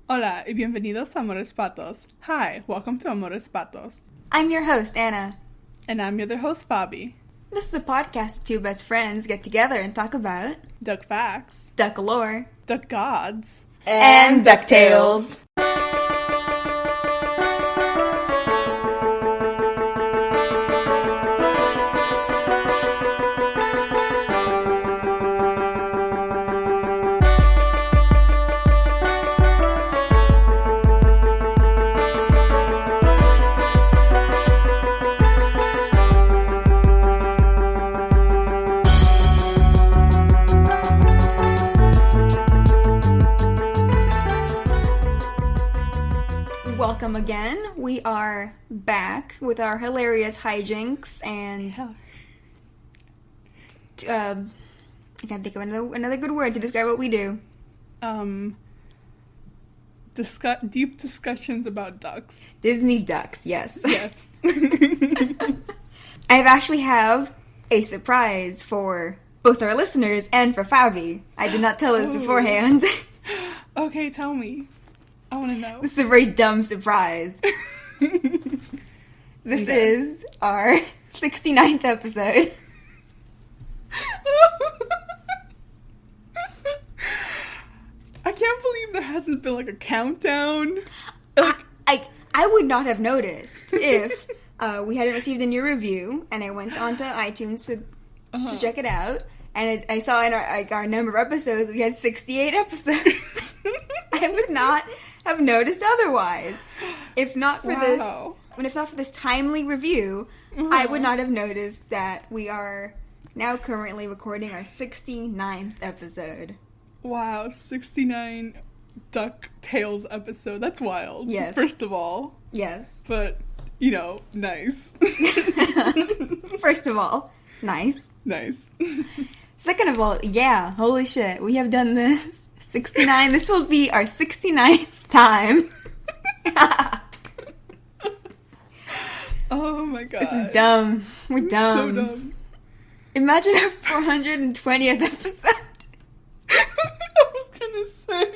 Hola y bienvenidos a Amores Patos. Hi, welcome to Amores Patos. I'm your host, Anna. And I'm your other host, Faby. This is a podcast where two best friends get together and talk about Duck facts, duck lore, duck gods, and DuckTales. Welcome again. We are back with our hilarious hijinks and I can't think of another good word to describe what we do. Deep discussions about ducks. Disney ducks, yes. Yes. I actually have a surprise for both our listeners and for Faby. I did not tell us beforehand. Okay, tell me. I want to know. This is a very dumb surprise. This is our 69th episode. I can't believe there hasn't been like a countdown. I would not have noticed if we hadn't received a new review and I went onto iTunes to check it out, and I saw in our number of episodes we had 68 episodes. I would not have noticed otherwise. If not for this timely review, I would not have noticed that we are now currently recording our 69th episode. Wow, 69 DuckTales episode. That's wild. Yes. First of all. Yes. But, nice. First of all, nice. Nice. Second of all, yeah, holy shit, we have done this. 69. This will be our 69th time. Oh my god. This is dumb. We're dumb. So dumb. Imagine our 420th episode. I was gonna say.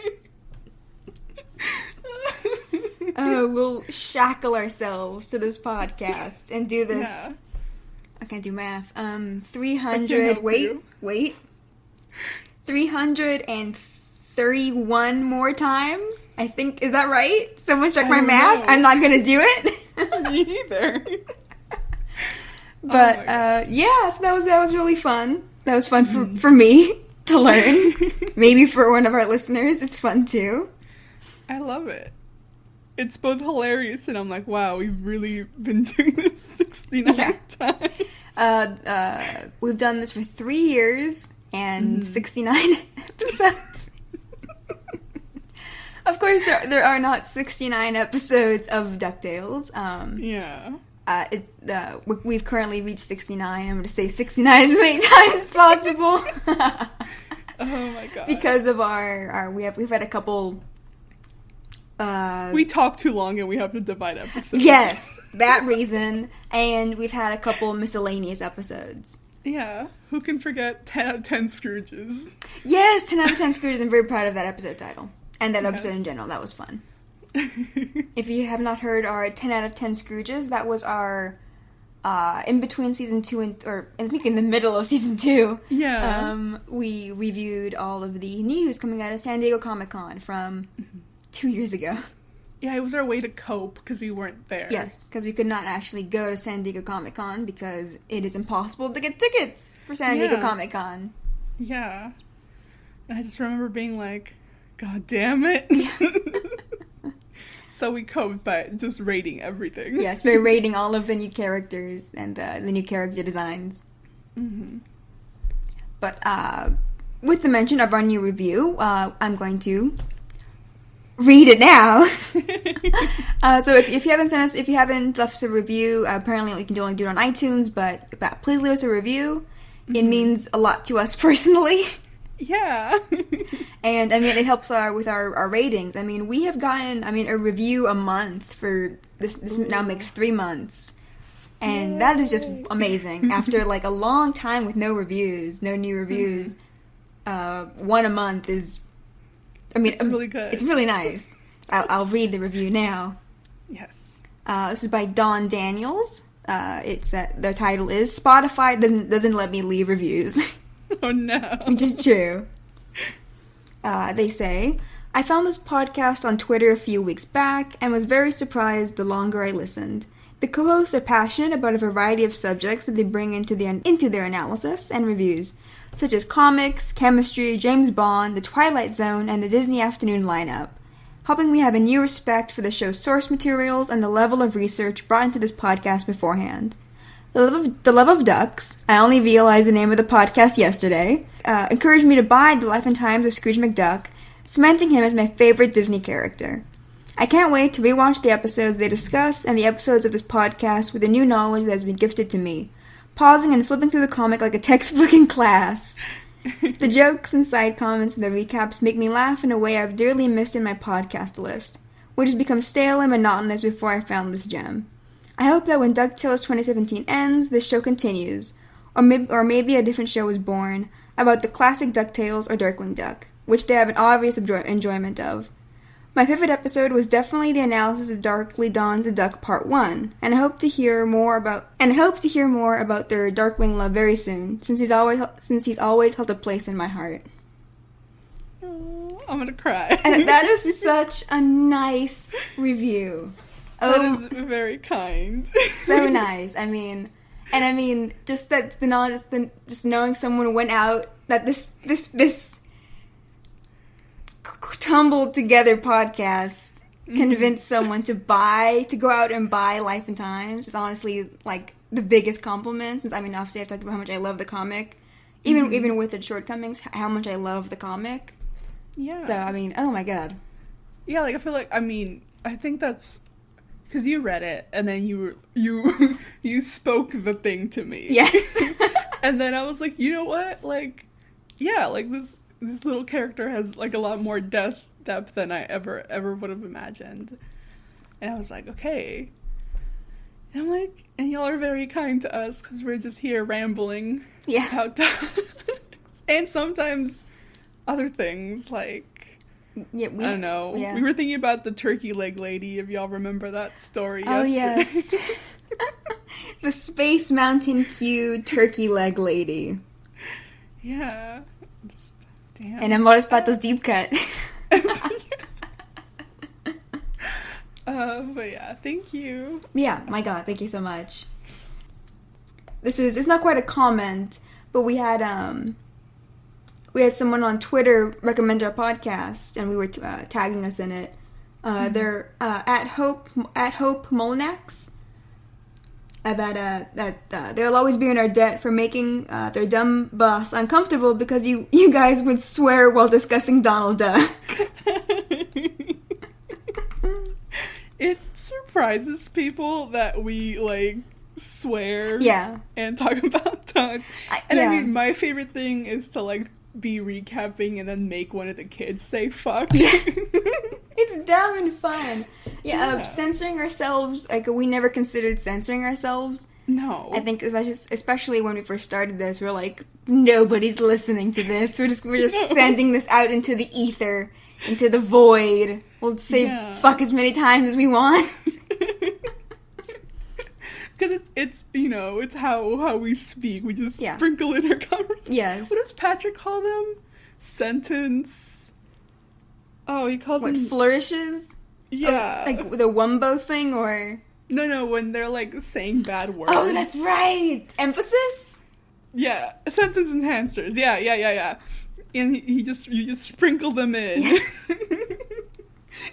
Oh, we'll shackle ourselves to this podcast and do this. Yeah. I can't do math. 300. Wait. 331 more times? I think, is that right? Someone check my math? Know. I'm not gonna do it. Me either. But, so that was really fun. That was fun for me to learn. Maybe for one of our listeners, it's fun too. I love it. It's both hilarious and I'm like, wow, we've really been doing this 69 times. We've done this for 3 years and 69 episodes. Of course, there are not 69 episodes of DuckTales. We've currently reached 69. I'm going to say 69 as many times as possible. Oh my god. Because of we've had a couple. We talk too long and we have to divide episodes. Yes, that reason. And we've had a couple miscellaneous episodes. Yeah. Who can forget 10 out of 10 Scrooges? Yes, 10 out of 10 Scrooges. I'm very proud of that episode title. And that episode in general. That was fun. If you have not heard our 10 out of 10 Scrooges, that was our in between season 2 or I think in the middle of season 2. Yeah. We reviewed all of the news coming out of San Diego Comic-Con from 2 years ago. Yeah, it was our way to cope because we weren't there. Yes, because we could not actually go to San Diego Comic-Con because it is impossible to get tickets for San Diego Comic-Con. Yeah. And I just remember being like, God damn it. So we coped by just rating everything. Yes, we're rating all of the new characters and the new character designs. Mm-hmm. But with the mention of our new review, I'm going to read it now. So if you haven't left us a review, apparently you can only do it on iTunes, but please leave us a review. Mm-hmm. It means a lot to us personally. Yeah. And, it helps with our ratings. We have gotten, a review a month for this now makes 3 months. And that is just amazing. After, a long time with no new reviews, one a month is, it's really good. It's really nice. I'll read the review now. Yes. This is by Dawn Daniels. The title is Spotify doesn't let me leave reviews. Oh no. Which is true. They say, I found this podcast on Twitter a few weeks back and was very surprised the longer I listened. The co-hosts are passionate about a variety of subjects that they bring into their analysis and reviews, such as comics, chemistry, James Bond, The Twilight Zone, and the Disney Afternoon lineup, helping me have a new respect for the show's source materials and the level of research brought into this podcast beforehand. The Love of Ducks, I only realized the name of the podcast yesterday, encouraged me to buy The Life and Times of Scrooge McDuck, cementing him as my favorite Disney character. I can't wait to rewatch the episodes they discuss and the episodes of this podcast with the new knowledge that has been gifted to me, pausing and flipping through the comic like a textbook in class. The jokes and side comments and the recaps make me laugh in a way I've dearly missed in my podcast list, which has become stale and monotonous before I found this gem. I hope that when DuckTales 2017 ends, this show continues, or maybe a different show is born, about the classic DuckTales or Darkwing Duck, which they have an obvious enjoyment of. My favorite episode was definitely the analysis of Darkly Dawn's The Duck Part 1, and I hope to hear more about their Darkwing love very soon, since he's always held a place in my heart. Oh, I'm gonna cry. And that is such a nice review. That is very kind. So nice. I mean, just that the knowledge, just knowing someone went out, that this tumbled together podcast convinced someone to go out and buy Life and Times is honestly like the biggest compliment, since obviously I've talked about how much I love the comic, even with its shortcomings, how much I love the comic. Yeah. So oh my god. Yeah, like I feel like I think that's because you read it and then you spoke the thing to me. Yes. And then I was like, you know what? Like, yeah, like this little character has like a lot more depth than I ever would have imagined. And I was like, okay. And I'm like, and y'all are very kind to us because we're just here rambling about dogs. And sometimes other things like, I don't know. Yeah. We were thinking about the turkey leg lady, if y'all remember that story yesterday. Yes. The Space Mountain Q turkey leg lady. Yeah. Damn. And amores patos deep cut. But yeah, thank you. Yeah, my god, thank you so much. It's not quite a comment, but we had someone on Twitter recommend our podcast, and we were tagging us in it. They're at Hope Molinax. That they'll always be in our debt for making their dumb boss uncomfortable because you guys would swear while discussing Donald Duck. It surprises people that we like swear and talk about Duck. I mean, my favorite thing is to like be recapping and then make one of the kids say fuck. Yeah. It's dumb and fun. Yeah, censoring ourselves, like, we never considered censoring ourselves. No. I think especially when we first started this, we're like, nobody's listening to this. We're just sending this out into the ether, into the void. We'll say fuck as many times as we want. Because it's it's how we speak. We just sprinkle in our conversation. Yes. What does Patrick call them? Sentence. Oh, he calls them flourishes. Yeah, like the wumbo thing, or no, when they're like saying bad words. Oh, that's right. Emphasis. Yeah, sentence enhancers. Yeah. And you just sprinkle them in. Yeah.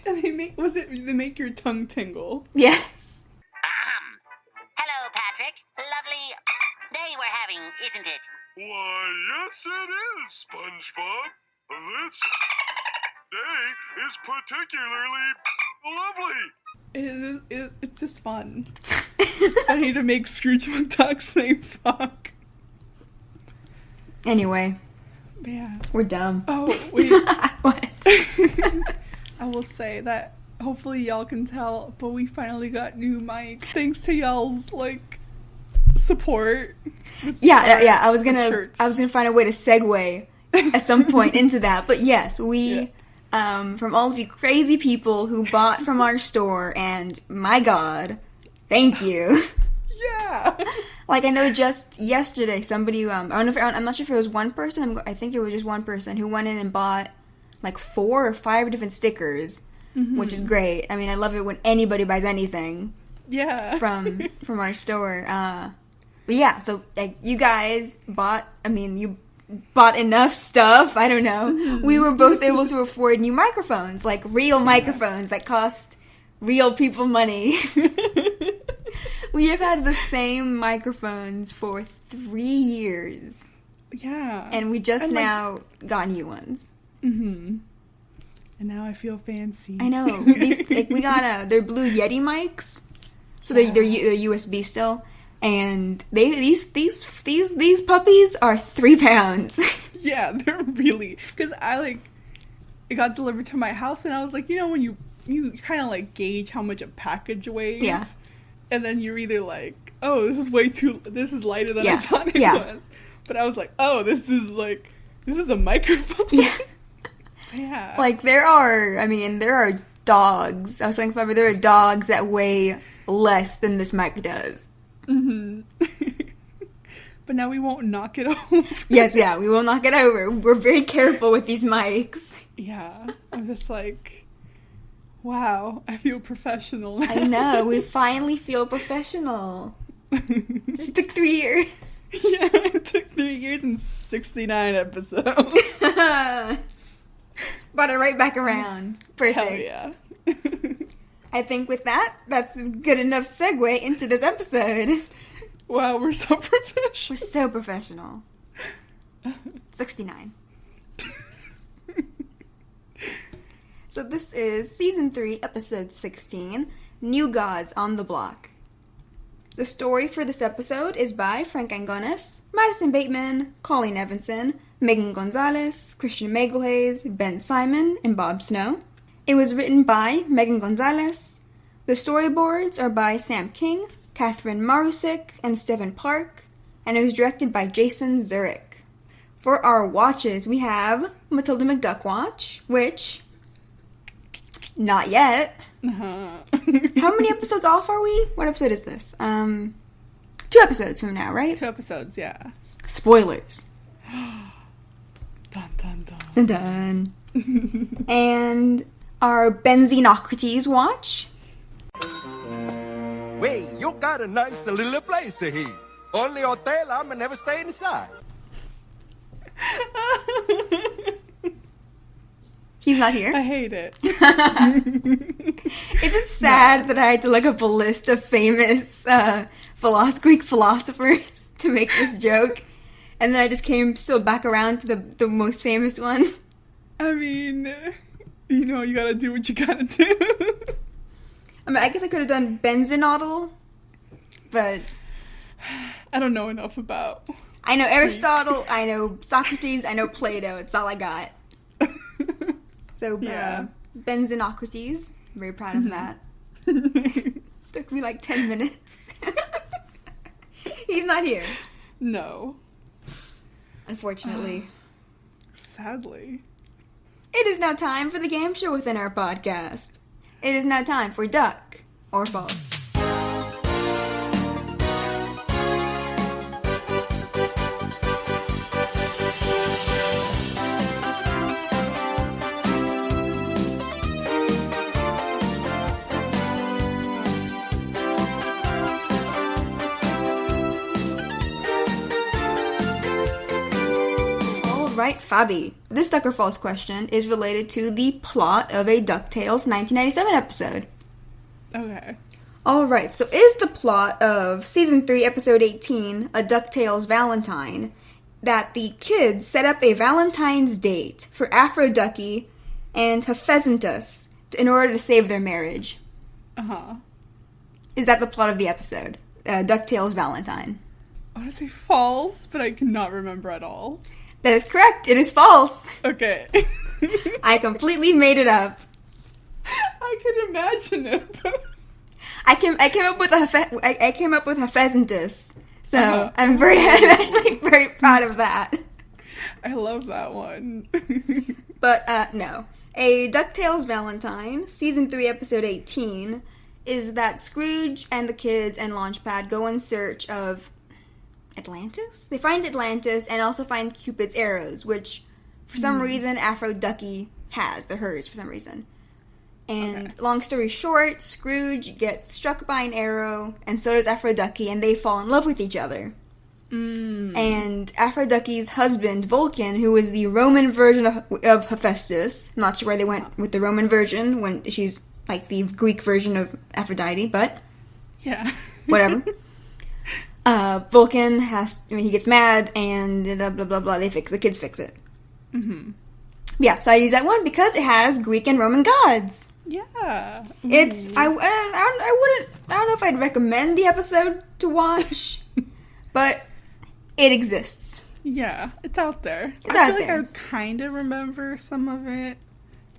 And they make your tongue tingle. Yes. Hello, Patrick. Lovely day we're having, isn't it? Why, yes it is, SpongeBob. This day is particularly lovely. It's just fun. It's funny to make Scrooge McDuck say fuck. Anyway. Yeah. We're dumb. Oh, wait. What? I will say that hopefully y'all can tell, but we finally got new mics thanks to y'all's like support. Yeah. I was gonna find a way to segue at some point into that, but yes, we from all of you crazy people who bought from our store, and my God, thank you. Yeah. Like, I know just yesterday somebody, I'm not sure if it was one person, I think it was just one person who went in and bought like 4 or 5 different stickers, which is great. I mean, I love it when anybody buys anything. Yeah. From our store. But yeah, so like, you guys bought, you bought enough stuff, I don't know. We were both able to afford new microphones, like real microphones that cost real people money. We have had the same microphones for 3 years. Yeah. And we just now got new ones. Mm-hmm. And now I feel fancy. I know. These, like, we got they're Blue Yeti mics. So they're USB still. And these puppies are 3 pounds. Yeah, they're really, because it got delivered to my house, and I was like, when you kind of like gauge how much a package weighs. Yeah. And then you're either like, oh, this is lighter than I thought it was. But I was like, oh, this is a microphone. Yeah. Yeah. Like, there are dogs. I was saying, Faby, there are dogs that weigh less than this mic does. Mm-hmm. But now we won't knock it over. Yes, yeah, we will knock it over. We're very careful with these mics. Yeah. I'm just like, wow, I feel professional now. I know, we finally feel professional. Just took 3 years. Yeah, it took 3 years and 69 episodes. Brought it right back around. Perfect. Hell yeah. I think with that, that's a good enough segue into this episode. Wow, we're so professional. We're so professional. 69. So this is Season 3, Episode 16, New Gods on the Block. The story for this episode is by Frank Angonis, Madison Bateman, Colleen Evanson, Megan Gonzalez, Christian Magelhays, Ben Simon, and Bob Snow. It was written by Megan Gonzalez. The storyboards are by Sam King, Catherine Marusik, and Stephen Park, and it was directed by Jason Zurich. For our watches, we have Matilda McDuck Watch, which, not yet. Uh-huh. How many episodes off are we? What episode is this? 2 episodes from now, right? 2 episodes, yeah. Spoilers. Dun dun dun. Dun dun. And our Benzinocrates watch. Wait, you got a nice little place here. Only hotel, I'm never stay inside. He's not here. I hate it. Is it sad that I had to look up a list of famous Greek philosophers to make this joke? And then I just came still back around to the most famous one? I mean, you gotta do what you gotta do. I guess I could have done Benzinodle, but I don't know enough about. I know Aristotle, I know Socrates, I know Plato. It's all I got. So, Yeah. Benzinocrates. Very proud of that. Took me like 10 minutes. He's not here, No. unfortunately. Sadly. It is now time for the game show within our podcast. It is now time for Duck or False. Right, Faby. This Duck or False question is related to the plot of a DuckTales 1997 episode. Okay. Alright, so is the plot of Season 3, Episode 18, A DuckTales Valentine, that the kids set up a Valentine's date for Afro Ducky and Hephaestus in order to save their marriage? Uh-huh. Is that the plot of the episode? DuckTales Valentine. I want to say false, but I cannot remember at all. That is correct. It is false. Okay. I completely made it up. I can imagine it, but... I came up with Hephaestus, so Uh-huh. I'm actually very proud of that. I love that one. But no, A DuckTales Valentine, Season 3, Episode 18, is that Scrooge and the kids and Launchpad go in search of Atlantis? They find Atlantis and also find Cupid's arrows, which for some reason Afro Ducky has. They're hers for some reason. And long story short, Scrooge gets struck by an arrow, and so does Afro Ducky, and they fall in love with each other. And Aphrodite's husband, Vulcan, who is the Roman version of Hephaestus, I'm not sure why they went with the Roman version when she's like the Greek version of Aphrodite, but yeah, whatever. Vulcan he gets mad and blah blah blah blah. The kids fix it. Yeah, so I use that one because it has Greek and Roman gods. Yeah, It's I don't know if I'd recommend the episode to watch, but it exists. Yeah, it's out there. It's I out feel there. like I kind of remember some of it,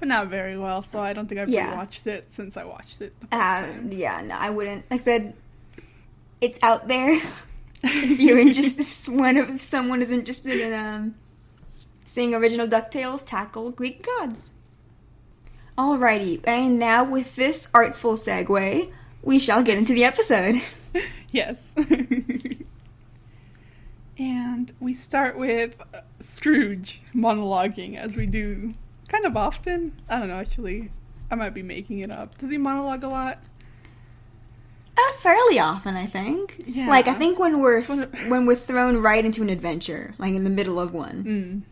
but not very well, so I don't think I've rewatched it since I watched it the first time. Yeah, no, I wouldn't. Like I said, it's out there. If you're interested, if someone is interested in seeing original DuckTales tackle Greek gods. Alrighty, and now with this artful segue, we shall get into the episode. Yes. And we start with Scrooge monologuing, as we do kind of often. I don't know, actually. I might be making it up. Does he monologue a lot? Fairly often, I think. Yeah. Like, I think when we're thrown right into an adventure, like in the middle of one.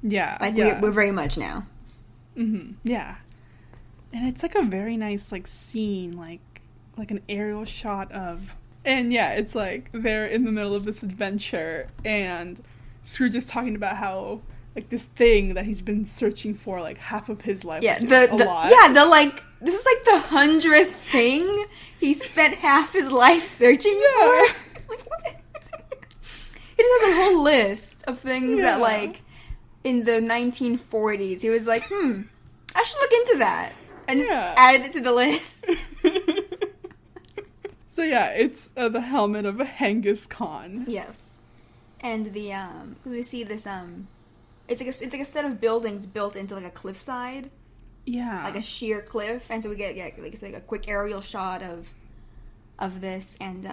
Yeah. Like, yeah. we're very much now. Yeah. And it's like a very nice, like, scene, like an aerial shot of... And yeah, it's like they're in the middle of this adventure, and Scrooge is talking about how, like, this thing that he's been searching for, like, half of his life. Yeah, a lot. This is like the 100th thing he spent half his life searching for. Like, what? He just has a whole list of things that, like, in the 1940s, he was like, I should look into that. And just added it to the list. So yeah, it's the helmet of a Genghis Khan. Yes. And the, because we see this, it's like a set of buildings built into, like, a cliffside. Yeah. Like a sheer cliff. And so we get, like, it's like a quick aerial shot of this. And,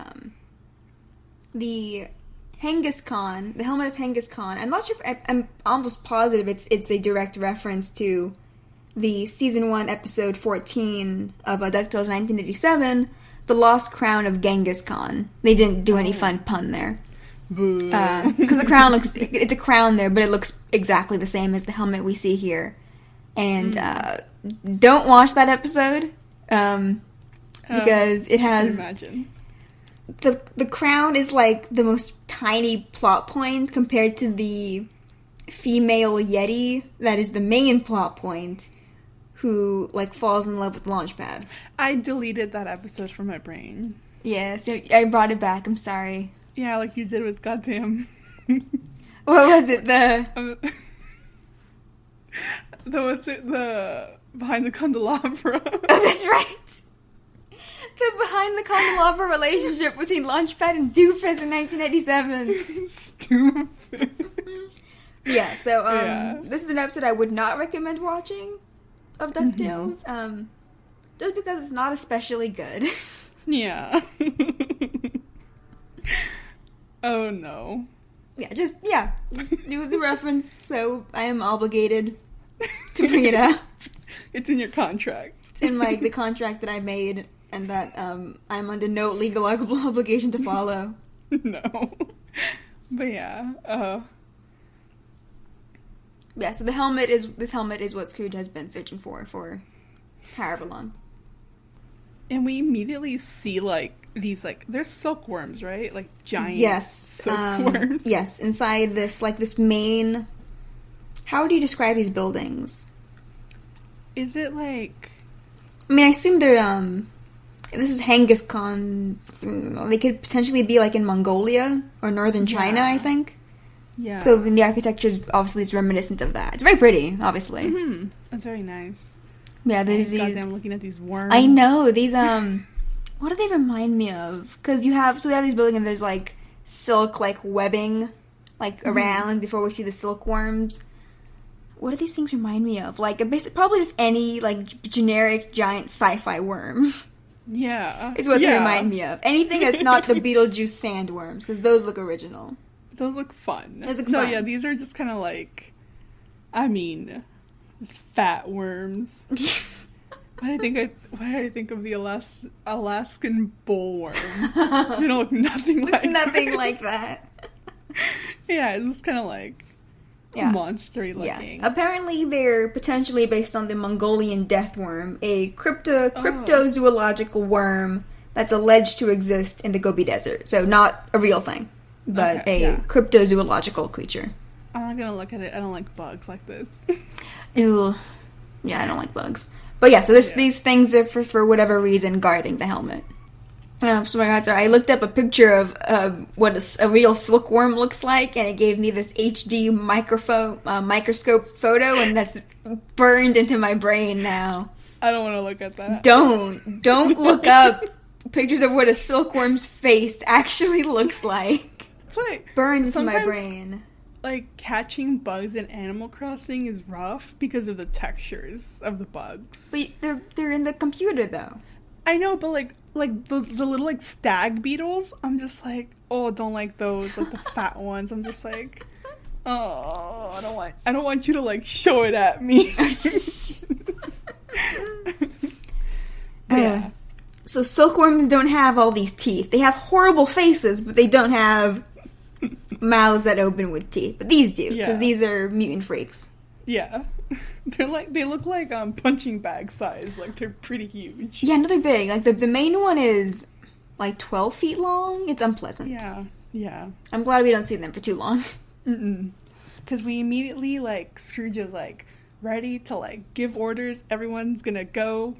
the Genghis Khan, the helmet of Genghis Khan, I'm not sure if, I'm almost positive it's a direct reference to the Season 1, Episode 14 of DuckTales 1987, The Lost Crown of Genghis Khan. They didn't do any fun pun there. Boo. Because the crown it's a crown there, but it looks exactly the same as the helmet we see here. And don't watch that episode, because it has... I can imagine. The crown is like the most tiny plot point compared to the female Yeti that is the main plot point, who, like, falls in love with Launchpad. I deleted that episode from my brain. Yes, I brought it back. I'm sorry. Yeah, like you did with goddamn... What was it? The behind the candelabra. Oh, that's right. The behind the candelabra relationship between Launchpad and Doofus in 1987. Stupid. Yeah, so this is an episode I would not recommend watching of DuckTales. Just because it's not especially good. Yeah. Oh no. It was a reference, so I am obligated to bring it up. It's in your contract. It's in the contract that I made, and that I'm under no legal obligation to follow. No. But yeah. Yeah, so this helmet is what Scrooge has been searching for however long. And we immediately see, like, these, like, they're silkworms, right? Like, giant silkworms. Yes, inside this main... How do you describe these buildings? Is it, like... I mean, I assume they're, this is Genghis Khan. They could potentially be, like, in Mongolia or northern China, I think. Yeah. So the architecture is obviously reminiscent of that. It's very pretty, obviously. Mm-hmm. That's very nice. Yeah, there's these... Goddamn, looking at these worms. I know, these, what do they remind me of? Because we have these buildings and there's, like, silk, like, webbing, like, around before we see the silkworms. what do these things remind me of? Like, probably just any, like, generic giant sci-fi worm. Yeah. Is what they remind me of. Anything that's not the Beetlejuice sandworms, because those look original. Those look fun. Those look no, fun. yeah, these are just kind of like, I mean, just fat worms. Why did I think of the Alaskan bullworm? They don't look nothing like It's nothing like that. Yeah, it's just kind of like monstery looking. Yeah. Apparently, they're potentially based on the Mongolian deathworm, a cryptozoological worm that's alleged to exist in the Gobi Desert. So not a real thing, but a cryptozoological creature. I'm not gonna look at it. I don't like bugs like this. Ew. Yeah, I don't like bugs. But yeah, so these things are for whatever reason guarding the helmet. So my God, sorry. I looked up a picture of what a real silkworm looks like, and it gave me this HD microscope photo, and that's burned into my brain now. I don't want to look at that. Don't look up pictures of what a silkworm's face actually looks like. That's why Burned into my brain. Like, catching bugs in Animal Crossing is rough because of the textures of the bugs. But they're in the computer though. I know, but like the little like stag beetles, I'm just like, oh, don't like those, like the fat ones. I'm just like, oh, I don't want you to like show it at me. Yeah. So silkworms don't have all these teeth. They have horrible faces, but they don't have mouths that open with teeth. But these do, because these are mutant freaks. Yeah. They look like punching bag size. Like, they're pretty huge. Yeah, no, they're big. Like, the main one is, like, 12 feet long. It's unpleasant. Yeah. I'm glad we don't see them for too long. Because we immediately, like, Scrooge is, like, ready to, like, give orders. Everyone's gonna go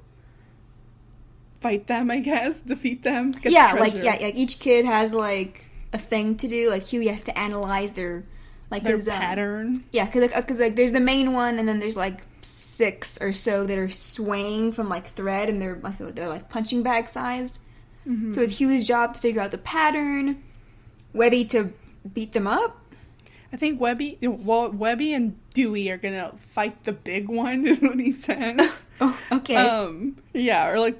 fight them, I guess. Defeat them. Get the treasure. Each kid has, like, a thing to do. Like, Huey has to analyze their pattern. Yeah, because there's the main one, and then there's like 6 or so that are swaying from like thread, and they're like punching bag sized. So it's Huey's job to figure out the pattern. Webby to beat them up. I think Webby and Dewey are gonna fight the big one, is what he says. Oh, okay. Or like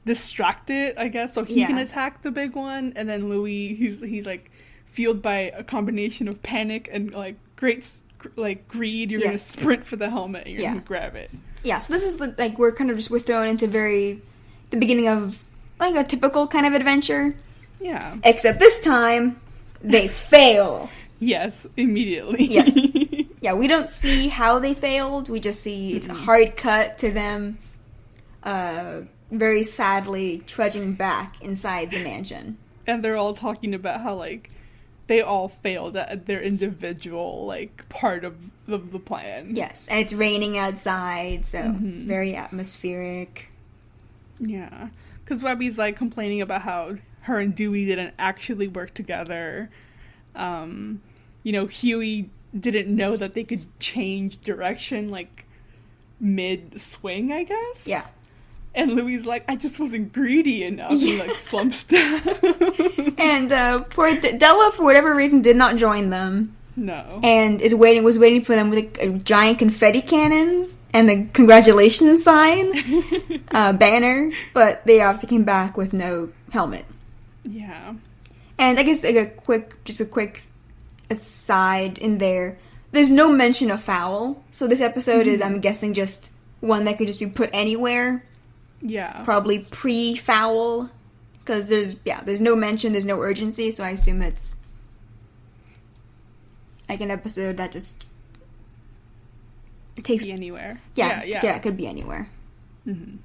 distract it, I guess, so he can attack the big one, and then Louis, he's like fueled by a combination of panic and like great like greed. You're gonna sprint for the helmet and you're gonna grab it. Yeah, so this is like we're thrown into the beginning of like a typical kind of adventure. Yeah. Except this time they fail. Yes, immediately. Yes. Yeah, we don't see how they failed. We just see it's a hard cut to them very sadly trudging back inside the mansion. And they're all talking about how like they all failed at their individual, like, part of the plan. Yes, and it's raining outside, so very atmospheric. Yeah, because Webby's, like, complaining about how her and Dewey didn't actually work together. Huey didn't know that they could change direction, like, mid-swing, I guess? Yeah. And Louie's like, I just wasn't greedy enough. He, like, slumps down. And poor Della, for whatever reason, did not join them. No. And was waiting for them with a giant confetti cannons and the congratulations sign banner. But they obviously came back with no helmet. Yeah. And I guess like a quick aside in there. There's no mention of foul. So this episode is, I'm guessing, just one that could just be put anywhere. Yeah. Probably pre-foul. Because there's no mention, there's no urgency, so I assume it's like an episode that just takes... Be anywhere. Yeah, it could be anywhere. Mm-hmm.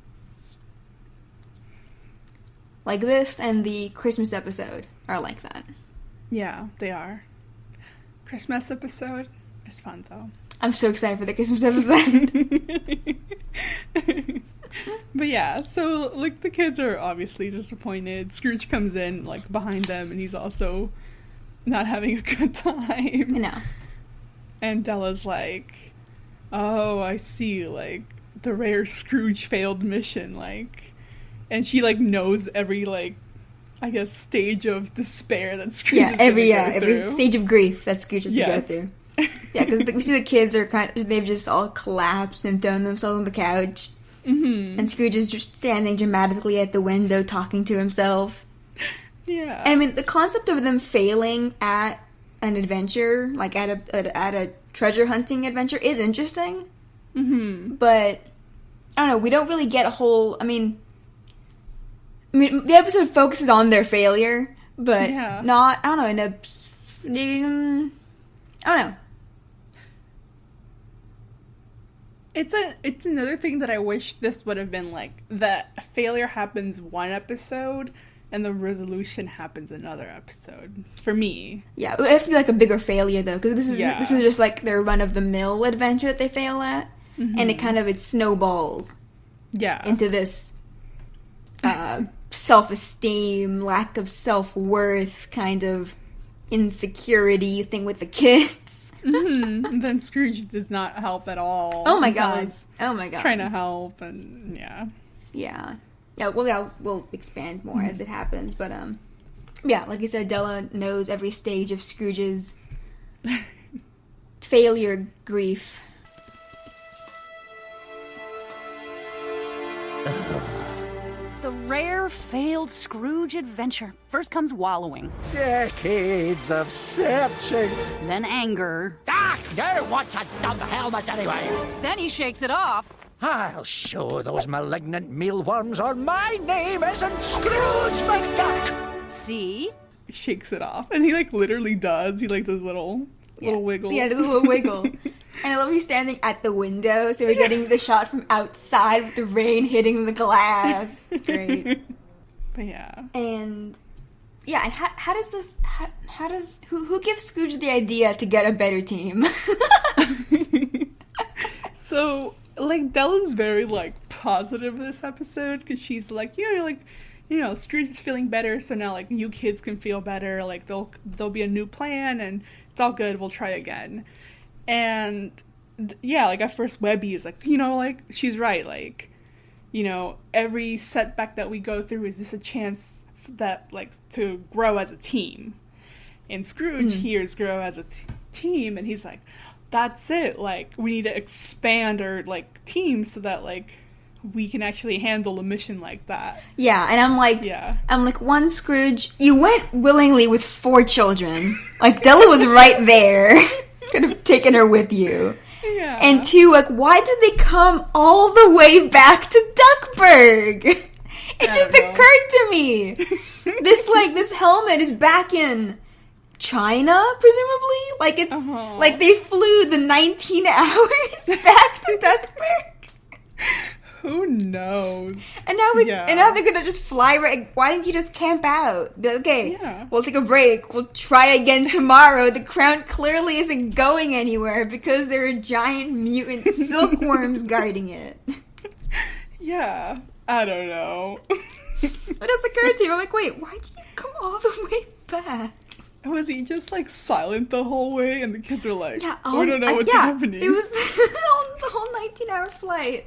Like this and the Christmas episode are like that. Yeah, they are. Christmas episode is fun, though. I'm so excited for the Christmas episode. But yeah, so, like, the kids are obviously disappointed. Scrooge comes in, like, behind them, and he's also not having a good time. No. And Della's like, oh, I see, like, the rare Scrooge failed mission, like, and she, like, knows every, like, I guess, stage of despair that Scrooge is every go every through. stage of grief that Scrooge has to go through. Yeah, because we see the kids they've just all collapsed and thrown themselves on the couch. Mm-hmm. And Scrooge is just standing dramatically at the window talking to himself. Yeah. And I mean, the concept of them failing at an adventure, like at a treasure hunting adventure, is interesting. Mm-hmm. But, I don't know, we don't really get a whole, I mean, the episode focuses on their failure, but not, I don't know, I don't know. It's another thing that I wish this would have been like, that failure happens one episode and the resolution happens another episode, for me. Yeah, it has to be like a bigger failure though, because this is just like their run-of-the-mill adventure that they fail at, and it snowballs into this self-esteem, lack of self-worth, kind of insecurity thing with the kids. And then Scrooge does not help at all. Oh my god. Trying to help, and yeah, we'll expand more as it happens, but like you said, Della knows every stage of Scrooge's failure grief. The rare failed Scrooge adventure. First comes wallowing. Decades of searching. Then anger. Ah, no, what's a dumb helmet anyway? Then he shakes it off. I'll show those malignant mealworms my name isn't Scrooge McDuck. See? He shakes it off. And he, like, literally does. He, like, does little wiggle. Yeah, does a little wiggle. And I love he's standing at the window, so we're getting the shot from outside with the rain hitting the glass. It's great. But yeah. And how does this, how does, who gives Scrooge the idea to get a better team? So, like, Della's very, like, positive this episode, because she's like, Scrooge is feeling better, so now, like, you kids can feel better, like, there'll be a new plan, and it's all good, we'll try again. And, like, at first Webby is like, she's right, like, every setback that we go through is just a chance that, like, to grow as a team. And Scrooge hears grow as a team, and he's like, that's it, like, we need to expand our, like, team so that, like, we can actually handle a mission like that. Yeah, and I'm like, one, Scrooge, you went willingly with 4 children. Like, Della was right there. Could have taken her with you. Yeah. And 2, like, why did they come all the way back to Duckburg? It just occurred to me. This helmet is back in China, presumably? Like, it's, like, they flew the 19 hours back to Duckburg. Who knows? And now they're gonna just fly right. Why didn't you just camp out? Okay, we'll take a break. We'll try again tomorrow. The crown clearly isn't going anywhere because there are giant mutant silkworms guarding it. Yeah, I don't know. What else occurred to you? I'm like, wait, why did you come all the way back? Was he just, like, silent the whole way? And the kids were like, I don't know what's happening. It was the whole 19-hour flight.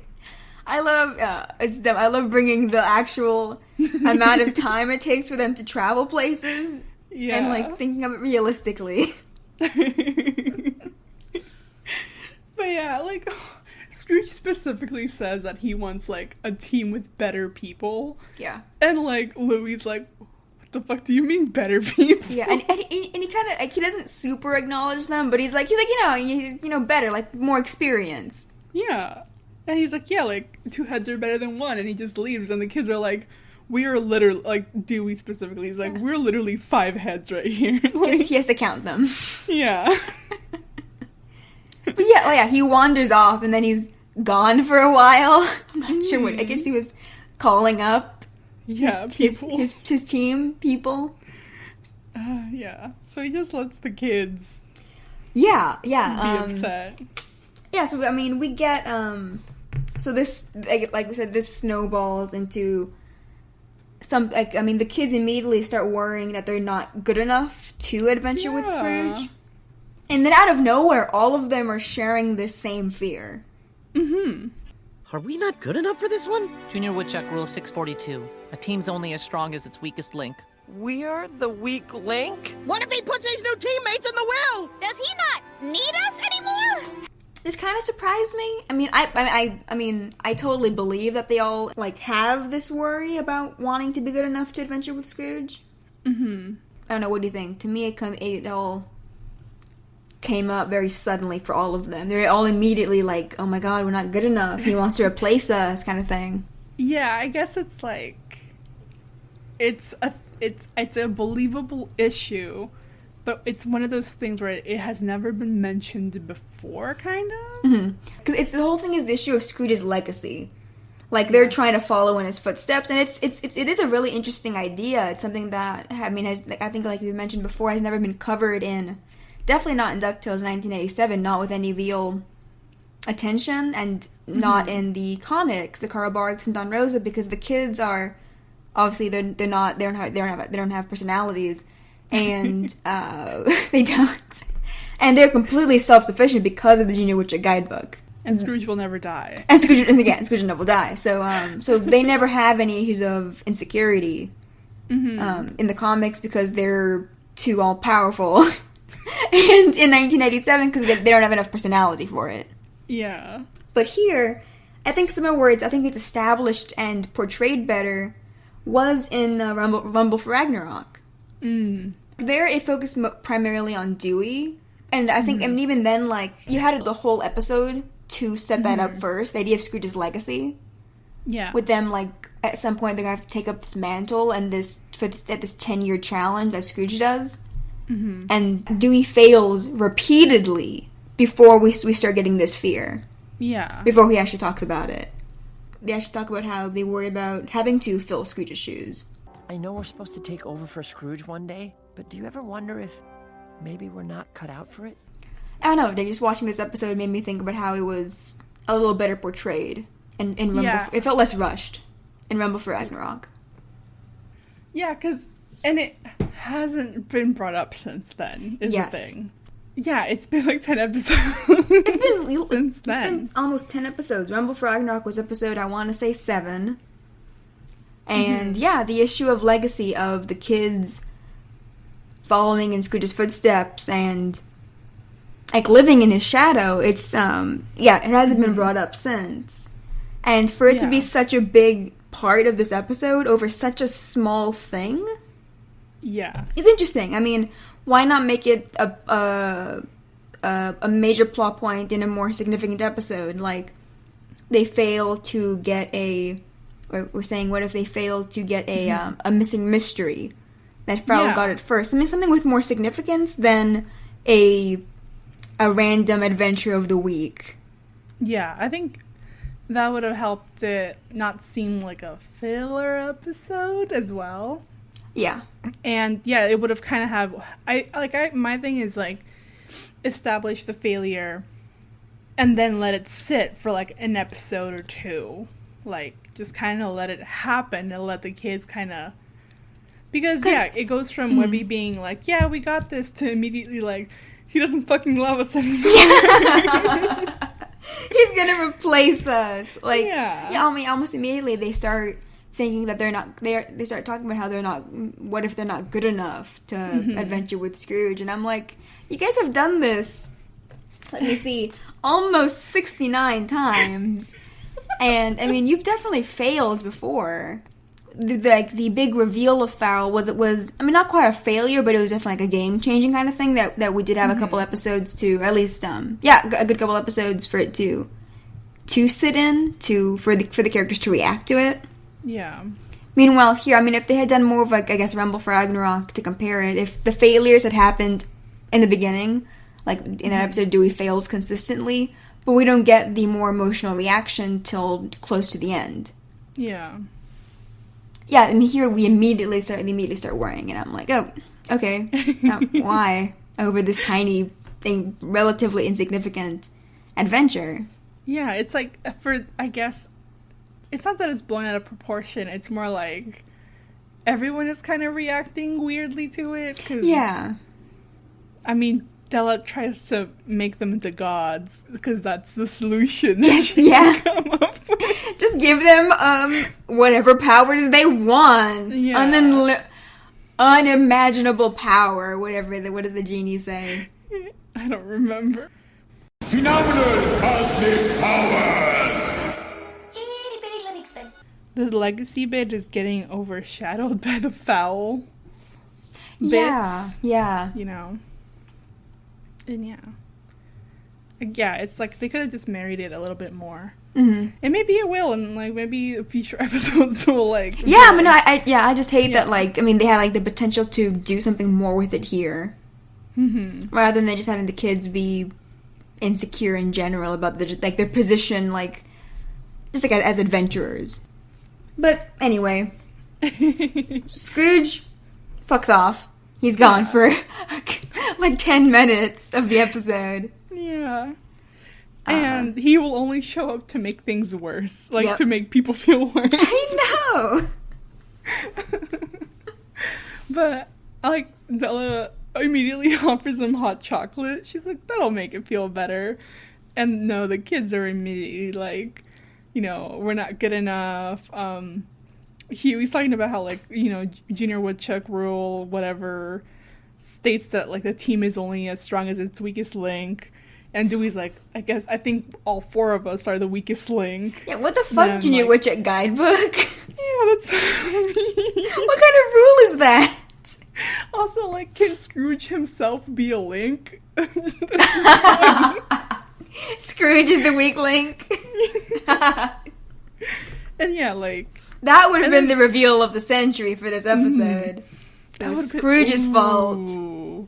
I love bringing the actual amount of time it takes for them to travel places and, like, thinking of it realistically. But yeah, like, Scrooge specifically says that he wants, like, a team with better people. Yeah. And, like, Louie's like, what the fuck do you mean better people? Yeah, and he kind of, like, he doesn't super acknowledge them, but he's like, better, like, more experienced. Yeah. And he's like, yeah, like, 2 heads are better than 1, and he just leaves, and the kids are like, we are literally, like, Dewey specifically, he's like, we're literally 5 heads right here. Like, he has to count them. Yeah. But yeah, he wanders off, and then he's gone for a while. I'm not sure what, I guess he was calling up his team people. Yeah, so he just lets the kids be upset. Yeah, so, I mean, we get, so this, like we said, this snowballs into some, like, I mean, the kids immediately start worrying that they're not good enough to adventure with Scrooge. And then out of nowhere, all of them are sharing this same fear. Mm-hmm. Are we not good enough for this one? Junior Woodchuck Rule 642. A team's only as strong as its weakest link. We're the weak link? What if he puts his new teammates in the will? Does he not need us anymore? This kind of surprised me. I mean, I totally believe that they all, like, have this worry about wanting to be good enough to adventure with Scrooge. Mm-hmm. I don't know, what do you think? To me, it all came up very suddenly for all of them. They're all immediately like, oh my god, we're not good enough. He wants to replace us, kind of thing. Yeah, I guess it's like, it's a believable issue, but it's one of those things where it has never been mentioned before, kind of. Because the whole thing is the issue of Scrooge's legacy. Like, they're trying to follow in his footsteps, and it is a really interesting idea. It's something that, I mean, I think, like you mentioned before, has never been covered in, definitely not in DuckTales 1987, not with any real attention, and not in the comics, the Carl Barks and Don Rosa, because the kids are, obviously, they don't have personalities, and they don't, and they're completely self-sufficient because of the Junior Witcher guidebook. And Scrooge will never die. And Scrooge will never die. So they never have any issues of insecurity in the comics because they're too all-powerful. And in 1987, because they don't have enough personality for it. Yeah. But here, I think some of the words, I think it's established and portrayed better, was in Rumble for Ragnarok. There, it focused primarily on Dewey. And I think, I mean, even then, like, you had the whole episode to set that up first, the idea of Scrooge's legacy. Yeah. With them, like, at some point they're going to have to take up this mantle and this 10-year challenge that Scrooge does. And Dewey fails repeatedly before we start getting this fear. Yeah. Before he actually talks about it. They actually talk about how they worry about having to fill Scrooge's shoes. I know we're supposed to take over for Scrooge one day, but do you ever wonder if maybe we're not cut out for it? I don't know, just watching this episode made me think about how it was a little better portrayed in Rumble. Yeah. It felt less rushed in Rumble for Ragnarok. Yeah, and it hasn't been brought up since then, is the thing. Yeah, it's been like 10 episodes since then. It's been almost 10 episodes. Rumble for Ragnarok was episode, I want to say, 7. And yeah, the issue of legacy of the kids following in Scrooge's footsteps and, like, living in his shadow, it's, it hasn't been brought up since. And for it to be such a big part of this episode over such a small thing... Yeah. It's interesting. I mean, why not make it a major plot point in a more significant episode? Like, they fail to get we're saying, what if they fail to get a missing mystery that Farrell got it first? I mean, something with more significance than a random adventure of the week. Yeah, I think that would have helped it not seem like a filler episode as well. Yeah. And yeah, it would have kind of my thing is, like, establish the failure and then let it sit for like an episode or two. Like, just kind of let it happen and let the kids kind of, because it goes from Webby being like, yeah, we got this, to immediately like, he doesn't fucking love us anymore. He's gonna replace us. Like, yeah, I mean, almost immediately they start thinking that they start talking about how they're not, what if they're not good enough to adventure with Scrooge, and I'm like, you guys have done this, let me see, almost 69 times, and I mean, you've definitely failed before. The big reveal of Farrell was I mean, not quite a failure, but it was definitely like a game-changing kind of thing that we did have a couple episodes to, at least, a good couple episodes for it to sit in, for the characters to react to it. Yeah. Meanwhile, here, I mean, if they had done more of, like, I guess, Rumble for Ragnarok to compare it, if the failures had happened in the beginning, like, in that episode, Dewey fails consistently, but we don't get the more emotional reaction till close to the end. Yeah. Yeah, I mean, here we immediately start worrying, and I'm like, oh, okay, now, why? Over this tiny thing, relatively insignificant adventure. Yeah, it's like, I guess, it's not that it's blown out of proportion, it's more like everyone is kind of reacting weirdly to it. Yeah. I mean, Della tries to make them into gods, because that's the solution that she can come up with. Just give them whatever powers they want. Yeah. Unimaginable power, what does the genie say? I don't remember. Phenomenal cosmic powers! The legacy bit is getting overshadowed by the foul bits. Yeah. You know? And yeah. Yeah, it's like they could have just married it a little bit more. Mm-hmm. And maybe it will, and like maybe future episodes will like. Yeah, but no, I just hate that. Like, I mean, they had like the potential to do something more with it here, rather than just having the kids be insecure in general about their position, like just like as adventurers. But anyway, Scrooge fucks off. He's gone for like 10 minutes of the episode. Yeah. And he will only show up to make things worse. Like, to make people feel worse. I know! But, like, Della immediately offers him hot chocolate. She's like, that'll make it feel better. And no, the kids are immediately like, you know, we're not good enough. He's talking about how, like, you know, Junior Woodchuck rule, whatever, states that, like, the team is only as strong as its weakest link. And Dewey's like, I think all 4 of us are the weakest link. Yeah, what the fuck, Junior Woodchuck guidebook? Yeah, that's what kind of rule is that? Also, like, can Scrooge himself be a link? Scrooge is the weak link. And yeah, like... That would have been the reveal of the century for this episode. It was Scrooge's fault.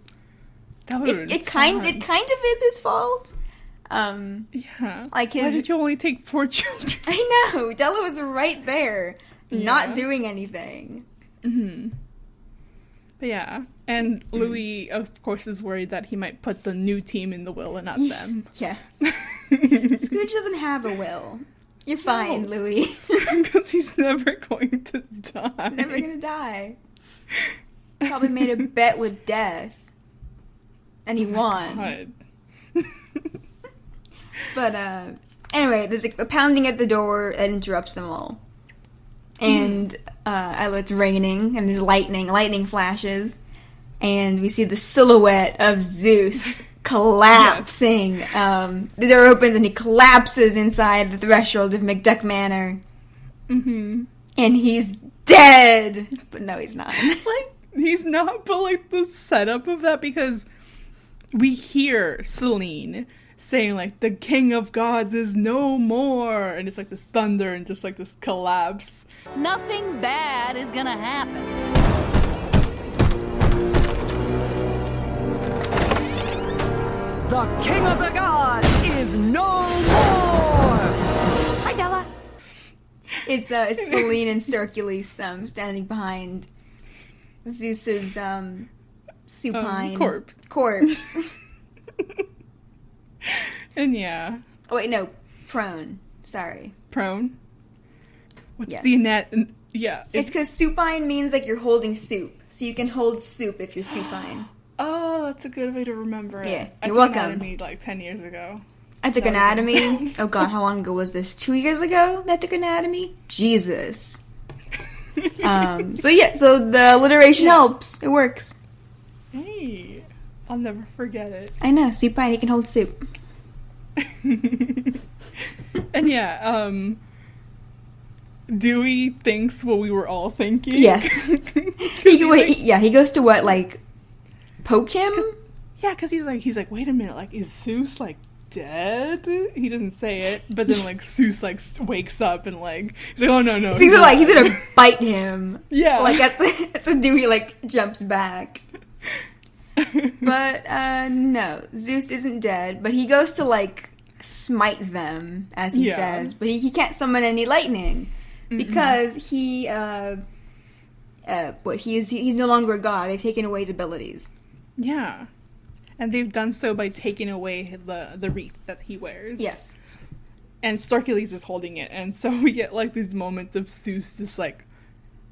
It kind of is his fault. Yeah. Like why did you only take 4 children? I know. Della was right there, not doing anything. But yeah. And Louis, of course, is worried that he might put the new team in the will and not them. Yes. Scrooge doesn't have a will. You're fine, Louis. Because he's never going to die. Never gonna die. Probably made a bet with death. And he won. But, anyway, there's a pounding at the door that interrupts them all. And, it's raining, and there's lightning flashes. And we see the silhouette of Zeus collapsing. The door opens and he collapses inside the threshold of McDuck Manor. And he's dead! But no, he's not. Like, he's not, but, like, the setup of that, because... we hear Celine saying, like, the king of gods is no more. And it's like this thunder and just like this collapse. Nothing bad is gonna happen. The king of the gods is no more! Hi, Della. It's Celine and Storkules standing behind Zeus's supine corpse. And yeah. Oh wait, no, prone. Sorry. Prone? What's the net? Yeah. It's because supine means like you're holding soup. So you can hold soup if you're supine. Oh, that's a good way to remember it. Yeah, I you're took welcome. anatomy like 10 years ago. I took anatomy. Oh god, how long ago was this? 2 years ago that I took anatomy? Jesus. So the alliteration helps. It works. Hey, I'll never forget it. I know, supine, he can hold soup. And yeah, Dewey thinks what we were all thinking. Yes. He goes to what, like, poke him? Yeah, because he's like, wait a minute, like, is Zeus, like, dead? He doesn't say it, but then, like, Zeus, like, wakes up and, like, he's like, oh, no. He's gonna bite him. Yeah. Like, that's when Dewey, like, jumps back. But, no, Zeus isn't dead, but he goes to, like, smite them, as he says, but he can't summon any lightning, because he's no longer a god. They've taken away his abilities. Yeah. And they've done so by taking away the wreath that he wears. Yes. And Storkules is holding it, and so we get, like, these moments of Zeus just, like,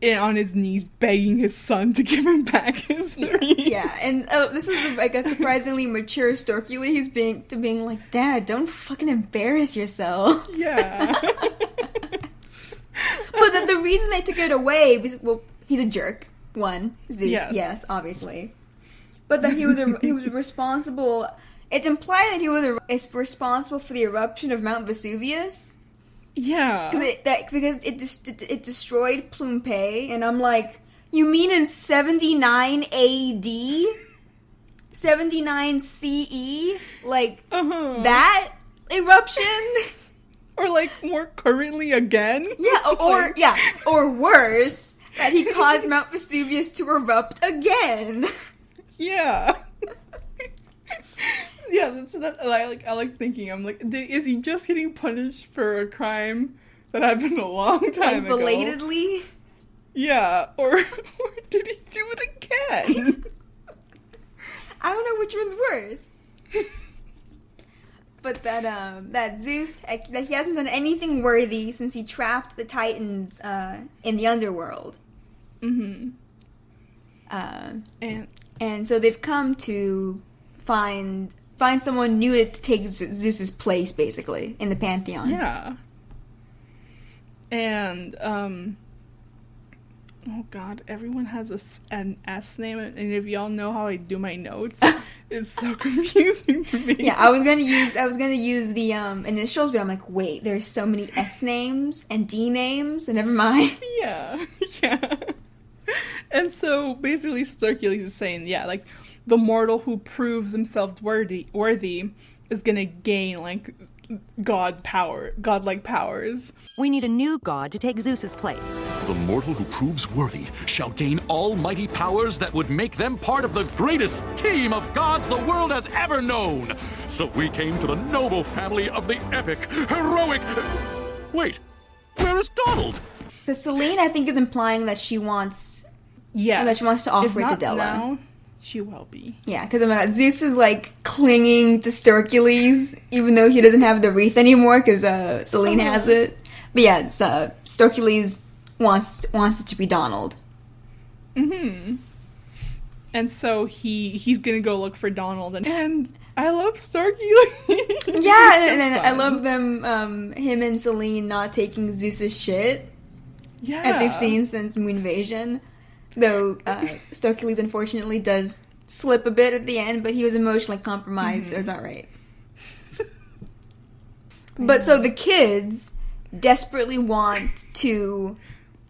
on his knees begging his son to give him back his wreath. Yeah, and this is, like, a surprisingly mature Storkules being like, Dad, don't fucking embarrass yourself. Yeah. But then the reason they took it away was, well, he's a jerk. One, Zeus, yes obviously. But that he was responsible it's implied that he is responsible for the eruption of Mount Vesuvius. Yeah. Because it destroyed Pompeii, and I'm like, you mean in 79 AD? 79 CE? Like, that eruption? Or like more currently again? Yeah, or worse, that he caused Mount Vesuvius to erupt again. Yeah. Yeah, that's I like thinking. I'm like, is he just getting punished for a crime that happened a long time ago? Belatedly? Yeah, or did he do it again? I don't know which one's worse. But that Zeus, that he hasn't done anything worthy since he trapped the Titans in the underworld. Mm-hmm. And so they've come to find someone new to take Zeus's place, basically, in the pantheon. Yeah. And, oh god, everyone has an S name, and if y'all know how I do my notes, it's so confusing to me. Yeah, I was gonna use the initials, but I'm like, wait, there's so many S names and D names, so never mind. Yeah. And so basically Storkules is saying, yeah, like, the mortal who proves himself worthy is gonna gain, like, godlike powers. We need a new god to take Zeus's place. The mortal who proves worthy shall gain almighty powers that would make them part of the greatest team of gods the world has ever known. So we came to the noble family of the epic, heroic... Wait, where is Donald? Because Selene, I think, is implying that she wants... Yeah. That she wants to offer it to Della. Now, she will be. Yeah, because Zeus is, like, clinging to Storkules, even though he doesn't have the wreath anymore, because Selene has it. But yeah, it's, Storkules wants it to be Donald. Mm-hmm. And so he's gonna go look for Donald, and I love Storkules. Yeah, and I love them, him and Selene not taking Zeus's shit. Yeah. As we've seen since Moon Invasion. Though Storkules unfortunately does slip a bit at the end, but he was emotionally compromised, so it's alright. But so the kids desperately want to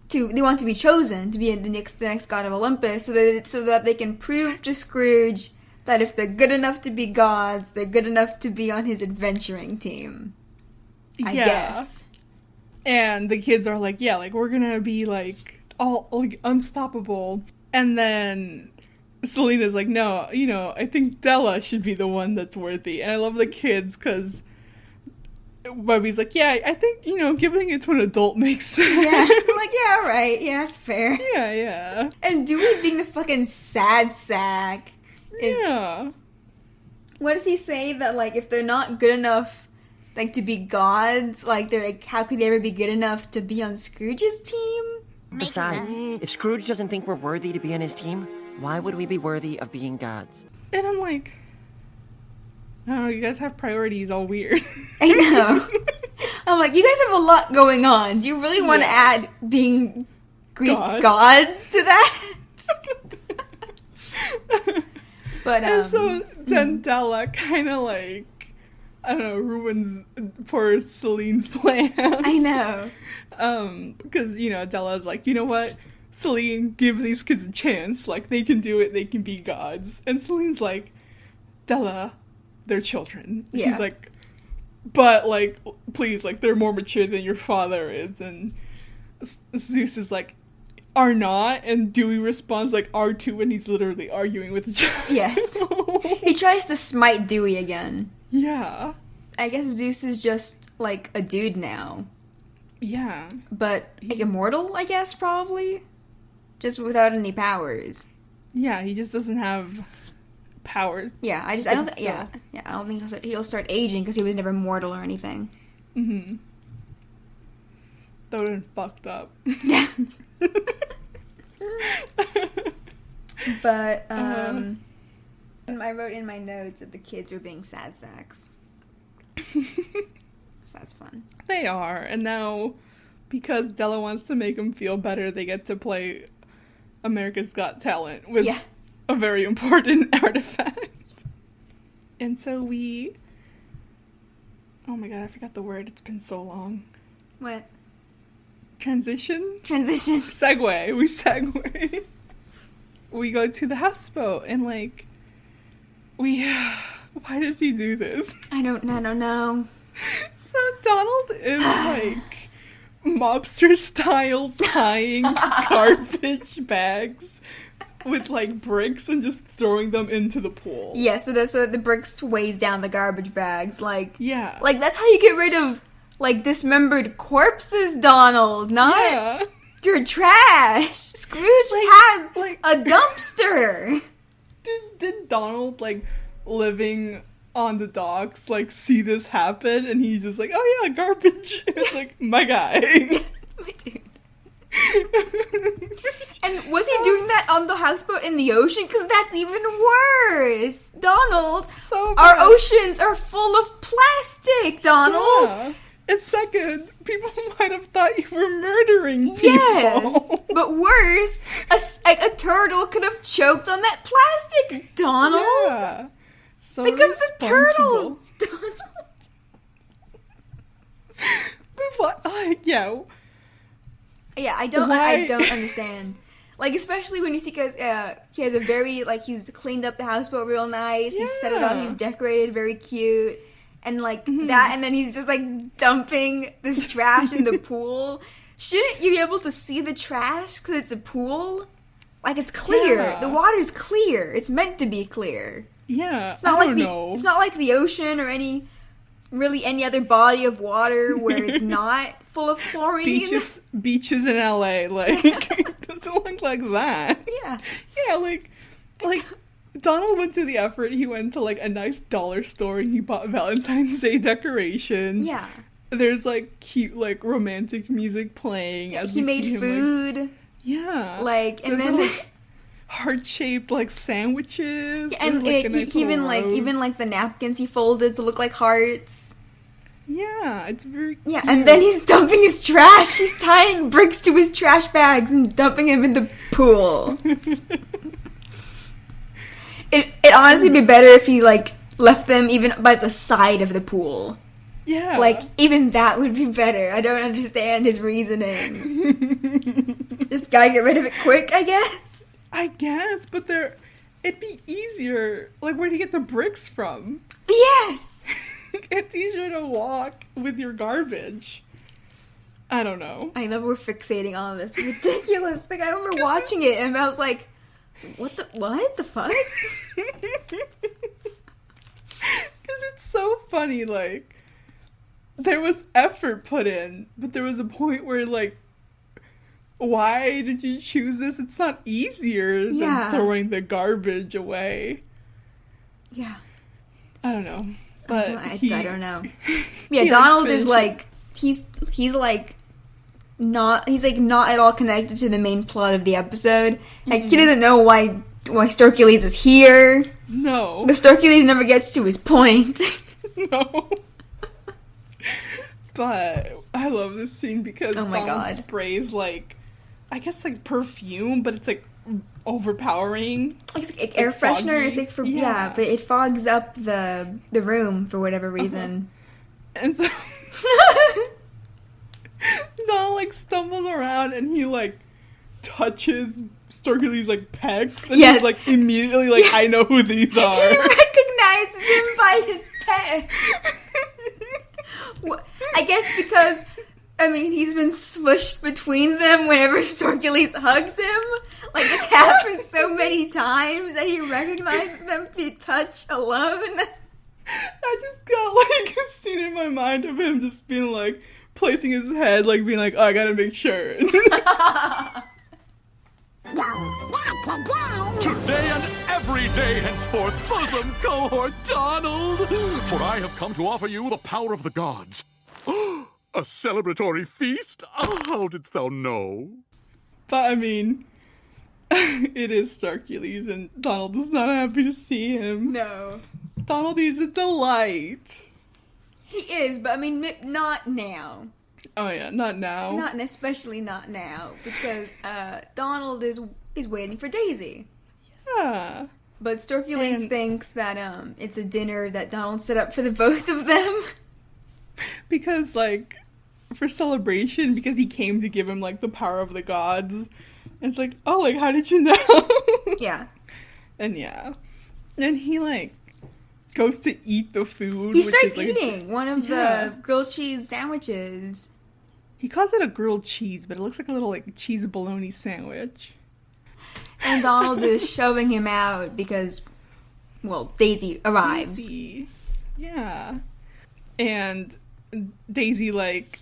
be chosen to be the next god of Olympus, so that they can prove to Scrooge that if they're good enough to be gods, they're good enough to be on his adventuring team. I guess. And the kids are like, yeah, like, we're gonna be like all like unstoppable. And then Selena's like, no, I think Della should be the one that's worthy. And I love the kids because Bubby's like, yeah, I think, giving it to an adult makes sense. Yeah, I'm like, yeah, right. Yeah, that's fair. Yeah. And Dewey being the fucking sad sack is... Yeah. What does he say? That, like, if they're not good enough, like, to be gods, like, they're like, how could they ever be good enough to be on Scrooge's team? Besides, if Scrooge doesn't think we're worthy to be on his team, why would we be worthy of being gods? And I'm like, I don't know, you guys have priorities all weird. I know. I'm like, you guys have a lot going on. Do you really want to add being Greek gods to that? But and so then Della kind of like, I don't know, ruins poor Celine's plans. I know. Because, Della's like, you know what? Celine, give these kids a chance. Like, they can do it. They can be gods. And Celine's like, Della, they're children. Yeah. She's like, but, like, please, like, they're more mature than your father is. And Zeus is like, are not? And Dewey responds, like, are too, when he's literally arguing with the child. Yes. He tries to smite Dewey again. Yeah. I guess Zeus is just, like, a dude now. Yeah. But like, immortal, I guess, probably? Just without any powers. Yeah, he just doesn't have powers. Yeah, I don't think he'll start aging because he was never mortal or anything. Mm-hmm. That would have been fucked up. Yeah. But, I wrote in my notes that the kids were being sad sacks. So that's fun. They are, and now, because Della wants to make them feel better, they get to play America's Got Talent with a very important artifact. And so we... Oh my god, I forgot the word. It's been so long. What? Transition? Transition. Segue. We segue. We go to the houseboat and, like, we... Why does he do this? I don't know. So Donald is, like, mobster-style tying garbage bags with, like, bricks and just throwing them into the pool. Yeah, so the bricks weighs down the garbage bags. Like, yeah. Like, that's how you get rid of, like, dismembered corpses, Donald, not your trash. Scrooge has, like, a dumpster. Did Donald, like, living on the docks, like, see this happen? And he's just like, oh, yeah, garbage. It's like, my guy. My dude. And was he doing that on the houseboat in the ocean? Because that's even worse. Donald, our oceans are full of plastic, Donald. Yeah. And second, people might have thought you were murdering people. Yes, but worse, a turtle could have choked on that plastic, Donald. Yeah. So think of the turtles, Donald. But what? Yeah. Yeah, I don't understand. Like, especially when you see, because he has a very, like, he's cleaned up the houseboat real nice. He's set it up. He's decorated very cute. And, like, that, and then he's just, like, dumping this trash in the pool. Shouldn't you be able to see the trash because it's a pool? Like, it's clear. Yeah. The water's clear. It's meant to be clear. Yeah, It's not I don't know. It's not like the ocean or any other body of water where it's not full of chlorine. Beaches in LA, like, it doesn't look like that. Yeah. Yeah, like Donald went to the effort. He went to, like, a nice dollar store and he bought Valentine's Day decorations. Yeah. There's, like, cute, like, romantic music playing. As He we made see him, food. like, yeah. Like, and There's then... little, heart-shaped, like, sandwiches. Yeah, and like, a nice even rose. like the napkins he folded to look like hearts. Yeah, it's very cute. Yeah, and then he's dumping his trash. He's tying bricks to his trash bags and dumping them in the pool. It'd honestly be better if he, like, left them even by the side of the pool. Yeah. Like, even that would be better. I don't understand his reasoning. Just gotta get rid of it quick, I guess. But it'd be easier. Like, where'd he get the bricks from? Yes! It's easier to walk with your garbage. I don't know. I love we're fixating on this ridiculous thing. I remember watching it and I was like, what the fuck? Because it's so funny, like, there was effort put in, but there was a point where, like, why did you choose this? It's not easier than throwing the garbage away. Yeah. I don't know. But I don't know. Yeah, Donald is like he's like not at all connected to the main plot of the episode. Like he doesn't know why Storkules is here. No. The Storkules never gets to his point. No. But I love this scene because Donald sprays, like, I guess, like, perfume, but it's, like, overpowering. It's like air freshener. It's like but it fogs up the room for whatever reason. And so Donald, like, stumbles around and he, like, touches Storkules, like, pecs, and he's, like, immediately like, I know who these are. He recognizes him by his pecs. I guess because, I mean, he's been smushed between them whenever Storkules hugs him. Like, it's happened so many times that he recognizes them through touch alone. I just got, like, a scene in my mind of him just being, like, placing his head, like, being like, oh, I gotta make sure. Today and every day henceforth, bosom cohort Donald! For I have come to offer you the power of the gods. A celebratory feast? How didst thou know? But, I mean, it is Storkules, and Donald is not happy to see him. No. Donald is a delight. He is, but, I mean, not now. Oh, yeah, not now. Especially not now, because Donald is waiting for Daisy. Yeah. But Storkules thinks that it's a dinner that Donald set up for the both of them. Because, like, for celebration, because he came to give him, like, the power of the gods. And it's like, oh, like, how did you know? Yeah. And yeah. And he, like, goes to eat the food. He starts eating one of the grilled cheese sandwiches. He calls it a grilled cheese, but it looks like a little, like, cheese bologna sandwich. And Donald is shoving him out because, well, Daisy arrives. Daisy. Yeah. And Daisy, like,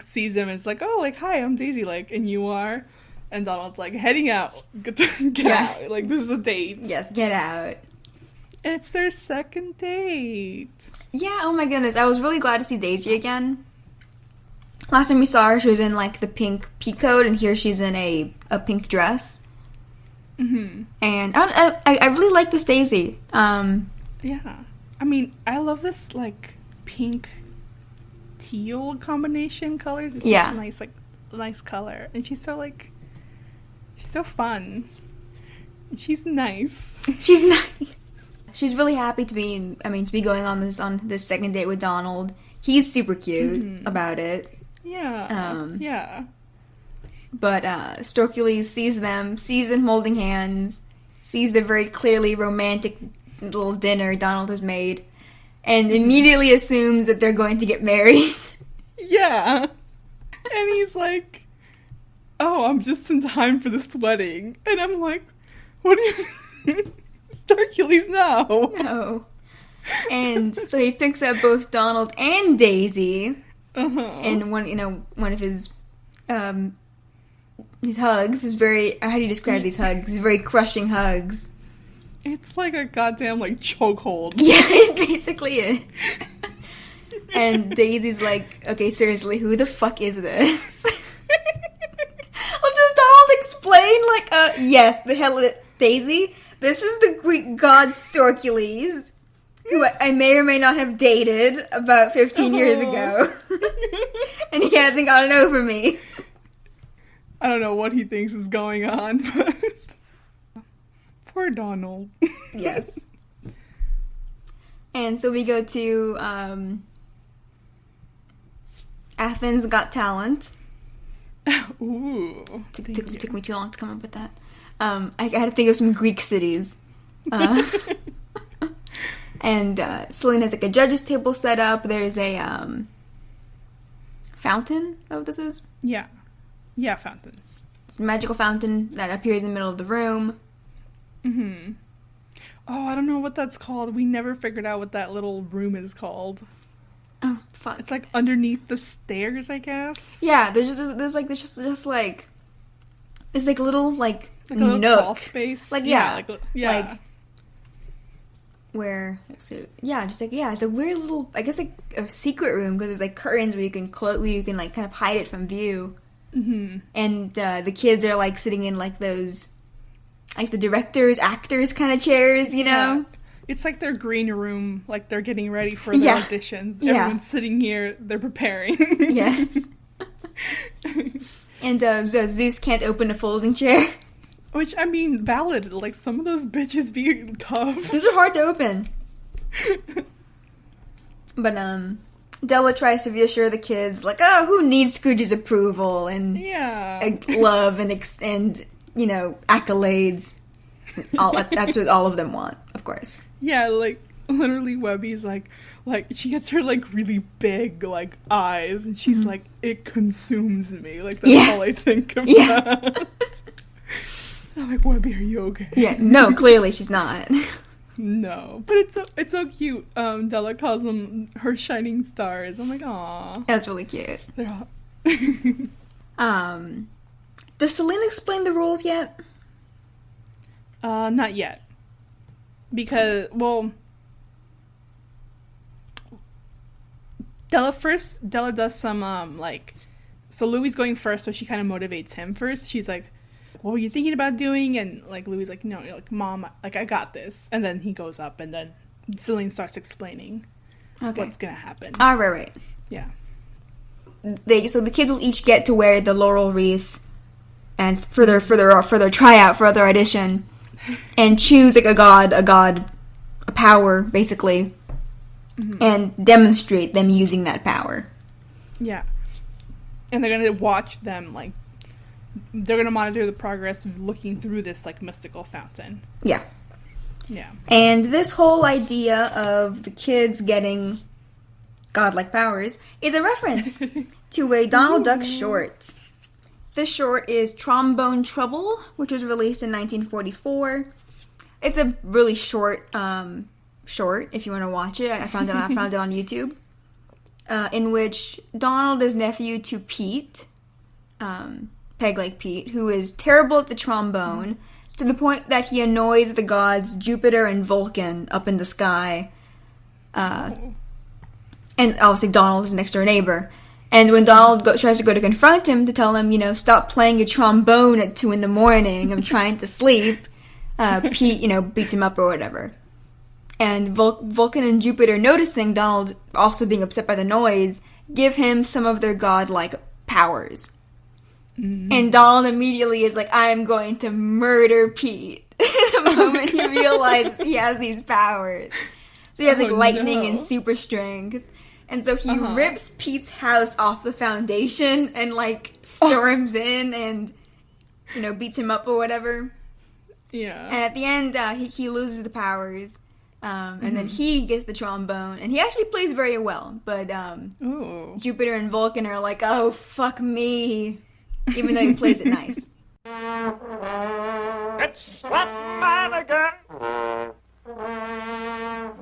sees him and it's like, oh, like, hi, I'm Daisy, like, and you are? And Donald's like, heading out. Get out. Like, this is a date. Yes, get out. And it's their second date. Yeah, oh my goodness. I was really glad to see Daisy again. Last time we saw her, she was in, like, the pink peacoat, and here she's in a pink dress. Mm-hmm. And I really like this Daisy. Yeah. I mean, I love this, like, pink teal combination colors. It's such a nice, like, nice color. And she's so, like, she's so fun. And she's nice. She's nice. She's really happy to be going on this second date with Donald. He's super cute about it. Yeah. Yeah. But Storkules sees them holding hands, sees the very clearly romantic little dinner Donald has made, and immediately assumes that they're going to get married. Yeah. And he's like, oh, I'm just in time for this wedding. And I'm like, what do you mean? Storkules, no. No. And so he picks up both Donald and Daisy, and one of his hugs is very, how do you describe these hugs? These very crushing hugs. It's like a goddamn, like, chokehold. Yeah, it basically is. And Daisy's like, okay, seriously, who the fuck is this? Does Donald explain, like, yes, the hell, Daisy, this is the Greek god Storkules, who I may or may not have dated about 15 years ago. And he hasn't gotten over me. I don't know what he thinks is going on, but poor Donald. Yes. And so we go to Athens Got Talent. Ooh. Took me too long to come up with that. I had to think of some Greek cities. And Celine has like a judge's table set up. There's a fountain. Is that what this is? Yeah. Yeah, fountain. It's a magical fountain that appears in the middle of the room. Mm-hmm. Oh, I don't know what that's called. We never figured out what that little room is called. Oh, fuck. It's like underneath the stairs, I guess. Yeah, there's just like it's like a little like a little nook. crawl space. Like like where it's a weird little, I guess, like a secret room because there's like curtains where you can like kind of hide it from view. Mm-hmm. And the kids are like sitting in like those, like the directors, actors kind of chairs, you know? It's like their green room, like they're getting ready for their auditions. Yeah. Everyone's sitting here, they're preparing. Yes. And Zeus can't open a folding chair. Which, I mean, valid. Like, some of those bitches be tough. Those are hard to open. But, Della tries to reassure the kids, like, oh, who needs Scrooge's approval and love and you know, accolades. That's what all of them want, of course. Yeah, like, literally Webby's like, she gets her, like, really big, like, eyes, and she's like, it consumes me. Like, that's all I think about. Yeah. I'm like, Webby, are you okay? Yeah, no, clearly she's not. No, but it's so cute. Della calls them her shining stars. I'm like, aw. That's really cute. They're all... Does Celine explain the rules yet? Not yet. Because, well, Della does some, like, so Louie's going first, so she kind of motivates him first. She's like, what were you thinking about doing? And, like, Louie's like, no, like, Mom, like, I got this. And then he goes up, and then Celine starts explaining what's gonna happen. Ah, right. Yeah. So the kids will each get to wear the laurel wreath, and for their tryout, for their audition. and choose like a power, basically, and demonstrate them using that power. Yeah. And they're gonna watch them, like, they're gonna monitor the progress of looking through this, like, mystical fountain. Yeah. Yeah. And this whole idea of the kids getting godlike powers is a reference to a Donald Duck short. This short is Trombone Trouble, which was released in 1944. It's a really short short, if you want to watch it. I found it on YouTube. In which Donald is nephew to Pete, Peg-Leg Pete, who is terrible at the trombone, to the point that he annoys the gods Jupiter and Vulcan up in the sky. And obviously Donald is next door neighbor. And when Donald tries to go to confront him to tell him, stop playing your trombone at 2 a.m, I'm trying to sleep, Pete, beats him up or whatever. And Vulcan and Jupiter, noticing Donald also being upset by the noise, give him some of their godlike powers. Mm-hmm. And Donald immediately is like, I'm going to murder Pete. The moment he realizes he has these powers. So he has like lightning and super strength. And so he rips Pete's house off the foundation and like storms in and, beats him up or whatever. Yeah. And at the end, he loses the powers. And then he gets the trombone, and he actually plays very well, but Jupiter and Vulcan are like, oh, fuck me, even though he plays it nice. It's that man again!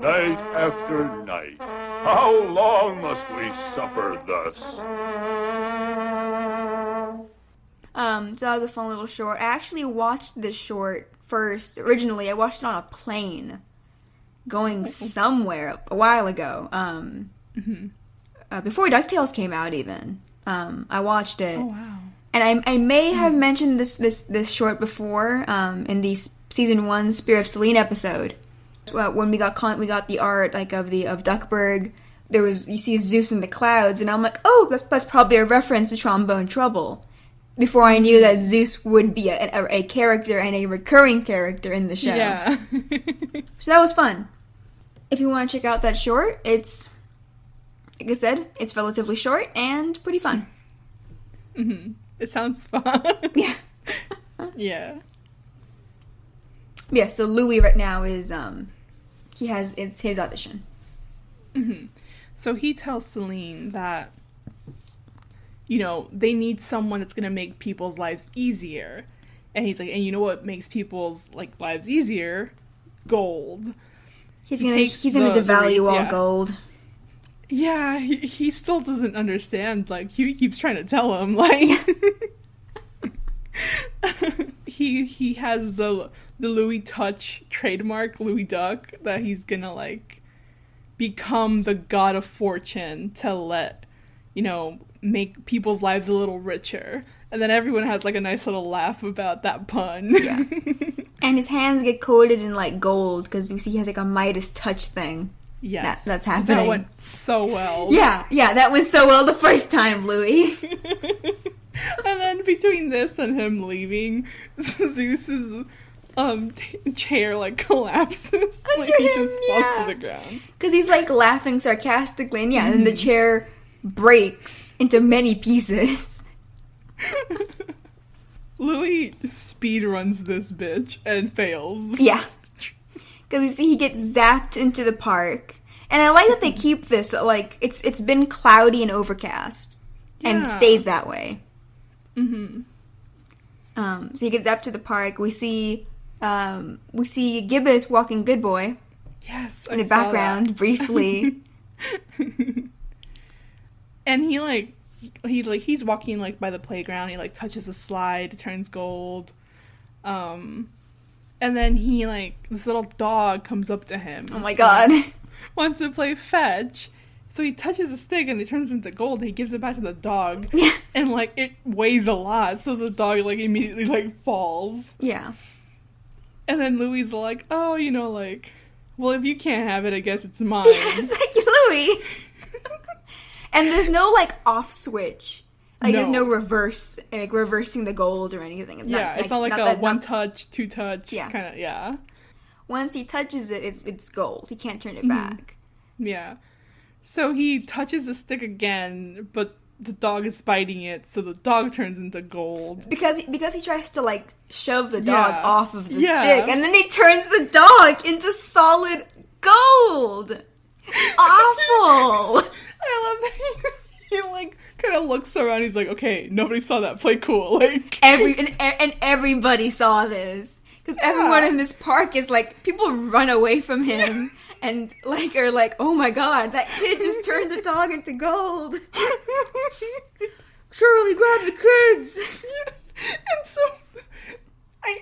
Night after night, how long must we suffer thus? So that was a fun little short. I actually watched this short first. Originally, I watched it on a plane. Going somewhere a while ago, before DuckTales came out even. I watched it. Oh, wow. And I may have mentioned this short before in the season 1 Spear of Selene episode. When we got the art like of Duckburg, you see Zeus in the clouds, and I'm like, oh, that's probably a reference to Trombone Trouble. Before I knew that Zeus would be a character and a recurring character in the show. Yeah. So that was fun. If you want to check out that short, it's, like I said, it's relatively short and pretty fun. Mm-hmm. It sounds fun. Yeah. Yeah. Yeah, so Louis right now is, it's his audition. Mm-hmm. So he tells Selene that, they need someone that's going to make people's lives easier. And he's like, and you know what makes people's, lives easier? Gold. He's gonna devalue all gold. Yeah, he still doesn't understand. He keeps trying to tell him. He has the Louis Touch trademark, Louis Duck, that he's gonna become the god of fortune to let make people's lives a little richer. And then everyone has a nice little laugh about that pun. Yeah. And his hands get coated in gold because you see he has a Midas touch thing. Yes. That's happening. That went so well. Yeah, that went so well the first time, Louis. And then between this and him leaving, Zeus's chair collapses. He just falls to the ground. Because he's laughing sarcastically, and then the chair breaks into many pieces. Louis speedruns this bitch and fails. Yeah. Because you see he gets zapped into the park. And I like that they keep this, it's been cloudy and overcast. Yeah. And it stays that way. Mm-hmm. So he gets zapped to the park. We see Gibbous walking Good Boy. Yes, in the background, briefly. And he's walking by the playground. He touches a slide, it turns gold. And then this little dog comes up to him. Oh my god. Wants to play fetch. So he touches a stick and it turns into gold. He gives it back to the dog. And it weighs a lot, so the dog immediately falls. Yeah. And then Louis is like, oh, well, if you can't have it, I guess it's mine. It's Louis. And there's no off switch. Like, there's no reversing the gold or anything. It's not like a one-touch, two-touch kind of, yeah. Once he touches it, it's gold. He can't turn it back. Yeah. So he touches the stick again, but the dog is biting it, so the dog turns into gold. Because he tries to, like, shove the dog off of the stick, and then he turns the dog into solid gold! Awful! I love that he like, kind of looks around, he's like, okay, nobody saw that, play cool, like... And everybody saw this. Because everyone in this park is like, people run away from him. And, like, are like, oh my god, that kid just turned the dog into gold. Shirley, grab the kids. And so,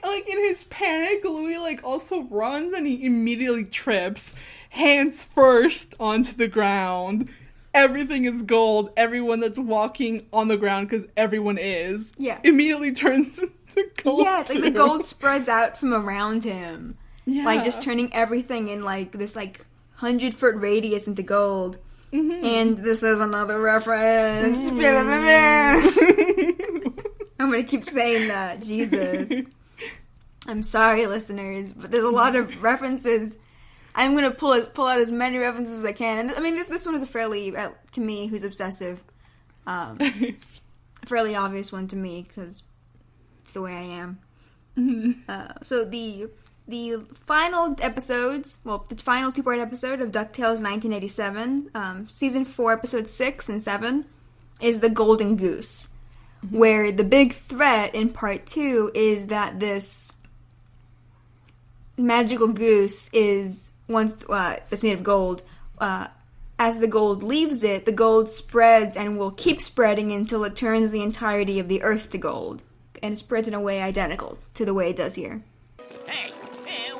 like, in his panic, Louis, like, also runs and he immediately trips, hands first onto the ground. Everything is gold. Everyone that's walking on the ground, because everyone is, immediately turns into gold. Yeah, it's like the gold spreads out from around him. Yeah. Like, just turning everything in, like, this, like, 100-foot radius into gold. Mm-hmm. And this is another reference. I'm gonna keep saying that. Jesus. I'm sorry, listeners, but there's a lot of references. I'm gonna pull out as many references as I can. And, I mean, this one is a fairly, to me, who's obsessive, fairly obvious one to me, because it's the way I am. Mm-hmm. So the final episodes, well, the final two-part episode of DuckTales 1987, Season 4, Episode 6 and 7, is the Golden Goose, where the big threat in Part 2 is that this magical goose is, once that's made of gold, as the gold leaves it, the gold spreads and will keep spreading until it turns the entirety of the Earth to gold, and it spreads in a way identical to the way it does here. Hey,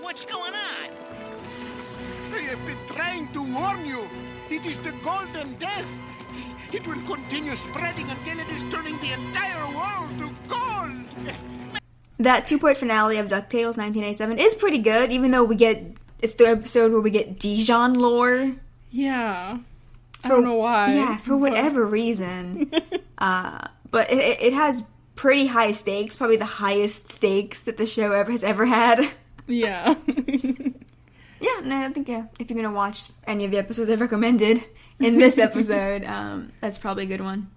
what's going on? I have been trying to warn you. It is the golden death. It will continue spreading until it is turning the entire world to gold. That two-part finale of DuckTales 1987 is pretty good, even though it's the episode where we get Dijon lore. Yeah. I don't know why. Yeah, for whatever reason. But it has pretty high stakes, probably the highest stakes that the show has ever had. Yeah. Yeah, no, I think, if you're gonna watch any of the episodes I've recommended in this episode, that's probably a good one.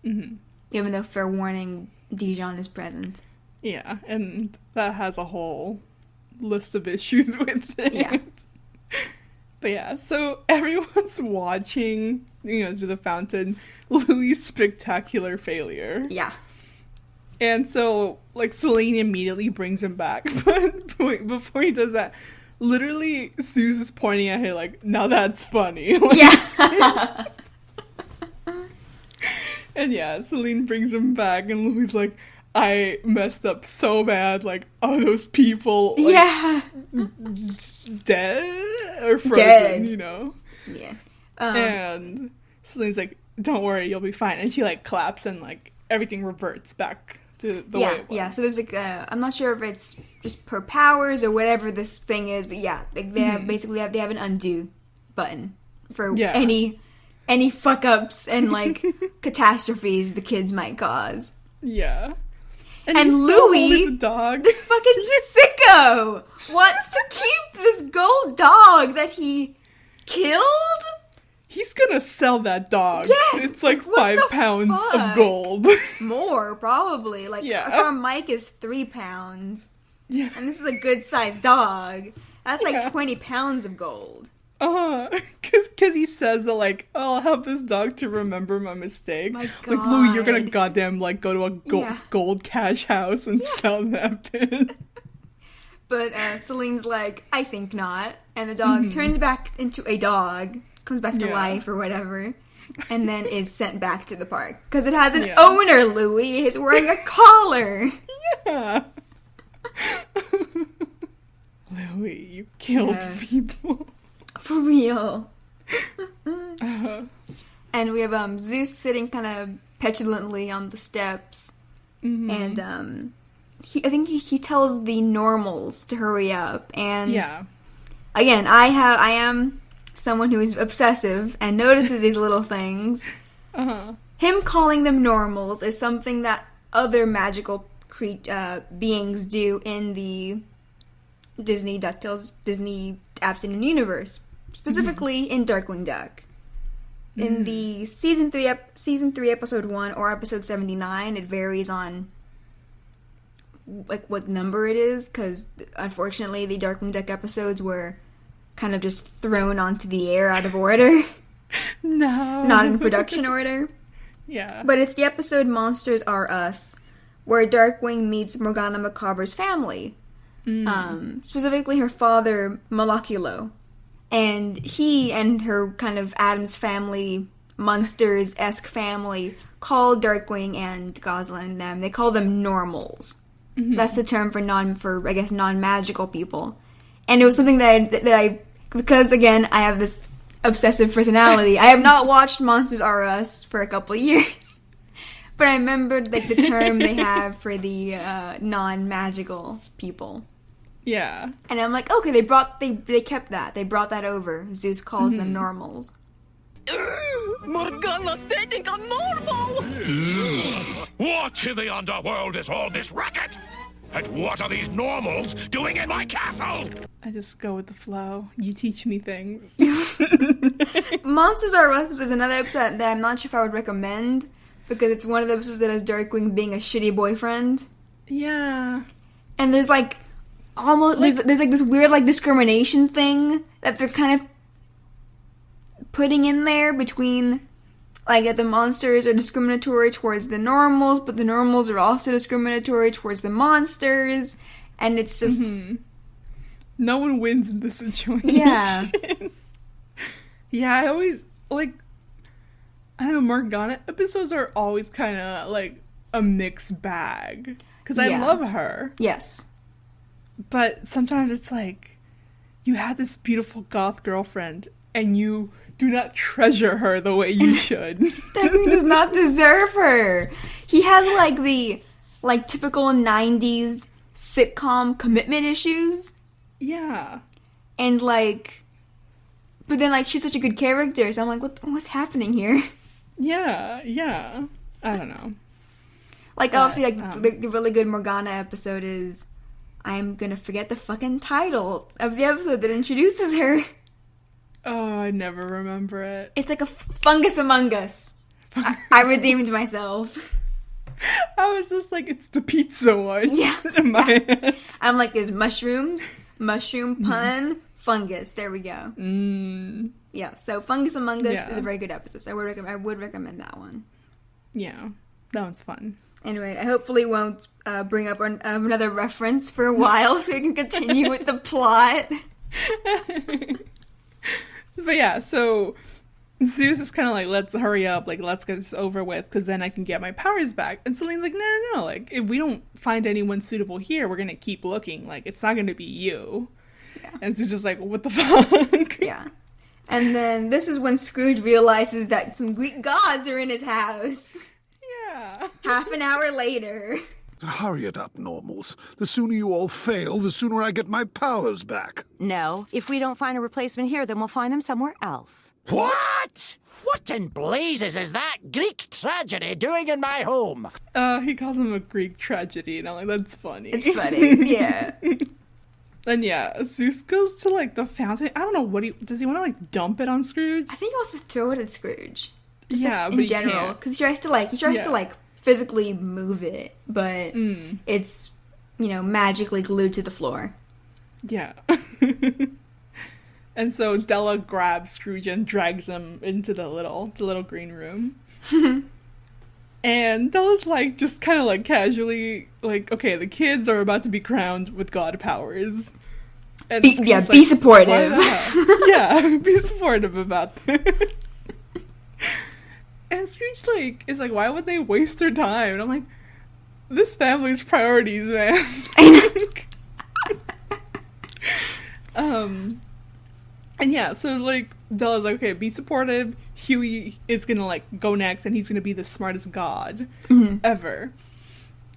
Mm-hmm. Even though, fair warning, Dijon is present. Yeah, and that has a whole list of issues with it. Yeah. But yeah, so everyone's watching, through the fountain, Louis' spectacular failure. Yeah. And so, like, Celine immediately brings him back. But before he does that, literally, Zeus is pointing at him like, now that's funny. Like, yeah. And yeah, Celine brings him back, and Louis like, I messed up so bad. Like, are those people, like, dead? Or frozen, Yeah. And Celine's like, don't worry, you'll be fine. And she, like, claps, and, like, everything reverts back to the way it was. Yeah, so there's, like, I'm not sure if it's just per powers or whatever this thing is, but yeah, like, they have, basically, they have an undo button for any fuck-ups and, like, catastrophes the kids might cause. Yeah. And Louis, the dog, this fucking sicko, wants to keep this gold dog that he killed? He's gonna sell that dog. Yes! It's like 5 pounds of gold. More, probably. Like, if our mic is 3 pounds, and this is a good-sized dog, that's like 20 pounds of gold. Because he says that, like, oh, I'll help this dog to remember my mistake. My God. Like, Louis, you're gonna goddamn, like, go to a gold cash house and sell that bit. But Celine's like, I think not. And the dog turns back into a dog, comes back to life or whatever, and then is sent back to the park. Because it has an owner, Louis. He's wearing a collar. Yeah. Louis, you killed people. For real. And we have Zeus sitting kind of petulantly on the steps. Mm-hmm. And I think he tells the normals to hurry up. And again, I am someone who is obsessive and notices these little things. him calling them normals is something that other magical beings do in the Disney DuckTales, Disney Afternoon Universe, specifically in Darkwing Duck. In the season 3 episode 1 or episode 79, it varies on like what number it is, because unfortunately the Darkwing Duck episodes were kind of just thrown onto the air out of order. No. Not in production order. Yeah. But it's the episode Monsters Are Us, where Darkwing meets Morgana Macabre's family. Specifically her father, Moleculo. And he and her kind of Addams Family, Munsters-esque family, call Darkwing and Goslin and them, they call them normals. That's the term for non-magical people. And it was something that I because again, I have this obsessive personality, I have not watched Monsters R Us for a couple of years. But I remembered like the term they have for the non-magical people. Yeah. And I'm like, okay, they kept that. They brought that over. Zeus calls them normals. Morgana's dating a normal! What in the underworld is all this racket? And what are these normals doing in my castle? I just go with the flow. You teach me things. Monsters Are Us is another episode that I'm not sure if I would recommend, because it's one of the episodes that has Darkwing being a shitty boyfriend. Yeah. And there's like almost there's like this weird like discrimination thing that they're kind of putting in there between like that the monsters are discriminatory towards the normals, but the normals are also discriminatory towards the monsters, and it's just no one wins in this situation. Yeah. Yeah, I always like I don't know, Morgana episodes are always kind of like a mixed bag because I love her. Yes. But sometimes it's like, you had this beautiful goth girlfriend, and you do not treasure her the way you should. Darkwing does not deserve her. He has, like, the, like, typical 90s sitcom commitment issues. Yeah. And, like, but then, like, she's such a good character, so I'm like, what's happening here? Yeah. I don't know. Like, obviously, like, the really good Morgana episode is... I'm gonna forget the fucking title of the episode that introduces her. Oh, I never remember it. It's like a fungus among us. I redeemed myself. I was just like, it's the pizza one. Yeah. In my head. I'm like, there's mushrooms, mushroom pun, fungus. There we go. Yeah, so Fungus Among Us is a very good episode. So I would recommend that one. Yeah, that one's fun. Anyway, I hopefully won't bring up another reference for a while so we can continue with the plot. But yeah, so Zeus is kind of like, let's hurry up, like, let's get this over with, because then I can get my powers back. And Celine's like, no, like, if we don't find anyone suitable here, we're going to keep looking. Like, it's not going to be you. Yeah. And Zeus is like, what the fuck? Yeah. And then this is when Scrooge realizes that some Greek gods are in his house. Yeah. Half an hour later. Hurry it up, normals. The sooner you all fail, the sooner I get my powers back. No, if we don't find a replacement here, then we'll find them somewhere else. What? What in blazes is that Greek tragedy doing in my home? He calls him a Greek tragedy, and I'm like, that's funny. It's funny, yeah. Then yeah, Zeus goes to like the fountain. I don't know does he want to like dump it on Scrooge? I think he wants to throw it at Scrooge. Just, yeah, like, but in general, because he tries to physically move it, but it's magically glued to the floor. Yeah. And so Della grabs Scrooge and drags him into the little green room. And Della's like, just kind of like casually like, okay, the kids are about to be crowned with god powers. And be supportive. Yeah, be supportive about this. And Scrooge like is like, why would they waste their time? And I'm like, this family's priorities, man. And yeah, so like Della's like, okay, be supportive. Huey is gonna like go next, and he's gonna be the smartest god ever.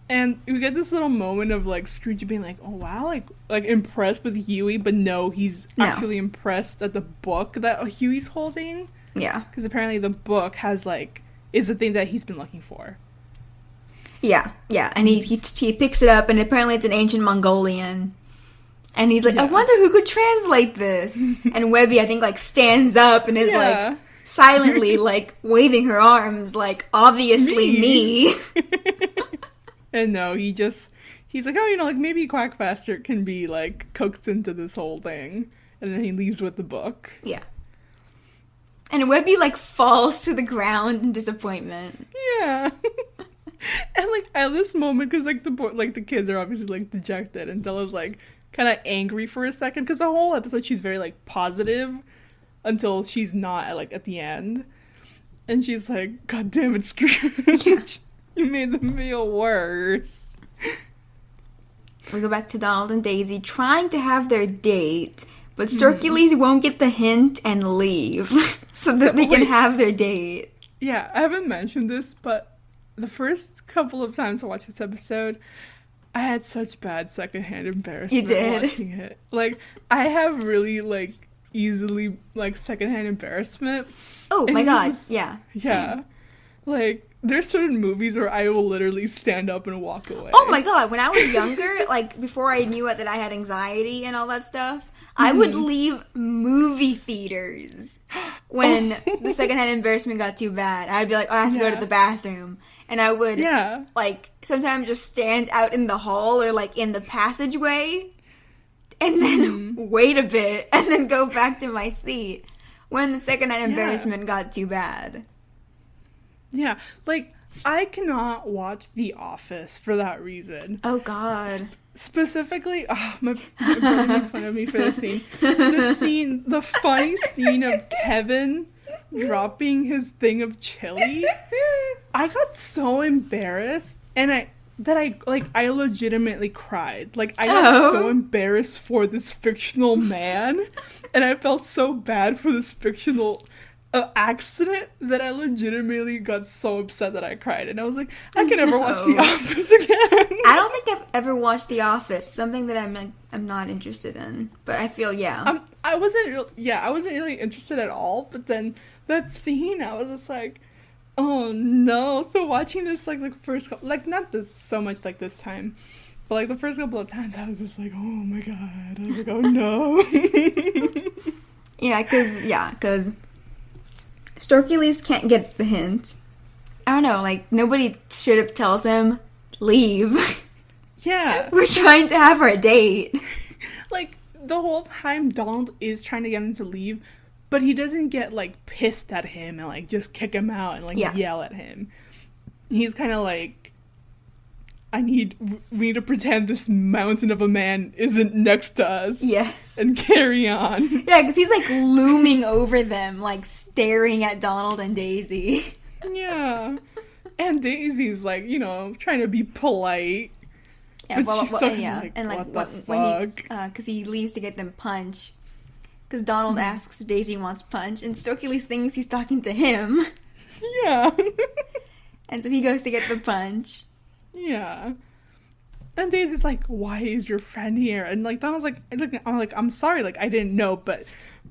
And we get this little moment of like Scrooge being like, oh wow, like impressed with Huey, but no, he's actually impressed at the book that Huey's holding. Yeah, because apparently the book has like is the thing that he's been looking for. Yeah, and he picks it up, and apparently it's an ancient Mongolian. And he's like, I wonder who could translate this. And Webby, I think, like, stands up and is, like, silently, like, waving her arms, like, obviously me. And no, he's like, oh, like, maybe Quackfaster can be, like, coaxed into this whole thing. And then he leaves with the book. Yeah. And Webby, like, falls to the ground in disappointment. Yeah. And, like, at this moment, because, like, the kids are obviously, like, dejected, and Della's, like, kind of angry for a second, because the whole episode she's very, like, positive until she's not, like, at the end. And she's like, God damn it, Scrooge. Yeah. You made them feel worse. We go back to Donald and Daisy trying to have their date, but Storkules won't get the hint and leave so that they can have their date. Yeah, I haven't mentioned this, but the first couple of times I watched this episode, I had such bad secondhand embarrassment. You did? Watching it. Like, I have really, like, easily, like, secondhand embarrassment. Oh, and my God. Yeah. Same. Like, there's certain movies where I will literally stand up and walk away. Oh, my God. When I was younger, like, before I knew that I had anxiety and all that stuff, I would leave movie theaters when the secondhand embarrassment got too bad. I'd be like, oh, I have to go to the bathroom. And I would, like, sometimes just stand out in the hall or, like, in the passageway and then wait a bit and then go back to my seat when the secondhand embarrassment got too bad. Yeah. Like, I cannot watch The Office for that reason. Oh, God. Specifically, my brother makes fun of me for this scene. The funny scene of Kevin dropping his thing of chili. I got so embarrassed, and I legitimately cried. Like, I got so embarrassed for this fictional man, and I felt so bad for this fictional accident that I legitimately got so upset that I cried. And I was like, I can never watch The Office again. I don't think I've ever watched The Office. Something that I'm not interested in. But I feel, I wasn't really interested at all. But then that scene, I was just like, oh no. So watching this, like, the first couple, like, not this so much like this time, but like the first couple of times, I was just like, oh my God. I was like, oh no. Yeah, because Storkules can't get the hint. I don't know, like, nobody straight up tells him, leave. Yeah. We're trying to have our date. Like, the whole time Donald is trying to get him to leave, but he doesn't get, like, pissed at him and, like, just kick him out and, like, yell at him. He's kind of like, we need to pretend this mountain of a man isn't next to us. Yes. And carry on. Yeah, because he's, like, looming over them, like, staring at Donald and Daisy. Yeah. And Daisy's, like, trying to be polite. Yeah, but she's talking like, and, like, what the when fuck? Because he leaves to get them punch. Because Donald asks if Daisy wants punch, and Storkules thinks he's talking to him. Yeah. And so he goes to get the punch. Yeah. And Daisy's like, why is your friend here? And, like, Donald's like, I'm sorry, like, I didn't know, but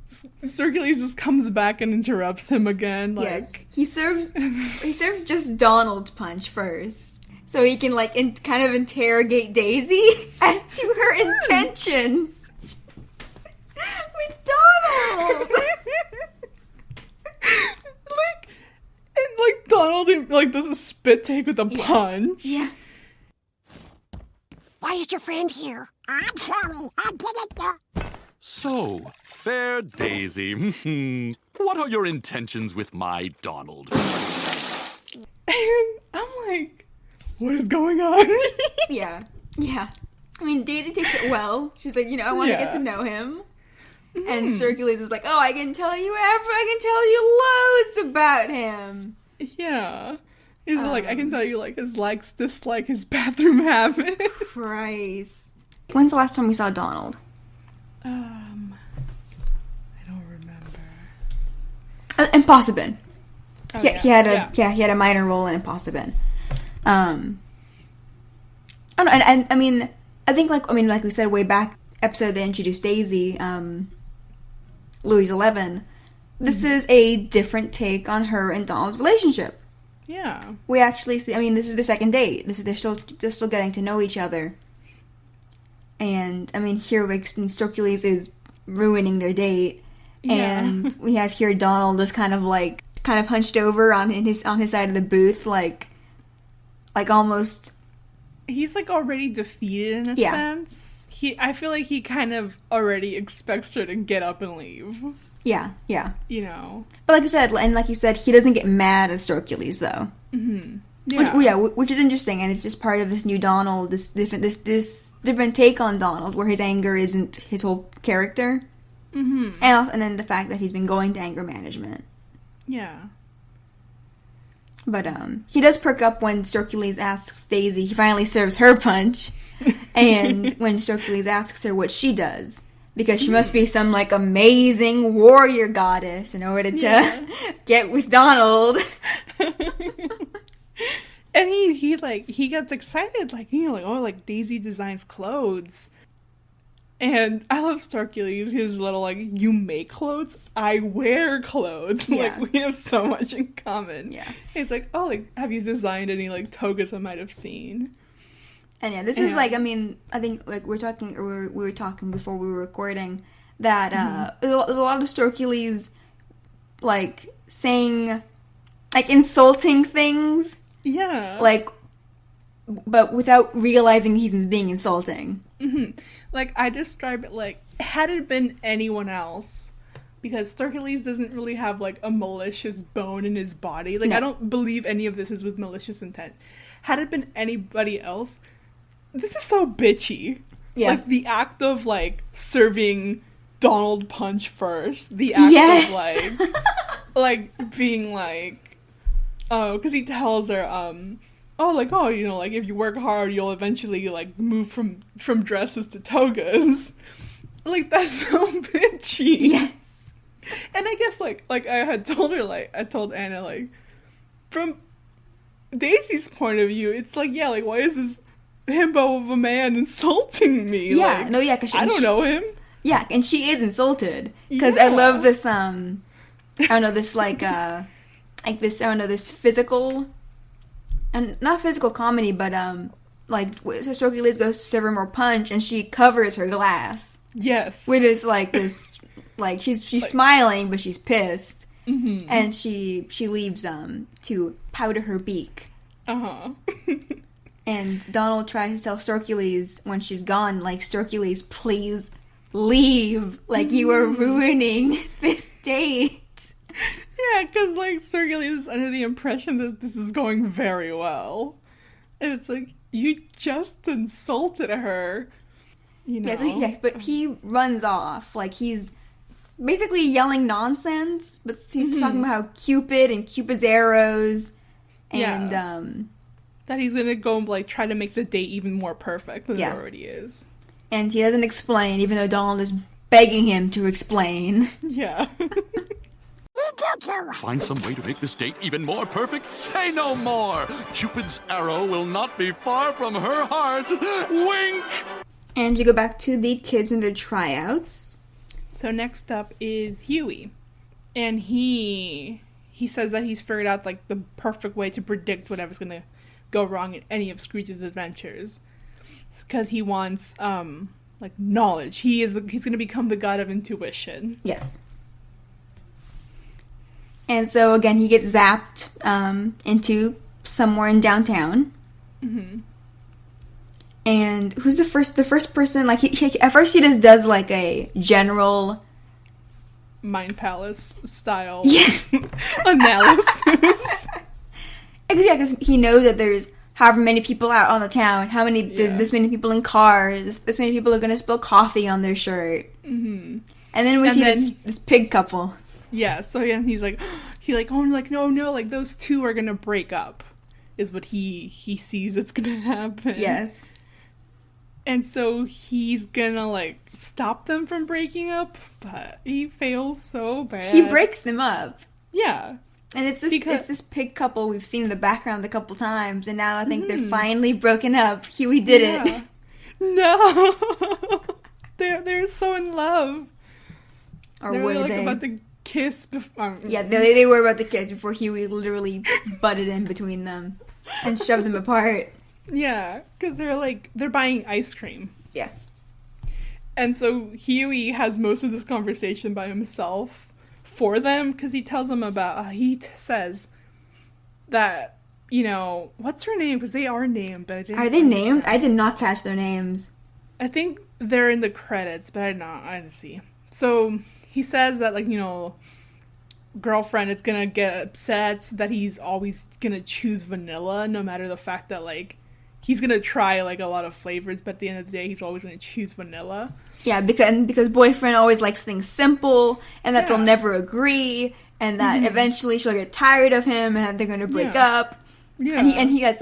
Storkules just comes back and interrupts him again. Like, yes. He serves just Donald punch first. So he can, like, kind of interrogate Daisy as to her intentions with Donald. Like, Donald, like, does a spit take with a punch. Yeah. Why is your friend here? I'm sorry, I didn't. So, fair Daisy, what are your intentions with my Donald? And I'm like, what is going on? Yeah. I mean, Daisy takes it well. She's like, I want to get to know him. And Storkules is like, oh, I can tell you loads about him. Yeah. He's like, I can tell you, like, his likes, dislike, his bathroom habits. Christ. When's the last time we saw Donald? I don't remember. Impossible. Oh, he had a minor role in Impossible. I don't know, and I mean, I think, like we said way back, episode they introduced Daisy, Louis 11. This is a different take on her and Donald's relationship. Yeah. We actually see, I mean, this is their second date. They're still getting to know each other. And, I mean, here, Storkules is ruining their date. Yeah. And we have here Donald just kind of hunched over on his side of the booth, like almost. He's like already defeated in a sense. I feel like he kind of already expects her to get up and leave. Yeah. You know. But like you said, he doesn't get mad at Storkules though. Mm-hmm. Yeah. Which is interesting, and it's just part of this new Donald, this different take on Donald, where his anger isn't his whole character. Mm-hmm. And then the fact that he's been going to anger management. Yeah. But he does perk up when Storkules asks Daisy. He finally serves her punch. And when Storkules asks her what she does. Because she must be some, like, amazing warrior goddess in order to get with Donald. And he gets excited, like, you know, like, oh, like, Daisy designs clothes. And I love Storkules, his little, like, you make clothes, I wear clothes. Yeah. Like, we have so much in common. Yeah. He's like, oh, like, have you designed any, like, togas I might have seen? And yeah, this is, like, I mean, I think, like, we were talking before we were recording, that, there's a lot of Storkules, like, saying, like, insulting things. Yeah. Like, but without realizing he's being insulting. Mm-hmm. Like, I describe it like, had it been anyone else, because Storkules doesn't really have, like, a malicious bone in his body. Like, No. I don't believe any of this is with malicious intent. Had it been anybody else, this is so bitchy. Yeah. Like, the act of, like, serving Donald punch first. The act of, like, being, like, oh, because he tells her, you know, like, if you work hard, you'll eventually, like, move from dresses to togas. Like, that's so bitchy. Yes. And I guess, like, I had told her, like, I told Anna, like, from Daisy's point of view, it's like, yeah, like, why is this himbo of a man insulting me? Yeah, like, no, yeah, because I don't know him. Yeah, and she is insulted. Because I love this, I don't know, this, this physical, and not physical comedy, but, like, so Storkules goes to serve her more punch, and she covers her glass. Yes. With this, like, she's smiling, but she's pissed. Mm-hmm. And she leaves, to powder her beak. Uh-huh. And Donald tries to tell Storkules when she's gone, like, Storkules, please leave. Like, you are ruining this date. Yeah, because, like, Storkules is under the impression that this is going very well. And it's like, you just insulted her. You know? But he runs off. Like, he's basically yelling nonsense, but he's talking about how Cupid's arrows, and, that he's gonna go and, like, try to make the date even more perfect than it already is. And he doesn't explain, even though Donald is begging him to explain. Yeah. Find some way to make this date even more perfect? Say no more! Cupid's arrow will not be far from her heart. Wink! And we go back to the kids and their tryouts. So next up is Huey. And he says that he's figured out, like, the perfect way to predict whatever's gonna go wrong in any of Scrooge's adventures. Because he wants, like, knowledge. He's gonna become the god of intuition. Yes. And so, again, he gets zapped into somewhere in downtown. Mm-hmm. And who's the first person? Like, he at first he just does, like, a general Mind Palace style analysis. Because he knows that there's however many people out on the town, there's this many people in cars, this many people are going to spill coffee on their shirt. Mm-hmm. And then we see this pig couple. Yeah, so he's like, no, like, those two are gonna break up, is what he sees it's gonna happen. Yes. And so he's gonna, like, stop them from breaking up, but he fails so bad. He breaks them up. Yeah. And it's this pig couple we've seen in the background a couple times, and now I think they're finally broken up. Huey did it. No! They're so in love. Or they're were like they? about to kiss before. Yeah, they were about to kiss before Huey literally butted in between them and shoved them apart. Yeah, because they're buying ice cream. Yeah. And so Huey has most of this conversation by himself for them, because he tells them about, says that, what's her name? Because they are named, but I didn't. Are they named? I did not catch their names. I think they're in the credits, but I didn't see. So he says that, girlfriend is gonna get upset that he's always gonna choose vanilla, no matter the fact that, he's gonna try, a lot of flavors, but at the end of the day, he's always gonna choose vanilla. Yeah, because boyfriend always likes things simple, and that they'll never agree, and that eventually she'll get tired of him, and they're gonna break up. Yeah. And he has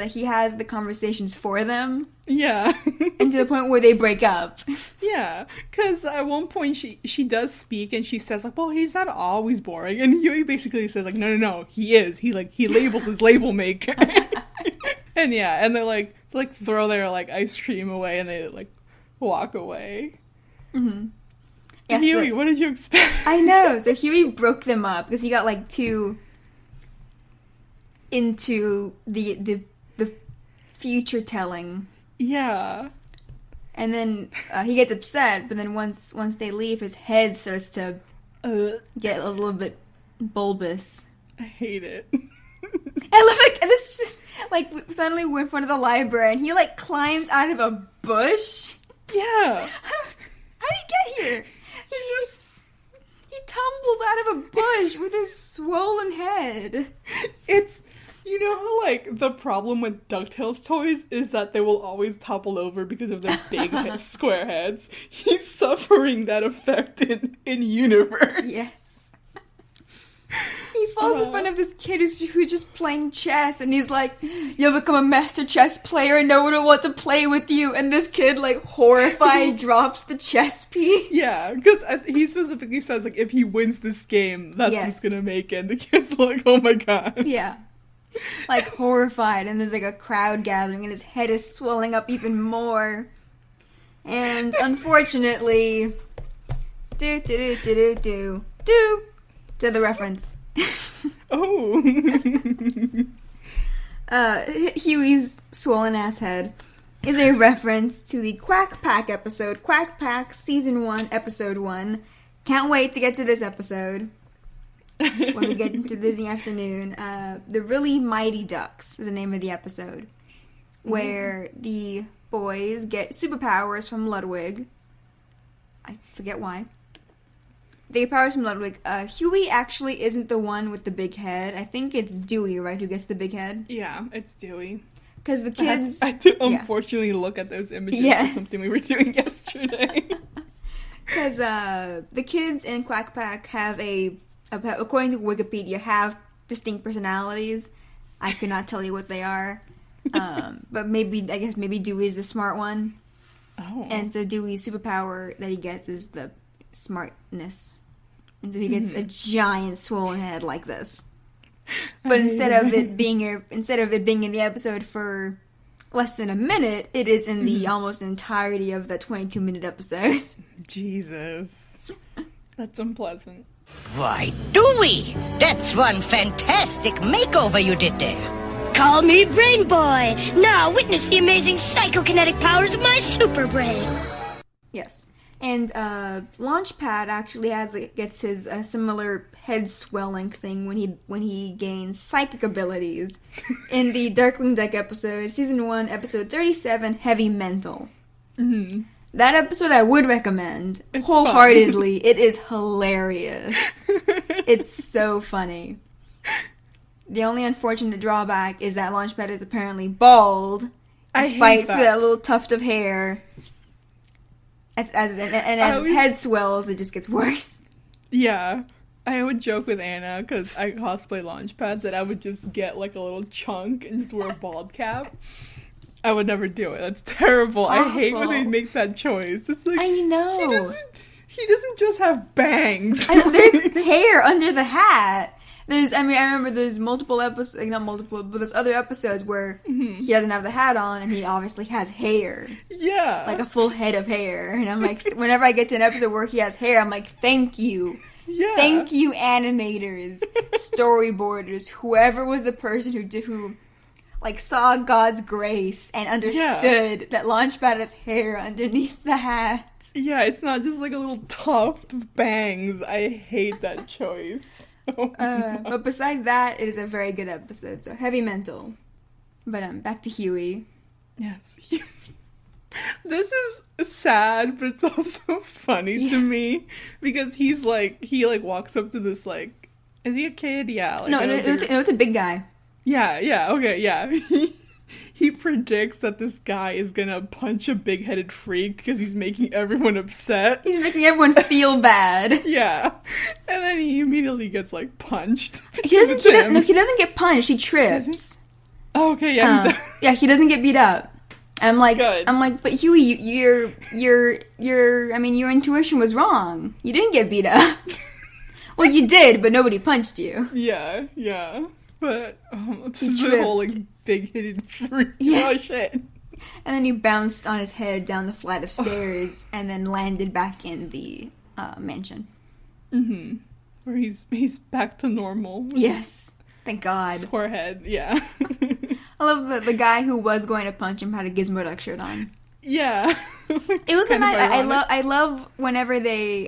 the conversations for them. Yeah. And to the point where they break up. Yeah. Because at one point she does speak and she says, well, he's not always boring. And Huey basically says, no, he is. He labels his label maker. And yeah, and they throw their ice cream away and they walk away. Mm-hmm. Yeah, Huey, what did you expect? I know. So Huey broke them up because he got too into the future telling. Yeah. And then he gets upset, but then once they leave, his head starts to get a little bit bulbous. I hate it. I love and this just suddenly we're in front of the library and he climbs out of a bush. Yeah. How did he get here? He tumbles out of a bush with his swollen head. It's, how, the problem with DuckTales toys is that they will always topple over because of their big square heads. He's suffering that effect in universe. Yes. He falls in front of this kid who's just playing chess, and he's like, you'll become a master chess player and no one will want to play with you. And this kid, horrified, drops the chess piece. Yeah, because he specifically says, if he wins this game, that's what's gonna make it. And the kid's like, oh my god. Yeah. Horrified, and there's a crowd gathering, and his head is swelling up even more. And unfortunately, to the reference. Oh. Huey's swollen ass head is a reference to the Quack Pack episode, Quack Pack Season 1, Episode 1. Can't wait to get to this episode. When we get into Disney Afternoon. The Really Mighty Ducks is the name of the episode. Where the boys get superpowers from Ludwig. I forget why. They get powers from Ludwig. Huey actually isn't the one with the big head. I think it's Dewey, right, who gets the big head? Yeah, it's Dewey. Because the kids... I had to unfortunately look at those images for something we were doing yesterday. Because the kids in Quack Pack have according to Wikipedia, have distinct personalities. I could not tell you what they are. But maybe Dewey's the smart one. Oh. And so Dewey's superpower that he gets is the smartness. And so he gets a giant swollen head like this. But instead of it being in the episode for less than a minute, it is in the almost entirety of the 22-minute episode. Jesus. That's unpleasant. Why, Dewey! That's one fantastic makeover you did there. Call me Brain Boy. Now witness the amazing psychokinetic powers of my super brain. Yes. And Launchpad actually gets his similar head swelling thing when he gains psychic abilities in the Darkwing Duck episode, Season 1, Episode 37, Heavy Mental. Mm-hmm. That episode I would recommend wholeheartedly. It is hilarious. It's so funny. The only unfortunate drawback is that Launchpad is apparently bald, despite that little tuft of hair. As his head swells, it just gets worse. Yeah. I would joke with Anna, because I cosplay Launchpad, that I would just get a little chunk and just wear a bald cap. I would never do it. That's terrible. Awful. I hate when they make that choice. It's I know. He doesn't just have bangs. There's hair under the hat. I remember there's multiple episodes, not multiple, but there's other episodes where he doesn't have the hat on and he obviously has hair. Yeah. A full head of hair. And I'm like, whenever I get to an episode where he has hair, I'm like, thank you. Yeah. Thank you, animators, storyboarders, whoever was the person who like saw God's grace and understood that Launchpad has hair underneath the hat. Yeah, it's not just like a little tuft of bangs. I hate that choice. But besides that, it is a very good episode. So heavy mental. But back to Huey. Yes. This is sad, but it's also funny to me because he walks up to this like, is he a kid? Yeah. Like, no, it's a big guy. Yeah, okay, yeah. He predicts that this guy is gonna punch a big-headed freak because he's making everyone upset. He's making everyone feel bad. Yeah. And then he immediately gets, like, punched. He doesn't get punched, he trips. Oh, okay, yeah. Yeah, he doesn't get beat up. I'm like, but Huey, your intuition was wrong. You didn't get beat up. Well, you did, but nobody punched you. Yeah. But this is the whole like big-headed freak. Yes. Oh shit! And then he bounced on his head down the flight of stairs, and then landed back in the mansion. Mm-hmm. Where he's back to normal. Yes, thank God. Sore head. Yeah. I love that the guy who was going to punch him had a Gizmo Duck shirt on. Yeah. It was a nice. I love whenever they.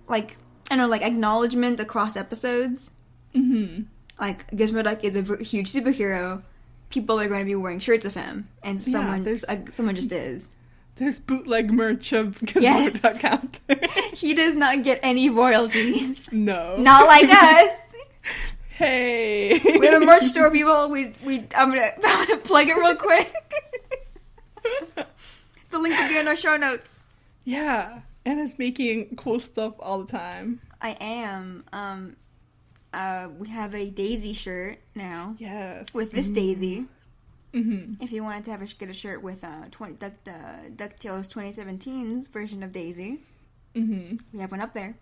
Like acknowledgement across episodes. Mm-hmm. Like, Gizmo Duck is a huge superhero. People are going to be wearing shirts of him. And someone just is. There's bootleg merch of Gizmo Duck out there. He does not get any royalties. No. Not like us. Hey. We have a merch store, people. I'm gonna plug it real quick. The link will be in our show notes. Yeah. Anna's making cool stuff all the time. I am. We have a Daisy shirt now. Yes. With this Daisy. Mm-hmm. If you wanted to get a shirt with DuckTales 2017's version of Daisy, we have one up there.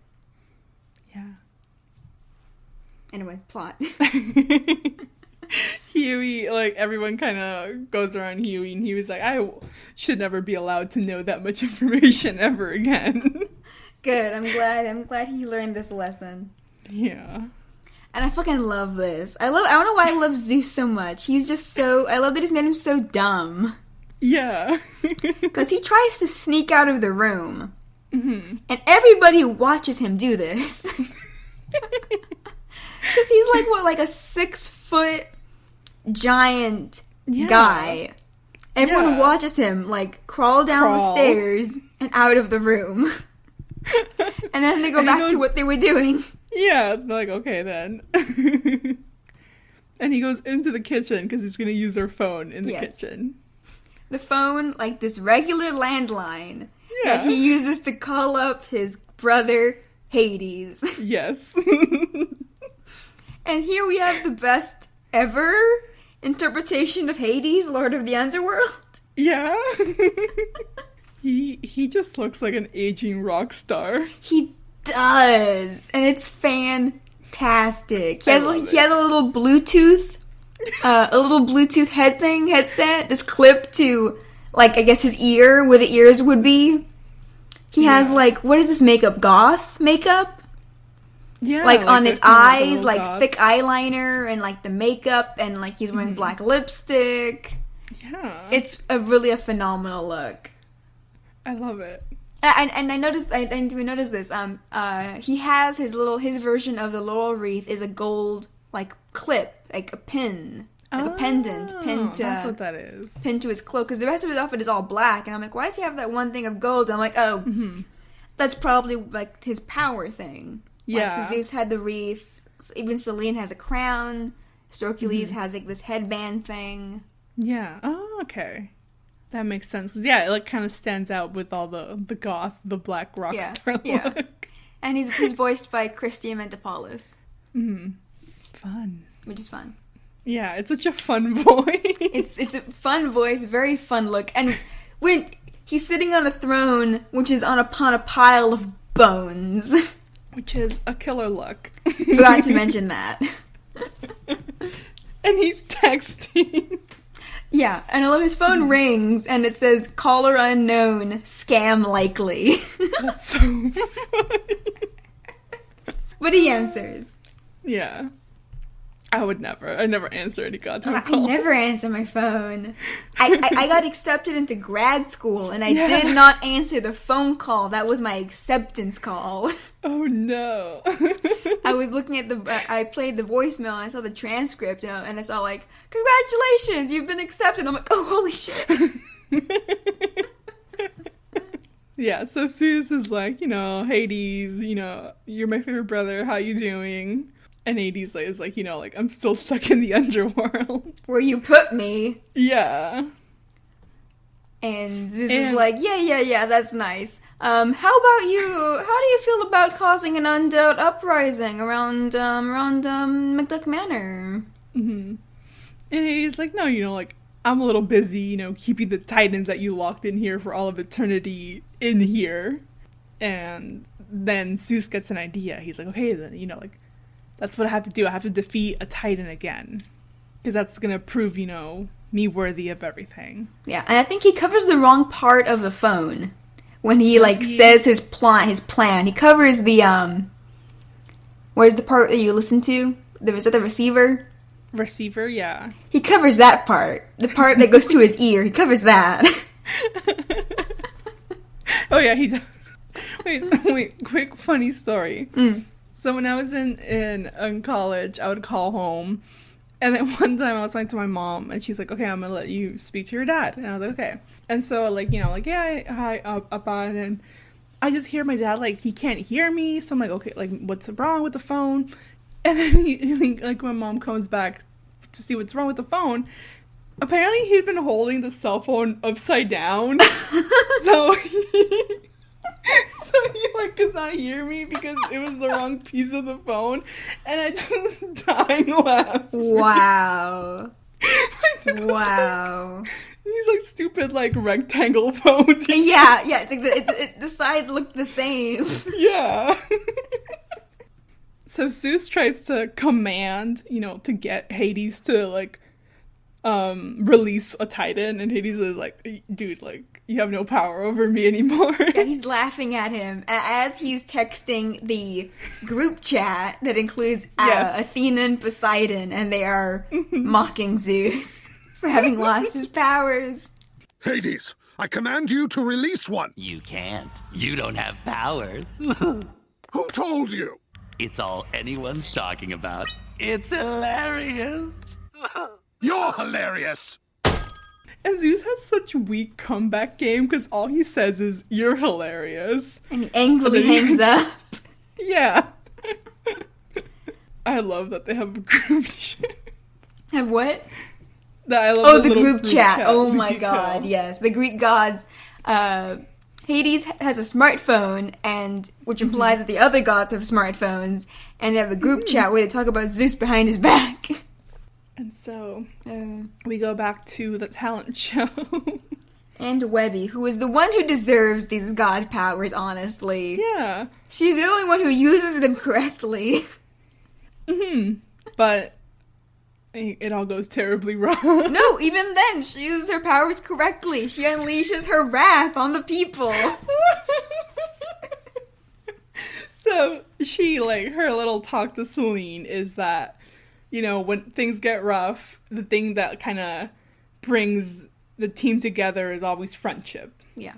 Yeah. Anyway, plot. Huey, like, everyone kind of goes around Huey, and Huey's like, I should never be allowed to know that much information ever again. Good. I'm glad he learned this lesson. Yeah. And I fucking love this. I don't know why I love Zeus so much. He's just so... I love that he's made him so dumb. Yeah. Because he tries to sneak out of the room. Mm-hmm. And everybody watches him do this. Because he's like a 6-foot giant guy. Everyone watches him, like, crawl down the stairs and out of the room. And then they go back to what they were doing. Yeah, they're like, okay then. And he goes into the kitchen because he's going to use her phone in the kitchen. The phone, like this regular landline that he uses to call up his brother, Hades. Yes. And here we have the best ever interpretation of Hades, Lord of the Underworld. Yeah. He just looks like an aging rock star. He does, and it's fantastic. He has a little Bluetooth, headset, just clipped to, like, I guess his ear, where the ears would be. He has, like, what is this makeup? Goth makeup? Yeah. Like on his eyes, like goth. Thick eyeliner, and like the makeup, and like he's wearing black lipstick. Yeah. It's really a phenomenal look. I love it. And I noticed, I didn't even notice this. He has his version of the laurel wreath is a gold, like, clip, like a pin, like a pendant, pinned to. That's what that is. Pinned to his cloak, because the rest of his outfit is all black, and I'm like, why does he have that one thing of gold? And I'm like, oh, that's probably like his power thing. Yeah. Like, Zeus had the wreath. Even Selene has a crown. Storkules has like this headband thing. Yeah. Oh, okay. That makes sense. Yeah, it like kind of stands out with all the goth, the black rock star look. Yeah. And he's voiced by Christy Mentopoulos. Fun. Which is fun. Yeah, it's such a fun voice. It's a fun voice, very fun look. And when he's sitting on a throne, which is upon a pile of bones. Which is a killer look. Forgot to mention that. And he's texting. Yeah, and I love his phone rings, and it says, caller unknown, scam likely. That's so funny. But he answers. Yeah. I would never. I never answer any goddamn I calls. never answer my phone. I got accepted into grad school, and I did not answer the phone call. That was my acceptance call. Oh, no. I was looking at I played the voicemail, and I saw the transcript, and I saw, like, congratulations, you've been accepted. I'm like, oh, holy shit. Yeah, so Zeus is like, Hades, you're my favorite brother, how you doing? And Hades is like, like, I'm still stuck in the underworld. Where you put me. Yeah. And Zeus is like, yeah, that's nice. How about you? How do you feel about causing an undead uprising around McDuck Manor? Mm-hmm. And Hades like, no, like, I'm a little busy, keeping the Titans that you locked in here for all of eternity in here. And then Zeus gets an idea. He's like, okay, then, like, that's what I have to do. I have to defeat a Titan again. Because that's going to prove, me worthy of everything. Yeah, and I think he covers the wrong part of the phone. When he, says his plan. He covers the, where's the part that you listen to? Is that the receiver? Receiver, yeah. He covers that part. The part that goes to his ear. He covers that. Oh, yeah, he does. Wait, quick funny story. So when I was in college, I would call home, and then one time I was talking to my mom, and she's like, okay, I'm gonna let you speak to your dad. And I was like, okay. And so, yeah, hi, up on, and I just hear my dad, he can't hear me, so I'm like, okay, what's wrong with the phone? And then he my mom comes back to see what's wrong with the phone. Apparently he'd been holding the cell phone upside down, so he could not hear me because it was the wrong piece of the phone, and I just dying laughing. Wow. Wow. These stupid rectangle phones. Yeah, it's like the side looked the same. Yeah. So Zeus tries to command, to get Hades to release a Titan, and Hades is like, dude, you have no power over me anymore. Yeah, he's laughing at him as he's texting the group chat that includes Athena and Poseidon, and they are mocking Zeus for having lost his powers. Hades, I command you to release one. You can't. You don't have powers. Who told you? It's all anyone's talking about. It's hilarious. You're hilarious. And Zeus has such weak comeback game because all he says is, you're hilarious. And he angrily hangs up. Yeah. I love that they have a group chat. Have what? I love the group chat. Oh my god, yes. The Greek gods. Hades has a smartphone, which implies that the other gods have smartphones, and they have a group chat where they talk about Zeus behind his back. And so, we go back to the talent show. And Webby, who is the one who deserves these god powers, honestly. Yeah. She's the only one who uses them correctly. But it all goes terribly wrong. No, even then, she uses her powers correctly. She unleashes her wrath on the people. So, she, her little talk to Selene is that, when things get rough, the thing that kind of brings the team together is always friendship. Yeah.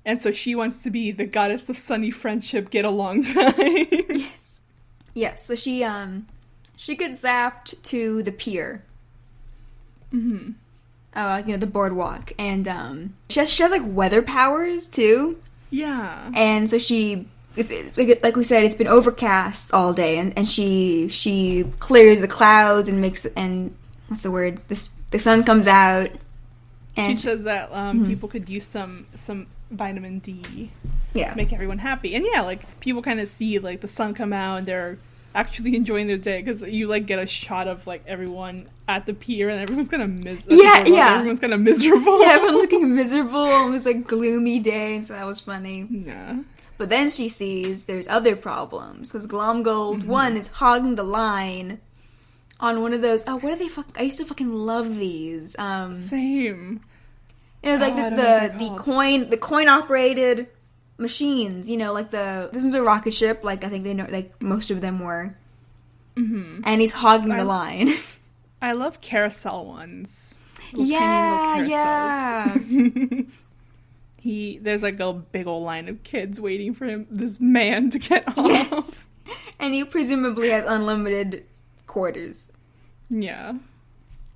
And so she wants to be the goddess of sunny friendship, get along time. Yes. Yes, so she gets zapped to the pier. The boardwalk. And she has weather powers, too. Yeah. And so like we said, it's been overcast all day, and she clears the clouds and what's the word? The sun comes out, and she says that people could use some vitamin D to make everyone happy. And people kind of see the sun come out and they're actually enjoying their day because you get a shot of everyone at the pier and everyone's kind of everyone's kind of miserable. Yeah, everyone looking miserable. It was gloomy day, and so that was funny. Yeah. But then she sees there's other problems, because Glomgold 1 is hogging the line on one of those... Oh, what are they I used to fucking love these. Same. The coin-operated machines, you know, like this one's a rocket ship, like I think they know, like most of them were. Mm-hmm. And he's hogging the line. I love carousel ones. Yeah. There's like a big old line of kids waiting for this man to get off. Yes. And he presumably has unlimited quarters. Yeah.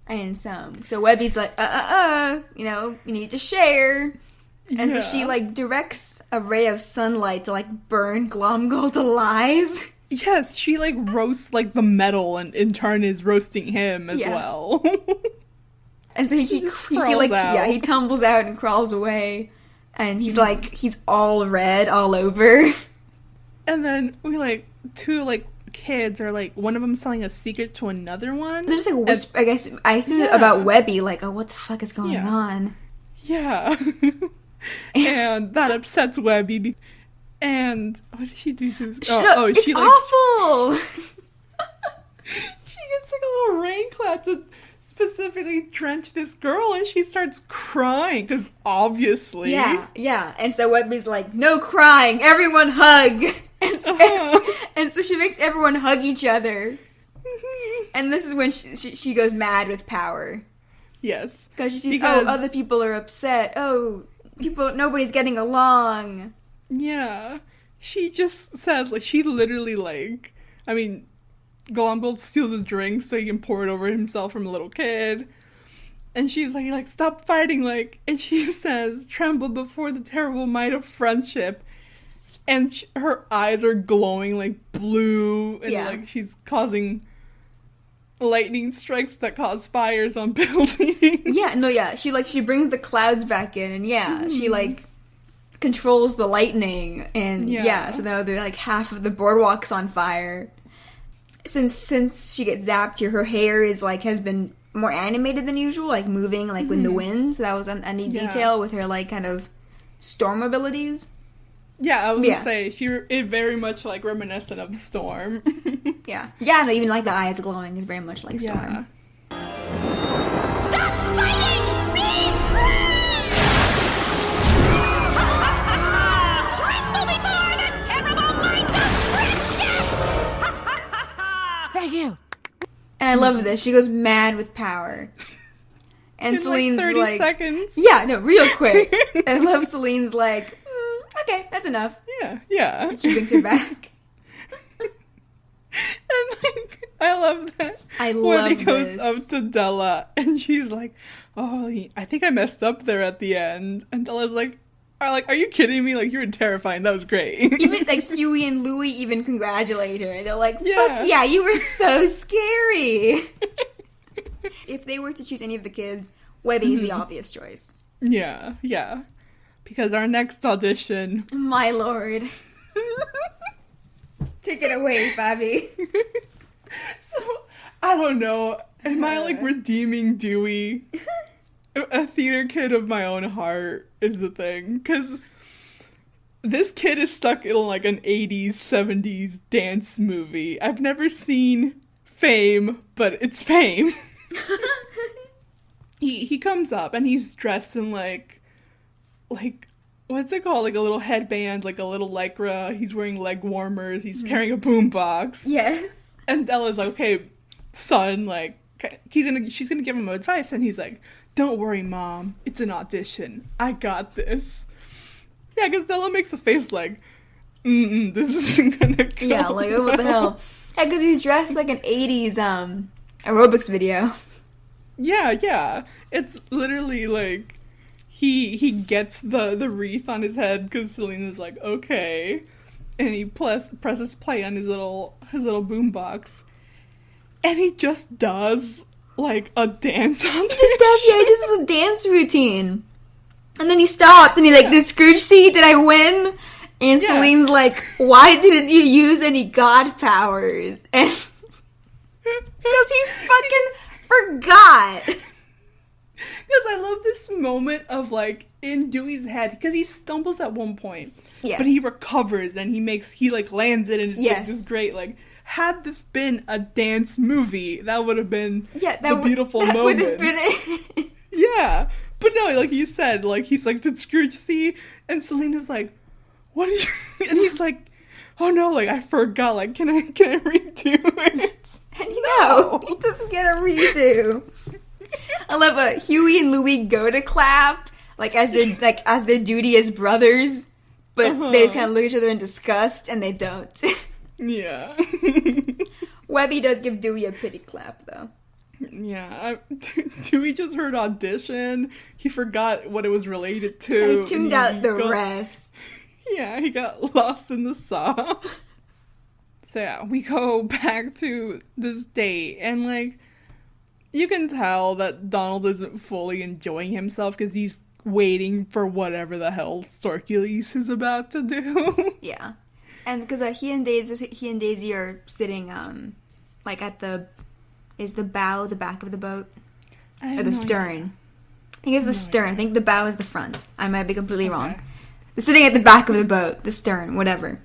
And some. So Webby's like, you know, you need to share. And so she, like, directs a ray of sunlight to, like, burn Glomgold alive. Yes, she, like, roasts, like, the metal and in turn is roasting him as well. And so he tumbles out and crawls away. And he's, like, he's all red all over. And then we, like, two, like, kids are, like, one of them selling a secret to another one. There's, like, a whisper, I assume about Webby, like, oh, what the fuck is going on? Yeah. And that upsets Webby. And what did she do? It's awful! She gets like a little rain cloud to specifically drench this girl, and she starts crying, because obviously. Yeah. And so Webby's like, no crying, everyone hug! And so she makes everyone hug each other. And this is when she goes mad with power. Yes. Because she sees, other people are upset. Nobody's getting along. Yeah. She just says, like, she literally, like, I mean, Glomgold steals a drink so he can pour it over himself from a little kid. And she's like, stop fighting, like, and she says, tremble before the terrible might of friendship. And her eyes are glowing, like, blue, and, like, she's causing lightning strikes that cause fires on buildings. She brings the clouds back in, and she, like, controls the lightning, and so now they're, like, half of the boardwalk's on fire. Since she gets zapped here, her hair is, like, has been more animated than usual, like, moving, like, with the wind, so that was a neat detail with her, like, kind of storm abilities. Yeah, I was gonna say, it very much, like, reminiscent of Storm. No, even, like, the eyes glowing is very much like Storm. Stop fighting! Be free! Tremble before the terrible might of friendship! Thank you. And I love this. She goes mad with power. And in Celine's like 30 seconds. Yeah, no, real quick. I love Celine's like, okay, that's enough. Yeah. And she brings her back. And, like, I love that. When he goes up to Della, and she's like, oh, I think I messed up there at the end. And Della's like, are you kidding me? Like, you were terrifying. That was great. Even, like, Huey and Louie even congratulate her. They're like, fuck yeah, you were so scary. If they were to choose any of the kids, Webby's the obvious choice. Yeah. Because our next audition... My lord. Take it away, Faby. So, I don't know. Am I, like, redeeming Dewey? A theater kid of my own heart is the thing. Because this kid is stuck in, like, an 80s, 70s dance movie. I've never seen Fame, but it's Fame. He comes up, and he's dressed in, like, what's it called? Like a little headband, like a little lycra. He's wearing leg warmers. He's carrying a boombox. Yes. And Della's like, okay, son, like, she's gonna give him advice, and he's like, don't worry, Mom. It's an audition. I got this. Yeah, because Della makes a face like, this isn't gonna go. Yeah, like, oh, what the hell? Yeah, because he's dressed like an 80s aerobics video. Yeah. It's literally like, he gets the wreath on his head because Selena's like, okay, and he presses play on his little boombox, and he just does like a dance on. He just does a dance routine, and then he stops and he's like, did Scrooge see? Did I win? And Celine's like, why didn't you use any god powers? And because he fucking forgot. Because I love this moment of, like, in Dewey's head, because he stumbles at one point, but he recovers, and he lands it, and it's like this great, like, had this been a dance movie, that would have been the beautiful moment. Would have been it. Yeah. But no, like you said, like, he's like, did Scrooge see? And Selena's like, what are you, and he's like, oh no, like, I forgot, like, can I redo it? And no, he doesn't get a redo. I love Huey and Louie go to clap, like, as their duty as brothers, but they just kind of look at each other in disgust, and they don't. Yeah. Webby does give Dewey a pity clap, though. Yeah. Dewey just heard audition. He forgot what it was related to. He tuned out the rest. Yeah, he got lost in the sauce. So yeah, we go back to this date, and like, you can tell that Donald isn't fully enjoying himself because he's waiting for whatever the hell Storkules is about to do. Yeah, and because he and Daisy are sitting like at the bow, the back of the boat, or the stern. I think it's the stern. I think the bow is the front. I might be completely wrong. They're sitting at the back of the boat, the stern, whatever.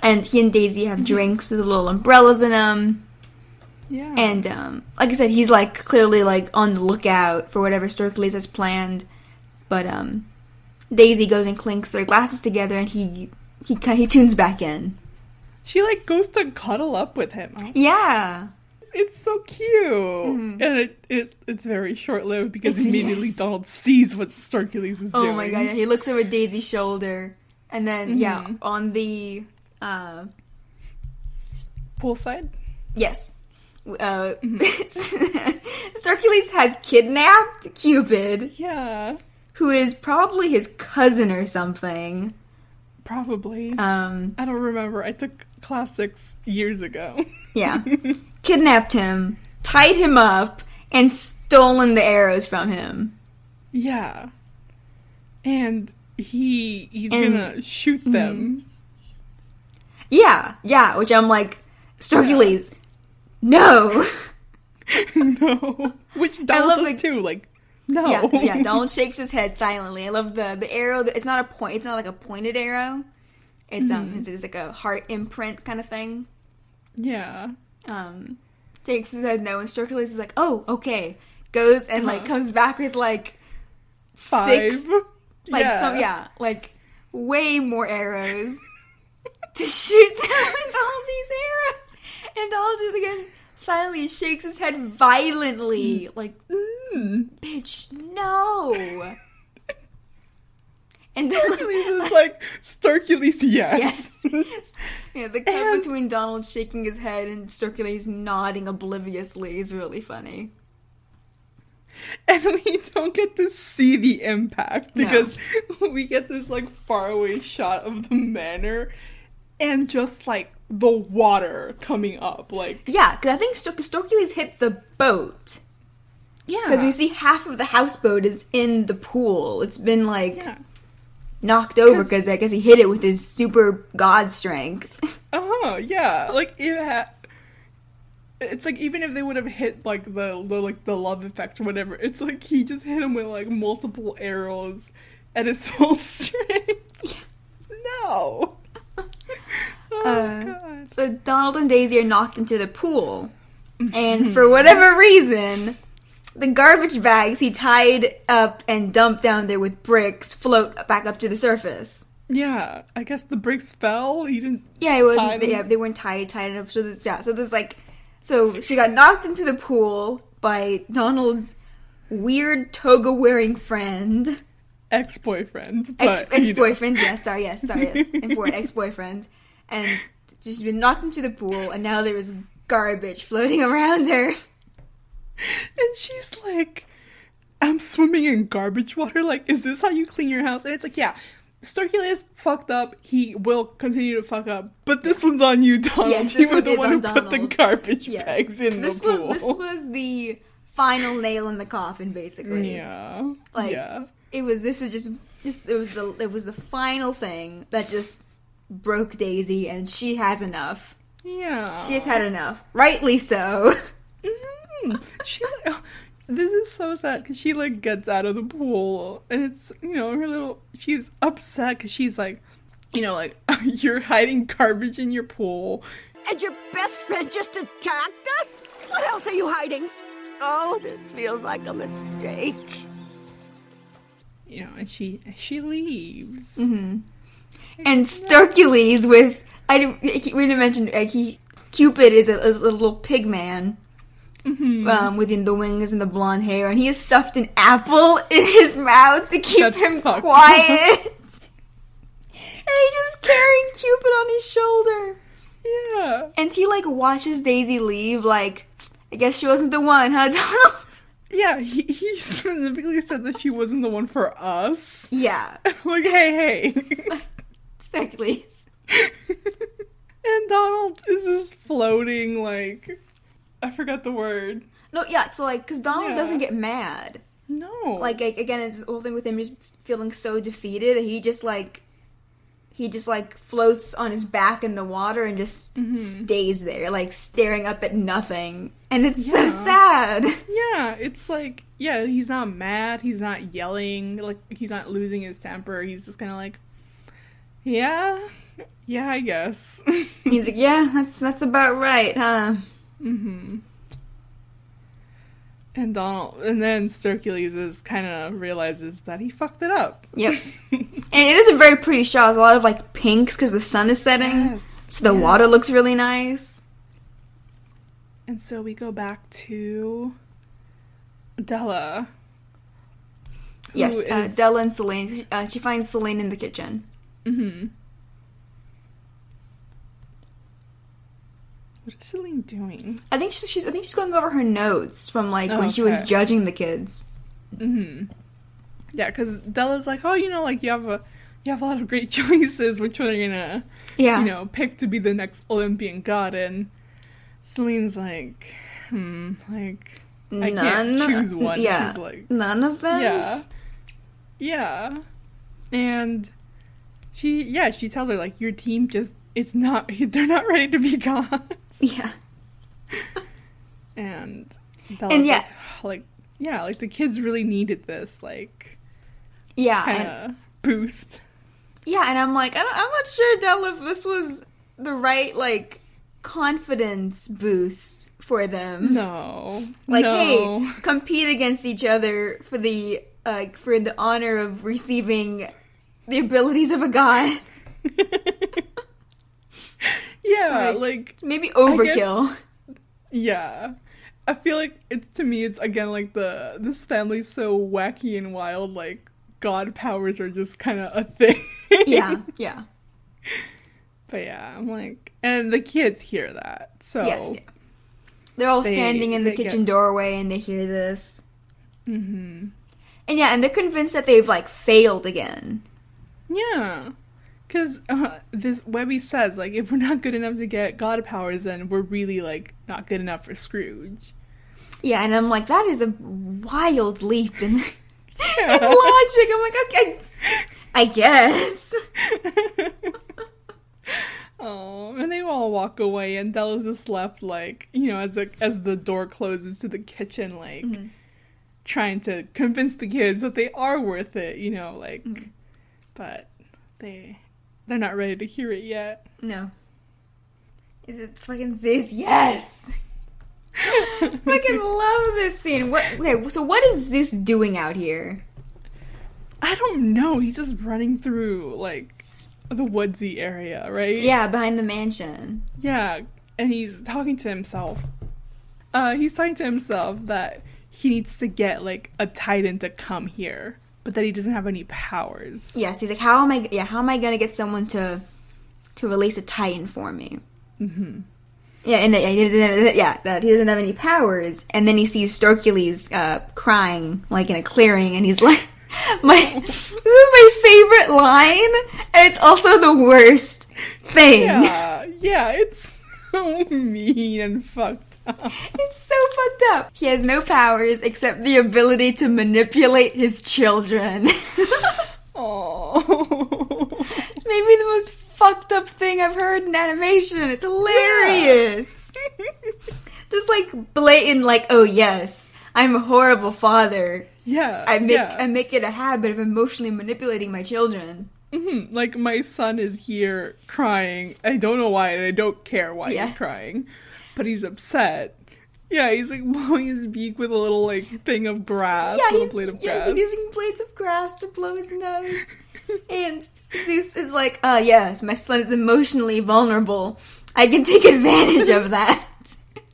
And he and Daisy have drinks with little umbrellas in them. Yeah. And, like I said, he's, like, clearly, like, on the lookout for whatever Storkules has planned. But, Daisy goes and clinks their glasses together, and he tunes back in. She, like, goes to cuddle up with him. Yeah. It's so cute. Mm-hmm. And it's very short-lived because immediately Donald sees what Storkules is doing. Oh my god, yeah. He looks over Daisy's shoulder, and then, on the, poolside? Yes. Storkules has kidnapped Cupid. Yeah. Who is probably his cousin or something. Probably. I don't remember. I took class 6 years ago. Yeah. Kidnapped him, tied him up, and stolen the arrows from him. Yeah. And he's gonna shoot them. Yeah, which I'm like, Storkules, no! No. Which Donald does too, like, no. Yeah, Donald shakes his head silently. I love the arrow, it's not like a pointed arrow. It's, it's like a heart imprint kind of thing. Yeah. Shakes his head no, and Storkules is like, oh, okay. Goes and, like, comes back with, like, 5. 6. Like, way more arrows to shoot them with all these arrows. And Donald just, again, silently shakes his head violently. Like, bitch, no. And Storkules is like, Storkules, yes. Yeah, the cut between Donald shaking his head and Storkules nodding obliviously is really funny. And we don't get to see the impact because we get this, like, faraway shot of the manor and just, like, the water coming up. Like, yeah, because I think Storkules hit the boat. Yeah. Because we see half of the houseboat is in the pool. It's been, like... Yeah. Knocked over because I guess he hit it with his super god strength. Yeah. Like, it's like, even if they would have hit, like, the love effects or whatever, it's like he just hit him with, like, multiple arrows at his full strength. No. God. So Donald and Daisy are knocked into the pool. And for whatever reason... The garbage bags he tied up and dumped down there with bricks float back up to the surface. Yeah, I guess the bricks fell. He didn't. Yeah, it wasn't. Yeah, they weren't tied up. So so she got knocked into the pool by Donald's weird toga wearing friend, ex-boyfriend, ex-boyfriend. Yes, important ex-boyfriend, and she's been knocked into the pool, and now there is garbage floating around her. And she's like, I'm swimming in garbage water. Like, is this how you clean your house? And it's like, yeah, Storkules fucked up. He will continue to fuck up. But this one's on you, Donald. Yes, you were the one who put the garbage bags in the pool. This was the final nail in the coffin, basically. Yeah. It was the final thing that just broke Daisy, and she has enough. Yeah. She has had enough. Rightly so. She this is so sad because she like gets out of the pool and it's she's upset because she's like, like, you're hiding garbage in your pool and your best friend just attacked us. What else are you hiding? Oh, this feels like a mistake. And she leaves. Mm-hmm. And Storkules with we didn't mention Cupid is a little pig man. Within the wings and the blonde hair, and he has stuffed an apple in his mouth to keep him quiet. And he's just carrying Cupid on his shoulder. Yeah. And he, like, watches Daisy leave, like, I guess she wasn't the one, huh, Donald? Yeah, he specifically said that she wasn't the one for us. Yeah. Like, hey. Storkules. And Donald is just floating, like, I forgot the word. No, yeah, so, like, because Donald doesn't get mad. No. Like, again, it's the whole thing with him just feeling so defeated that he just floats on his back in the water and just stays there, like, staring up at nothing. And it's so sad. Yeah, it's like, he's not mad, he's not yelling, like, he's not losing his temper, he's just kind of like, yeah, I guess. He's like, yeah, that's about right, huh? Mm-hmm. And then Storkules kind of realizes that he fucked it up. Yep. And it is a very pretty shot. There's a lot of, like, pinks because the sun is setting. Yes. So the water looks really nice. And so we go back to Della. Yes, Della and Selene. She finds Selene in the kitchen. Mm-hmm. What is Selene doing? I think she's going over her notes from, like, when she was judging the kids. Mm-hmm. Yeah, because Della's like, oh, like, you have a lot of great choices. Which one are you gonna, pick to be the next Olympian god? And Selene's like, I can't choose one. Yeah, she's like, none of them. Yeah. And she tells her, like, your team just, they're not ready to be gods. Yeah. And Della's like, the kids really needed this, like, kind of boost. Yeah, and I'm like, I'm not sure, Della, if this was the right, like, confidence boost for them. No. Like, hey, compete against each other for the honor of receiving the abilities of a god. Yeah, like maybe overkill. I feel like to me it's again like this family's so wacky and wild, like god powers are just kind of a thing. Yeah. But I'm like, and the kids hear that, so yes, they're all standing in the kitchen doorway and they hear this. Mm-hmm. And they're convinced that they've, like, failed again. Yeah. Because this Webby says, like, if we're not good enough to get god powers, then we're really, like, not good enough for Scrooge. Yeah, and I'm like, that is a wild leap in logic. I'm like, okay, I guess. Oh, and they all walk away, and Della's just left, like, as the door closes to the kitchen, like, trying to convince the kids that they are worth it, like, but they're not ready to hear it yet. No. Is it fucking Zeus? Yes! Fucking love this scene. So what is Zeus doing out here? I don't know. He's just running through, like, the woodsy area, right? Yeah, behind the mansion. Yeah, and he's talking to himself. He's talking to himself that he needs to get, like, a titan to come here, but that he doesn't have any powers. Yes, he's like, how am I gonna get someone to release a titan for me? Mm-hmm. Yeah, and that he doesn't have any powers, and then he sees Storkules crying, like, in a clearing, and he's like, this is my favorite line, and it's also the worst thing. Yeah, it's so mean and fucked up. It's so fucked up. He has no powers except the ability to manipulate his children. Oh, it's maybe the most fucked up thing I've heard in animation. It's hilarious. Just like blatant, like, oh yes, I'm a horrible father. Yeah, I make it a habit of emotionally manipulating my children. Mm-hmm. Like, my son is here crying. I don't know why, and I don't care why he's crying, but he's upset. Yeah, he's like blowing his beak with a little, like, thing of grass, blade of grass. He's using blades of grass to blow his nose. And Zeus is like, yes, my son is emotionally vulnerable. I can take advantage of that.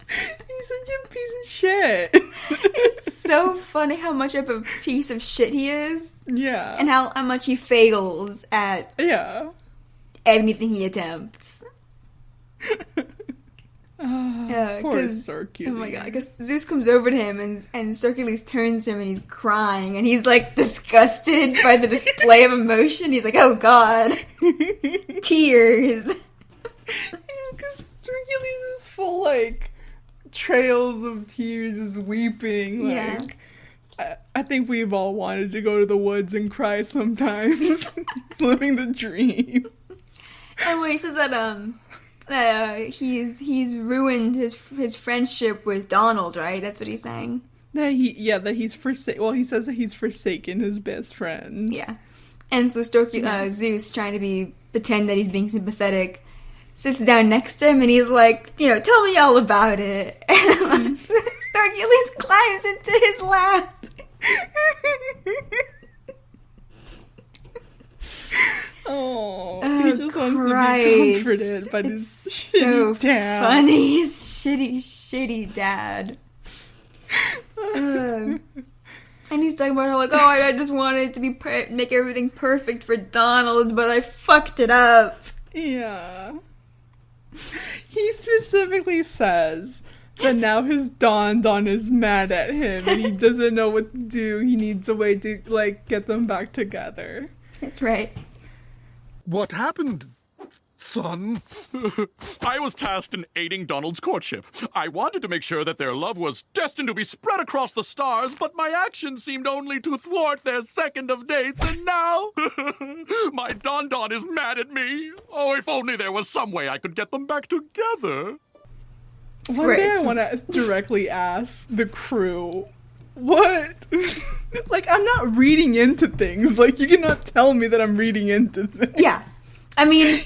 He's such a piece of shit. It's so funny how much of a piece of shit he is. Yeah. And how much he fails at anything he attempts. Poor Storkules. Oh my god, because Zeus comes over to him and Storkules turns to him and he's crying and he's like disgusted by the display of emotion. He's like, oh god. Tears. Because Storkules is full like trails of tears, is weeping. Like, I think we've all wanted to go to the woods and cry sometimes. It's living the dream. And when he says that he's ruined his friendship with Donald, right? That's what he's saying. He says that he's forsaken his best friend. Yeah. And so Zeus, trying to pretend that he's being sympathetic, sits down next to him and he's like, tell me all about it. And Storkules climbs into his lap. He just wants to be comforted by his shitty dad. Funny, his shitty dad. And he's talking about how like, I just wanted to make everything perfect for Donald, but I fucked it up. Yeah. He specifically says that now his Don is mad at him and he doesn't know what to do. He needs a way to like get them back together. That's right. What happened, son? I was tasked in aiding Donald's courtship. I wanted to make sure that their love was destined to be spread across the stars, but my actions seemed only to thwart their second of dates, and now my Don is mad at me. Oh, if only there was some way I could get them back together. One day I want to directly ask the crew, what? Like, I'm not reading into things. Like, you cannot tell me that I'm reading into things. Yeah. I mean,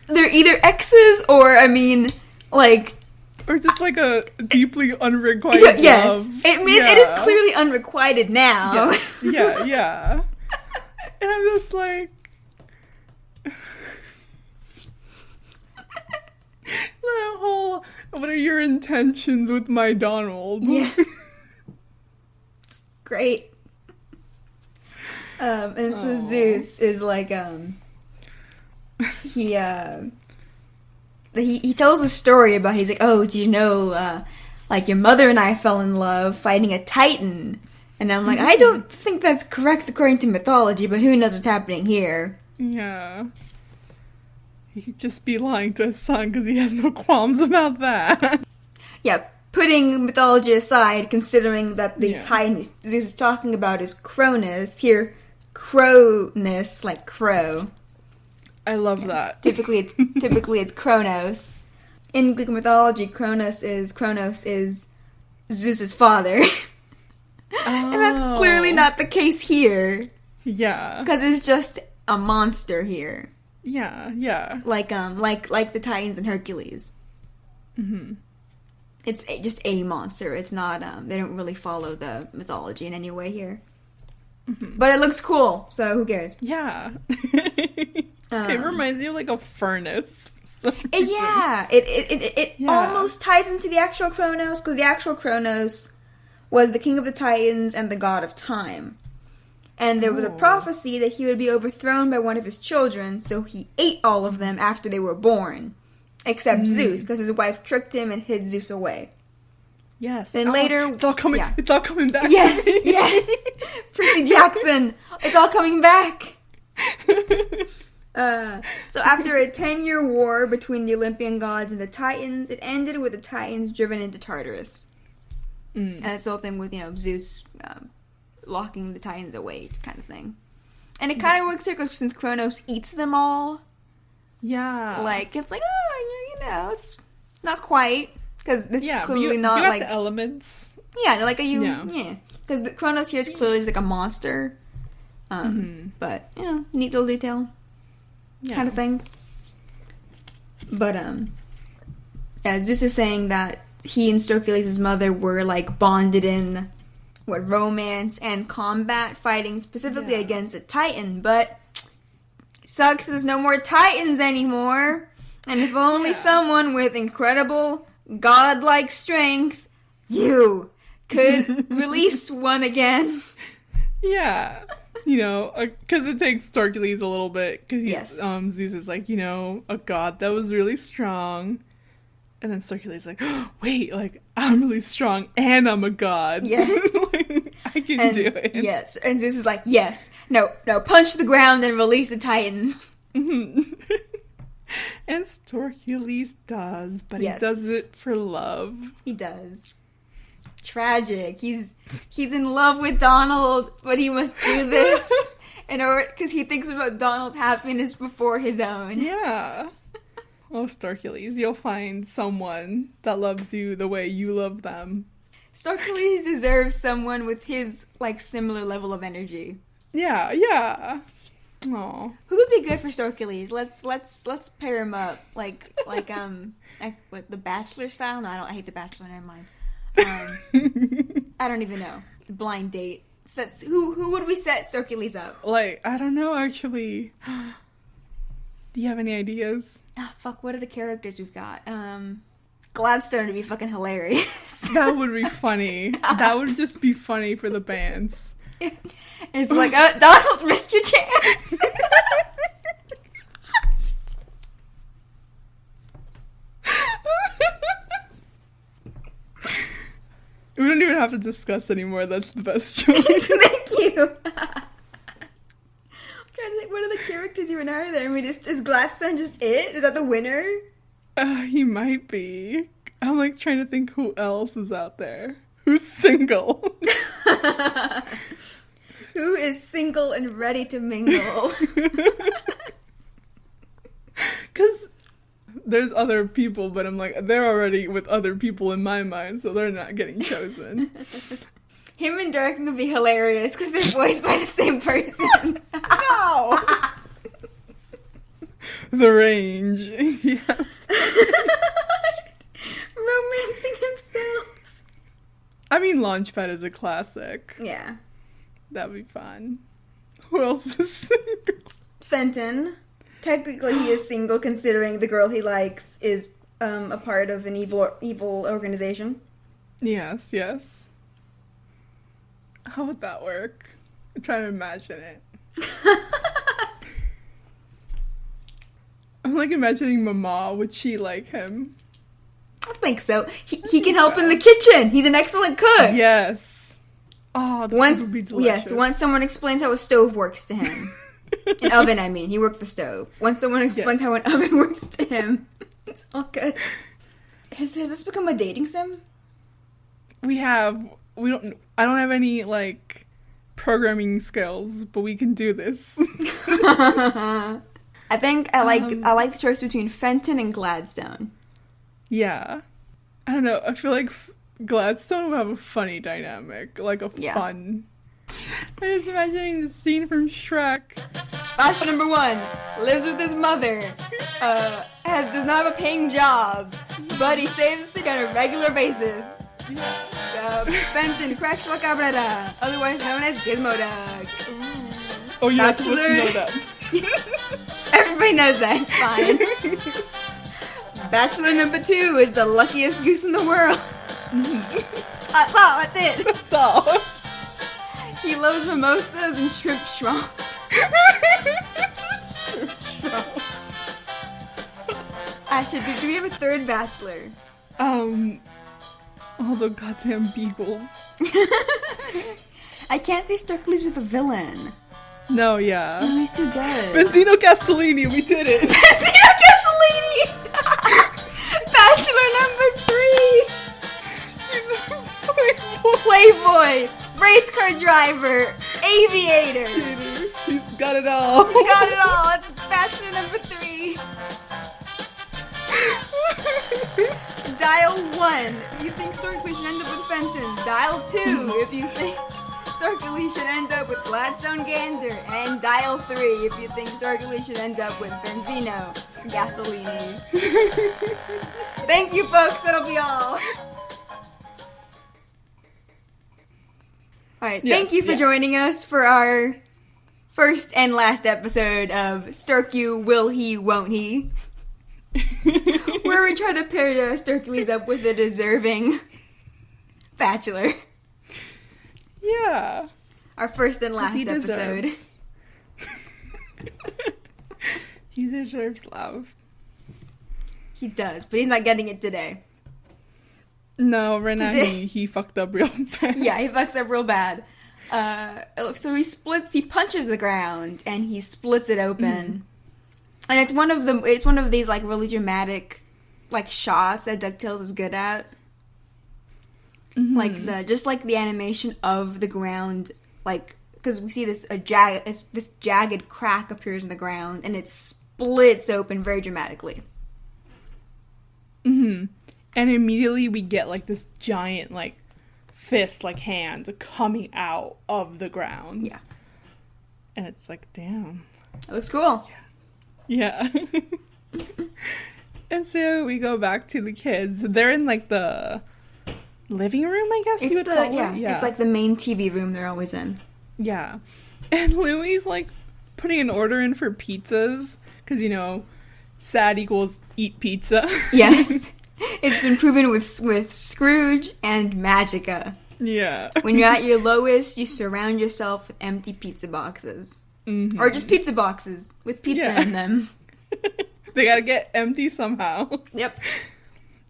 they're either exes or, or just like a deeply unrequited love. Yes. It is clearly unrequited now. Yeah. And I'm just like... that whole, what are your intentions with my Donald? Yeah. Great. And so Zeus is like, he tells a story about, he's like, oh, do you know, like your mother and I fell in love fighting a Titan? And I'm like, I don't think that's correct according to mythology, but who knows what's happening here. Yeah. He could just be lying to his son because he has no qualms about that. Yeah, putting mythology aside, considering that the Titan Zeus is talking about is Cronus, here, Cronus, like crow. I love that. Typically it's Kronos. In Greek mythology, Kronos is Zeus's father. And that's clearly not the case here. Yeah. Because it's just a monster here. Yeah. Like the Titans and Hercules. Mm-hmm. It's just a monster. It's not, they don't really follow the mythology in any way here. Mm-hmm. But it looks cool, so who cares? Yeah. It reminds me of like a furnace. It almost ties into the actual Kronos, because the actual Kronos was the king of the Titans and the god of time. And there was a prophecy that he would be overthrown by one of his children, so he ate all of them after they were born. Except Zeus, because his wife tricked him and hid Zeus away. Yes. Then later... It's all coming back. Yes. Percy Jackson. It's all coming back. So after a 10-year war between the Olympian gods and the Titans, it ended with the Titans driven into Tartarus. And it's the whole thing with, Zeus locking the Titans away kind of thing. And it kind of works here since Kronos eats them all. Yeah. Like, it's like, it's not quite. Because this is clearly not you like... the elements. Yeah, like because the Kronos here is clearly just like a monster. But, neat little detail. Kind of thing. But, Zeus is saying that he and Storkules' mother were, like, bonded in, romance and combat, fighting specifically against a Titan, but sucks there's no more Titans anymore. And if only someone with incredible godlike strength, you, could release one again. Yeah. You know, because it takes Storkules a little bit. Because Zeus is like, you know, a god that was really strong. And then Storkules is like, oh, wait, like, I'm really strong and I'm a god. Yes. Like, I can do it. Yes. And Zeus is like, yes. No, punch the ground and release the Titan. And Storkules does, but he does it for love. He does. Tragic. He's in love with Donald, but he must do this in order because he thinks about Donald's happiness before his own. Yeah. Oh, Storkules, you'll find someone that loves you the way you love them. Storkules deserves someone with his like similar level of energy. Yeah, yeah. Aw. Who would be good for Storkules? Let's pair him up like what, The Bachelor style? No, I hate The Bachelor. Never mind. I don't even know. Blind date. Who would we set Storkules up? Like, I don't know actually. Do you have any ideas? Oh, fuck, what are the characters we've got? Gladstone would be fucking hilarious. That would be funny. That would just be funny for the bands. It's like, Donald, missed your chance. We don't even have to discuss anymore. That's the best choice. Thank you. I'm trying to think, what are the characters even are there? I mean, is Gladstone just it? Is that the winner? He might be. I'm like trying to think who else is out there. Who's single? Who is single and ready to mingle? Because there's other people, but I'm like, they're already with other people in my mind, so they're not getting chosen. Him and Dirk would be hilarious because they're voiced by the same person. No! The range. Yes. Romancing himself. I mean, Launchpad is a classic. Yeah. That'd be fun. Who else is single? Fenton. Technically, he is single, considering the girl he likes is a part of an evil organization. Yes, yes. How would that work? I'm trying to imagine it. I'm like imagining Mama. Would she like him? I think so. He can help in the kitchen. He's an excellent cook. Yes. Oh, the food would be delicious. Yes, once someone explains how a stove works to him. An oven, I mean. He worked the stove. Once someone explains how an oven works to him, it's all good. Has this become a dating sim? I don't have any, like, programming skills, but we can do this. I think I like the choice between Fenton and Gladstone. Yeah. I don't know. I feel like Gladstone would have a funny dynamic. Like a fun... I'm just imagining the scene from Shrek. Bachelor number 1 lives with his mother. Does not have a paying job, but he saves it on a regular basis. Fenton Crackshlocabretta, otherwise known as Gizmo Duck. Oh, you're not supposed to know that. Everybody knows that. It's fine. Bachelor number 2 is the luckiest goose in the world. That's all. That's it. That's all. He loves mimosas and shrimp shrimp. Asha, do we have a third bachelor? All the goddamn beagles. I can't say Storkules with a villain. No, yeah. Oh, he's too good. Benzino Castellini, we did it. Benzino Castellini! Bachelor number 3! He's a playboy, race car driver, aviator. He's got it all. He's got it all. That's bachelor number 3. Dial 1 if you think Storkules should end up with Fenton. Dial 2 if you think Storkules should end up with Gladstone Gander. And dial 3 if you think Storkules should end up with Benzino Gasolini. Thank you, folks. That'll be all. Alright, thank you for joining us for our first and last episode of Storkules, Will He, Won't He? Where we try to pair Storkules up with a deserving bachelor. Yeah. Our first and last episode. He deserves love. He does, but he's not getting it today. No, right now he fucked up real bad. Yeah, he fucks up real bad. So he punches the ground and he splits it open. And it's one of these like really dramatic like shots that DuckTales is good at. Like the animation of the ground, like, because we see this jagged crack appears in the ground and it splits open very dramatically. And immediately we get like this giant like fist, like hand coming out of the ground. Yeah. And it's like, damn. It looks cool. Yeah. And so we go back to the kids. They're in like the living room, I guess you would call it. Yeah, it's like the main TV room they're always in. Yeah. And Louie's like putting an order in for pizzas because, you know, sad equals eat pizza. Yes. It's been proven with Scrooge and Magica. Yeah. When you're at your lowest, you surround yourself with empty pizza boxes. Or just pizza boxes with pizza in them. They gotta get empty somehow. Yep.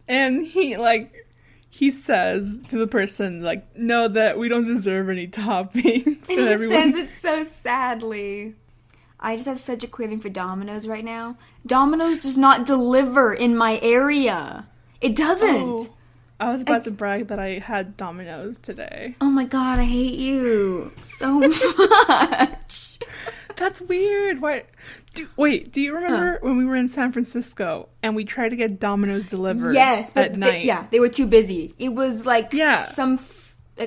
And he says to the person, like, no, that we don't deserve any toppings. And he says it so sadly. I just have such a craving for Domino's right now. Domino's does not deliver in my area. It doesn't. Oh, I was about to brag that I had Domino's today. Oh my god, I hate you so much. That's weird. Why? Do you remember when we were in San Francisco and we tried to get Domino's delivered? Yes, but at night. They were too busy. It was like a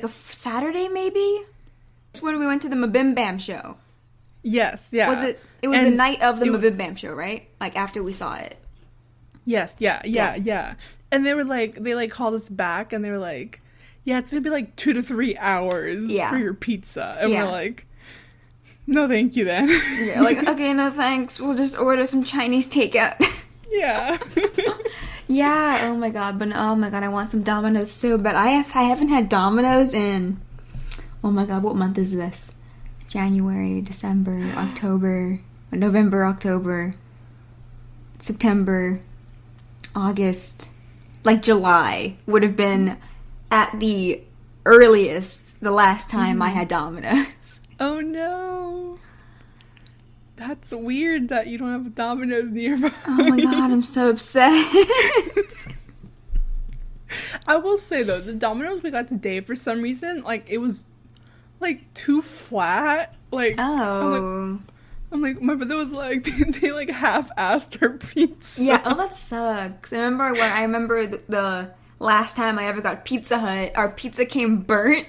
Saturday maybe. It's when we went to the Mabim Bam show. Yes, yeah. Was it? It was the night of the Mabim Bam show, right? Like after we saw it. Yes, yeah. And they were like, they called us back and they were like, yeah, it's gonna be like 2 to 3 hours for your pizza. And we're like, no, thank you then. Yeah, like, okay, no thanks. We'll just order some Chinese takeout. Yeah. Yeah, oh my god, I want some Domino's so bad. I haven't had Domino's in, oh my god, what month is this? January, December, October, November, October, September, August, like July would have been at the earliest the last time I had Domino's. Oh no. That's weird that you don't have Domino's nearby. Oh my god, I'm so upset. I will say though, the Domino's we got today, for some reason, like, it was like too flat. Like, I'm like, my brother was like, they like half-assed her pizza. Yeah, oh, that sucks. I remember the last time I ever got Pizza Hut, our pizza came burnt.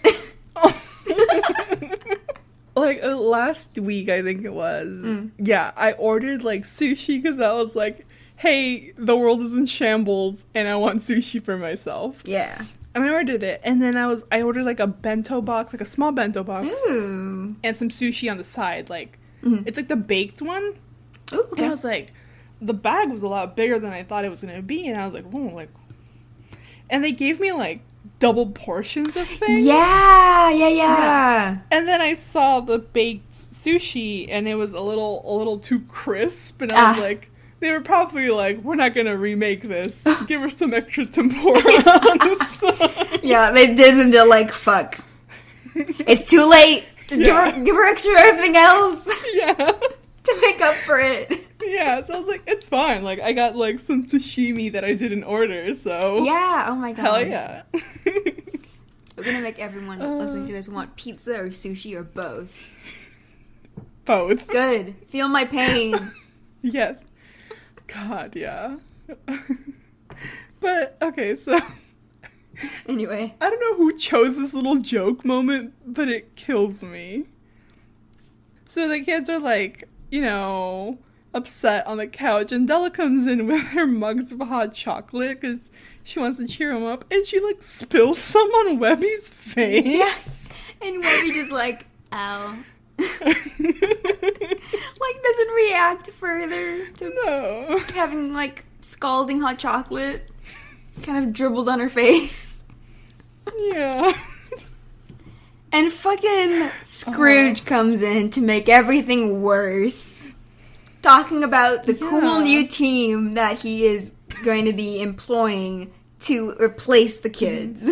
Like, last week, I think it was. Yeah, I ordered like sushi because I was like, hey, the world is in shambles and I want sushi for myself. Yeah. And I ordered it, and then I ordered like a bento box, like a small bento box. Ooh. And some sushi on the side, like, it's like the baked one. Ooh, okay. And I was like, the bag was a lot bigger than I thought it was going to be, and I was like, whoa, like, and they gave me like double portions of things. Yeah. And then I saw the baked sushi, and it was a little too crisp, and I was like, they were probably like, we're not gonna remake this. Give her some extra tempura on the side. Yeah, they did when they're like, fuck. It's too late. Just give her extra everything else. Yeah. To make up for it. Yeah, so I was like, it's fine. Like, I got like some sashimi that I didn't order, so. Yeah, oh my god. Hell yeah. We're gonna make everyone listening to this want pizza or sushi or both. Both. Good. Feel my pain. Yes. God, yeah. But, okay, so. Anyway. I don't know who chose this little joke moment, but it kills me. So the kids are like, you know, upset on the couch, and Della comes in with her mugs of hot chocolate because she wants to cheer them up, and she like spills some on Webby's face. Yes. And Webby just like, ow. Like, doesn't react further to having, like, scalding hot chocolate kind of dribbled on her face. Yeah. And fucking Scrooge comes in to make everything worse. Talking about the cool new team that he is going to be employing to replace the kids.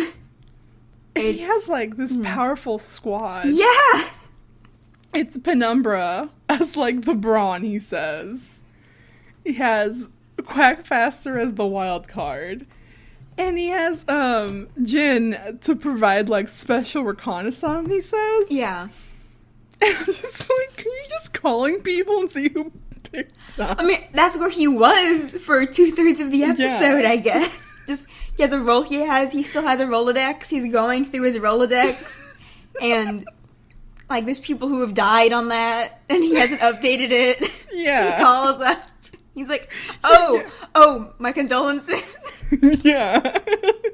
He has, like, this powerful squad. Yeah! It's Penumbra as, like, the brawn, he says. He has Quack Faster as the wild card. And he has, Jin to provide, like, special reconnaissance, he says. Yeah. And I'm just like, are you just calling people and see who picks up? I mean, that's where he was for 2/3 of the episode, I guess. Just, he still has a Rolodex. He's going through his Rolodex. And, like, there's people who have died on that, and he hasn't updated it. Yeah. He calls up. He's like, oh, my condolences. Yeah.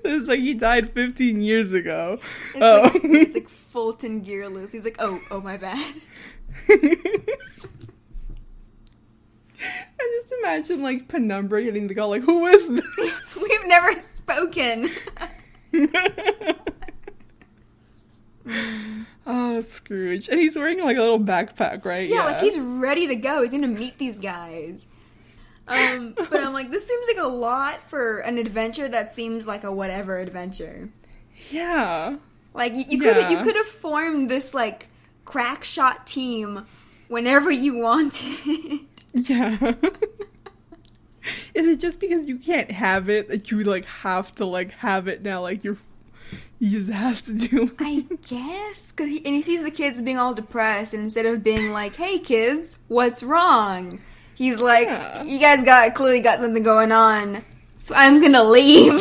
It's like he died 15 years ago. It's like Fulton Gearless. He's like, oh, my bad. I just imagine, like, Penumbra getting the call, like, who is this? We've never spoken. Oh, Scrooge. And he's wearing, like, a little backpack, right? Yeah, like, he's ready to go. He's gonna meet these guys. But I'm like, this seems like a lot for an adventure that seems like a whatever adventure. Yeah. Like, you could have formed this, like, crack shot team whenever you wanted. Yeah. Is it just because you can't have it that you, like, have to, like, have it now? Like, you just has to do it? I guess. And he sees the kids being all depressed, and instead of being like, hey, kids, what's wrong? He's like, you guys clearly got something going on, so I'm gonna leave.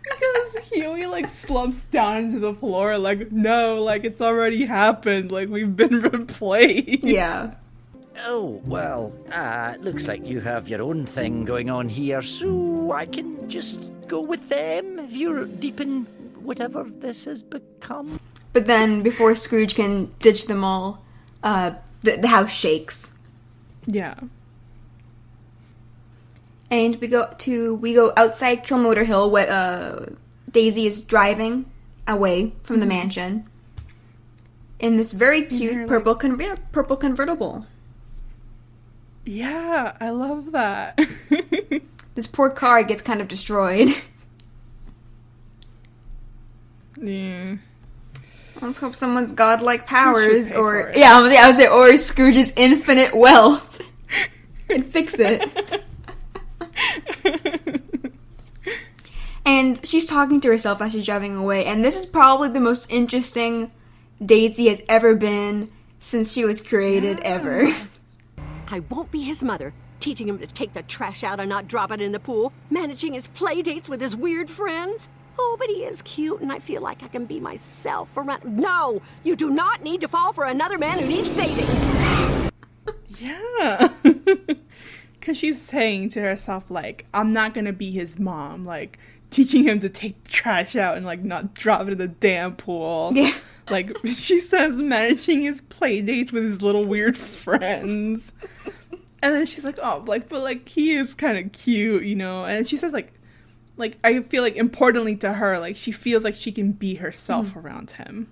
Because Huey, like, slumps down into the floor, like, no, like, it's already happened, like, we've been replaced. Yeah. Oh, well, looks like you have your own thing going on here, so I can just go with them if you're deep in whatever this has become. But then, before Scrooge can ditch them all, the house shakes. Yeah. And we go outside Kilmotor Hill, where Daisy is driving away from the mansion in this very cute purple convertible. Yeah, I love that. This poor car gets kind of destroyed. Yeah. Let's hope someone's godlike powers, or I would say, or Scrooge's infinite wealth can fix it. And she's talking to herself as she's driving away, and this is probably the most interesting Daisy has ever been since she was created ever. I won't be his mother, teaching him to take the trash out and not drop it in the pool, managing his play dates with his weird friends. Oh, but he is cute, and I feel like I can be myself around... No! You do not need to fall for another man who needs saving! Yeah. Because she's saying to herself, like, I'm not gonna be his mom, like, teaching him to take the trash out and, like, not drop it in the damn pool. Yeah. Like, she says managing his play dates with his little weird friends. And then she's like, oh, like, but, like, he is kind of cute, you know? And she says, like, I feel like, importantly to her, like, she feels like she can be herself around him.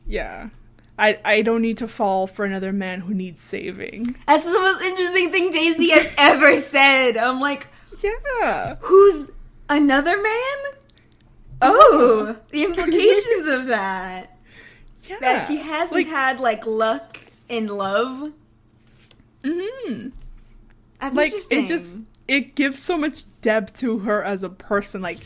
Yeah. I don't need to fall for another man who needs saving. That's the most interesting thing Daisy has ever said. I'm like, yeah. Who's another man? Oh, the implications of that. Yeah. That she hasn't had, like, luck in love. Mm-hmm. That's like, interesting. It gives so much depth to her as a person. Like,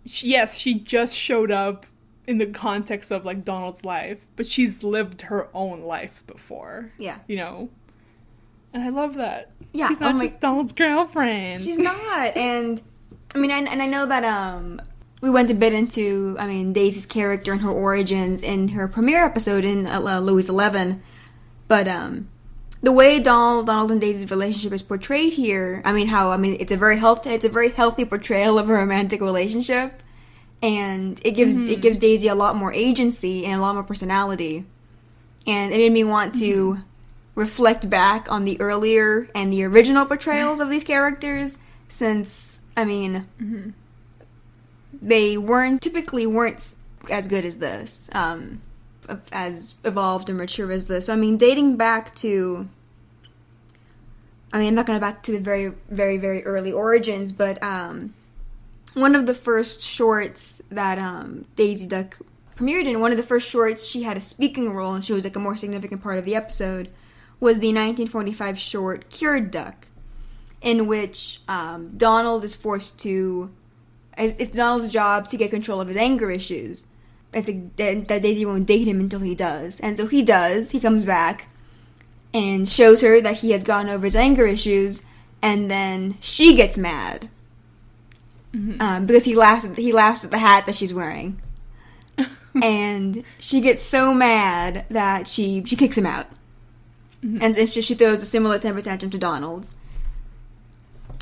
she just showed up in the context of, like, Donald's life, but she's lived her own life before. Yeah. You know? And I love that. Yeah. She's not just Donald's girlfriend. She's not. And, I mean, I know that, we went a bit into, Daisy's character and her origins in her premiere episode in Louis 11. But, the way Donald and Daisy's relationship is portrayed here, it's a very healthy portrayal of a romantic relationship, and it gives Daisy a lot more agency and a lot more personality. And it made me want to reflect back on the earlier and the original portrayals of these characters, since, I mean, they typically weren't as good as this, as evolved and mature as this. So, I mean, dating back to, I mean, I'm not going to back to the very, very, very early origins, but one of the first shorts that Daisy Duck premiered in, one of the first shorts she had a speaking role, and she was like a more significant part of the episode, was the 1945 short Cured Duck, in which Donald is forced to, it's Donald's job to get control of his anger issues. It's like that Daisy won't date him until he does. And so he does. He comes back and shows her that he has gotten over his anger issues, and then she gets mad because he laughs at the hat that she's wearing, and she gets so mad that she kicks him out, and she throws a similar temper tantrum to Donald's,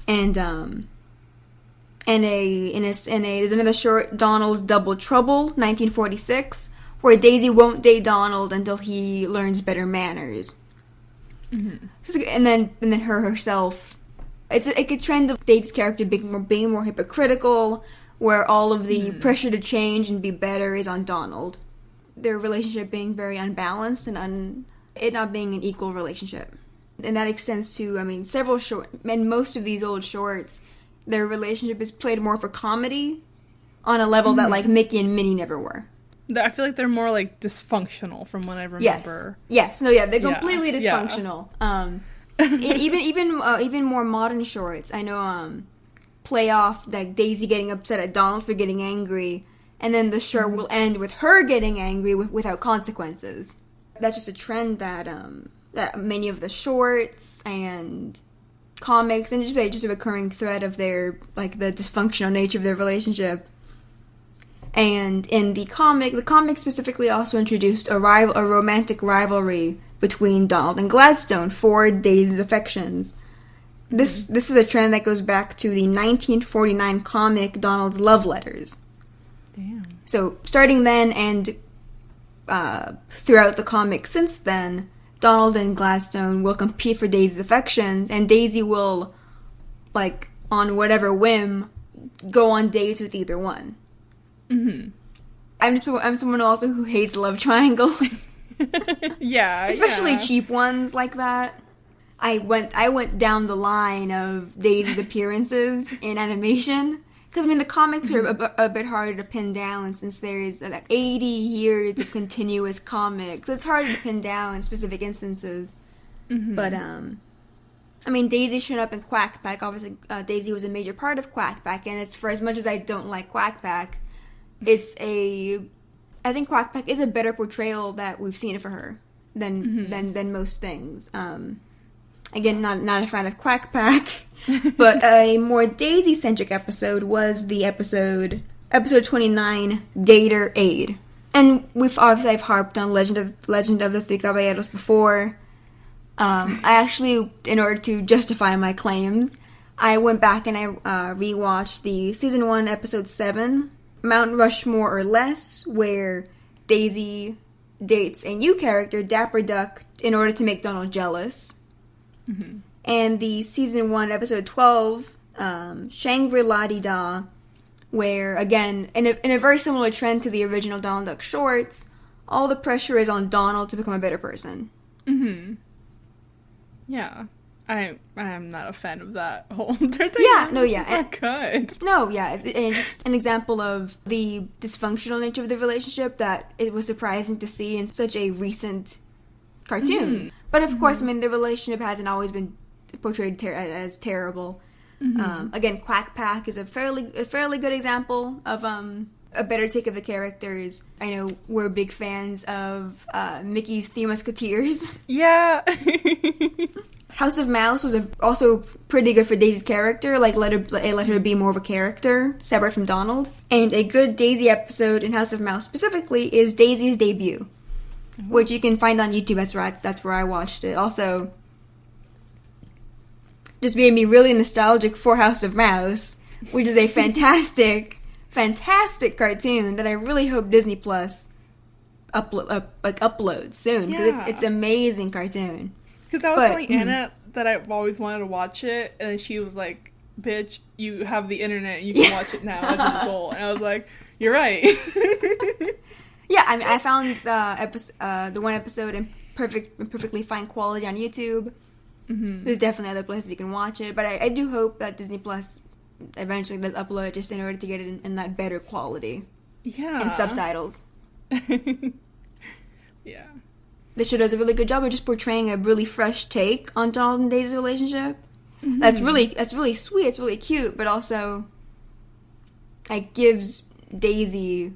and there's another short, Donald's Double Trouble, 1946, where Daisy won't date Donald until he learns better manners. And then herself, it's a trend of Daisy's character being more hypocritical, where all of the pressure to change and be better is on Donald. Their relationship being very unbalanced and it not being an equal relationship. And that extends to, I mean, several short, and most of these old shorts, their relationship is played more for comedy on a level that, like, Mickey and Minnie never were. I feel like they're more, like, dysfunctional from what I remember. Yes. No, yeah, they're completely dysfunctional. Even more modern shorts, I know, play off, like, Daisy getting upset at Donald for getting angry, and then the short will end with her getting angry without consequences. That's just a trend that many of the shorts and comics, and just a recurring thread of their, like, the dysfunctional nature of their relationship. And in the comic specifically also introduced a romantic rivalry between Donald and Gladstone for Daisy's affections. This is a trend that goes back to the 1949 comic Donald's Love Letters. Damn. So starting then and throughout the comic since then, Donald and Gladstone will compete for Daisy's affections, and Daisy will, like, on whatever whim, go on dates with either one. I'm someone also who hates love triangles. Especially cheap ones like that. I went down the line of Daisy's appearances in animation, because, I mean, the comics are a bit harder to pin down since there's 80 years of continuous comics, so it's harder to pin down in specific instances. But, I mean, Daisy showed up in Quack Pack. Obviously, Daisy was a major part of Quack Pack, and it's, for as much as I don't like Quack Pack, I think Quack Pack is a better portrayal that we've seen for her than most things. Again, not a fan of Quack Pack, but a more Daisy-centric episode was the episode 29, Gator Aid. And I've harped on Legend of the Three Caballeros before. I actually, in order to justify my claims, I went back and I rewatched the season 1, episode 7, Mount Rushmore or Less, where Daisy dates a new character, Dapper Duck, in order to make Donald jealous. And the season 1, episode 12, Shangri-La-Dee-Da, where, again, in a very similar trend to the original Donald Duck shorts, all the pressure is on Donald to become a better person. Yeah. I am not a fan of that whole thing. Yeah, no, yeah. It's not good. No, yeah. It's just an example of the dysfunctional nature of the relationship that it was surprising to see in such a recent cartoon. But of course, I mean, the relationship hasn't always been portrayed as terrible. Again, Quack Pack is a fairly good example of a better take of the characters. I know we're big fans of Mickey's Three Musketeers. Yeah. House of Mouse was also pretty good for Daisy's character, like let her be more of a character, separate from Donald. And a good Daisy episode in House of Mouse specifically is Daisy's Debut, which you can find on YouTube. That's where I watched it. Also, just made me really nostalgic for House of Mouse, which is a fantastic cartoon that I really hope Disney Plus upload soon, because it's amazing cartoon. Because I was telling Anna that I've always wanted to watch it, and she was like, "Bitch, you have the internet, you can watch it now as an adult." And I was like, "You're right." Yeah, I mean, I found the one episode in perfectly fine quality on YouTube. Mm-hmm. There's definitely other places you can watch it, but I do hope that Disney Plus eventually does upload just in order to get it in that better quality. Yeah. And subtitles. Yeah. The show does a really good job of just portraying a really fresh take on Donald and Daisy's relationship. Mm-hmm. That's really sweet, it's really cute, but also it gives Daisy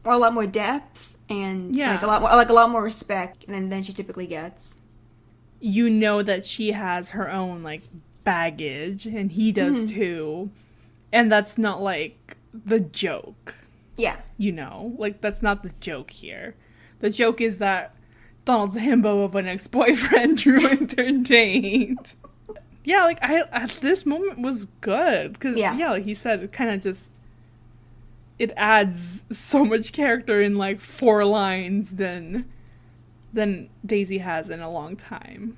a lot more depth and like a lot more respect than she typically gets. You know that she has her own like baggage, and he does too, and that's not like the joke. Yeah, you know, like that's not the joke here. The joke is that Donald's himbo of an ex-boyfriend ruined their date. Yeah, like at this moment was good because like he said, it kind of just it adds so much character in like 4 lines than Daisy has in a long time.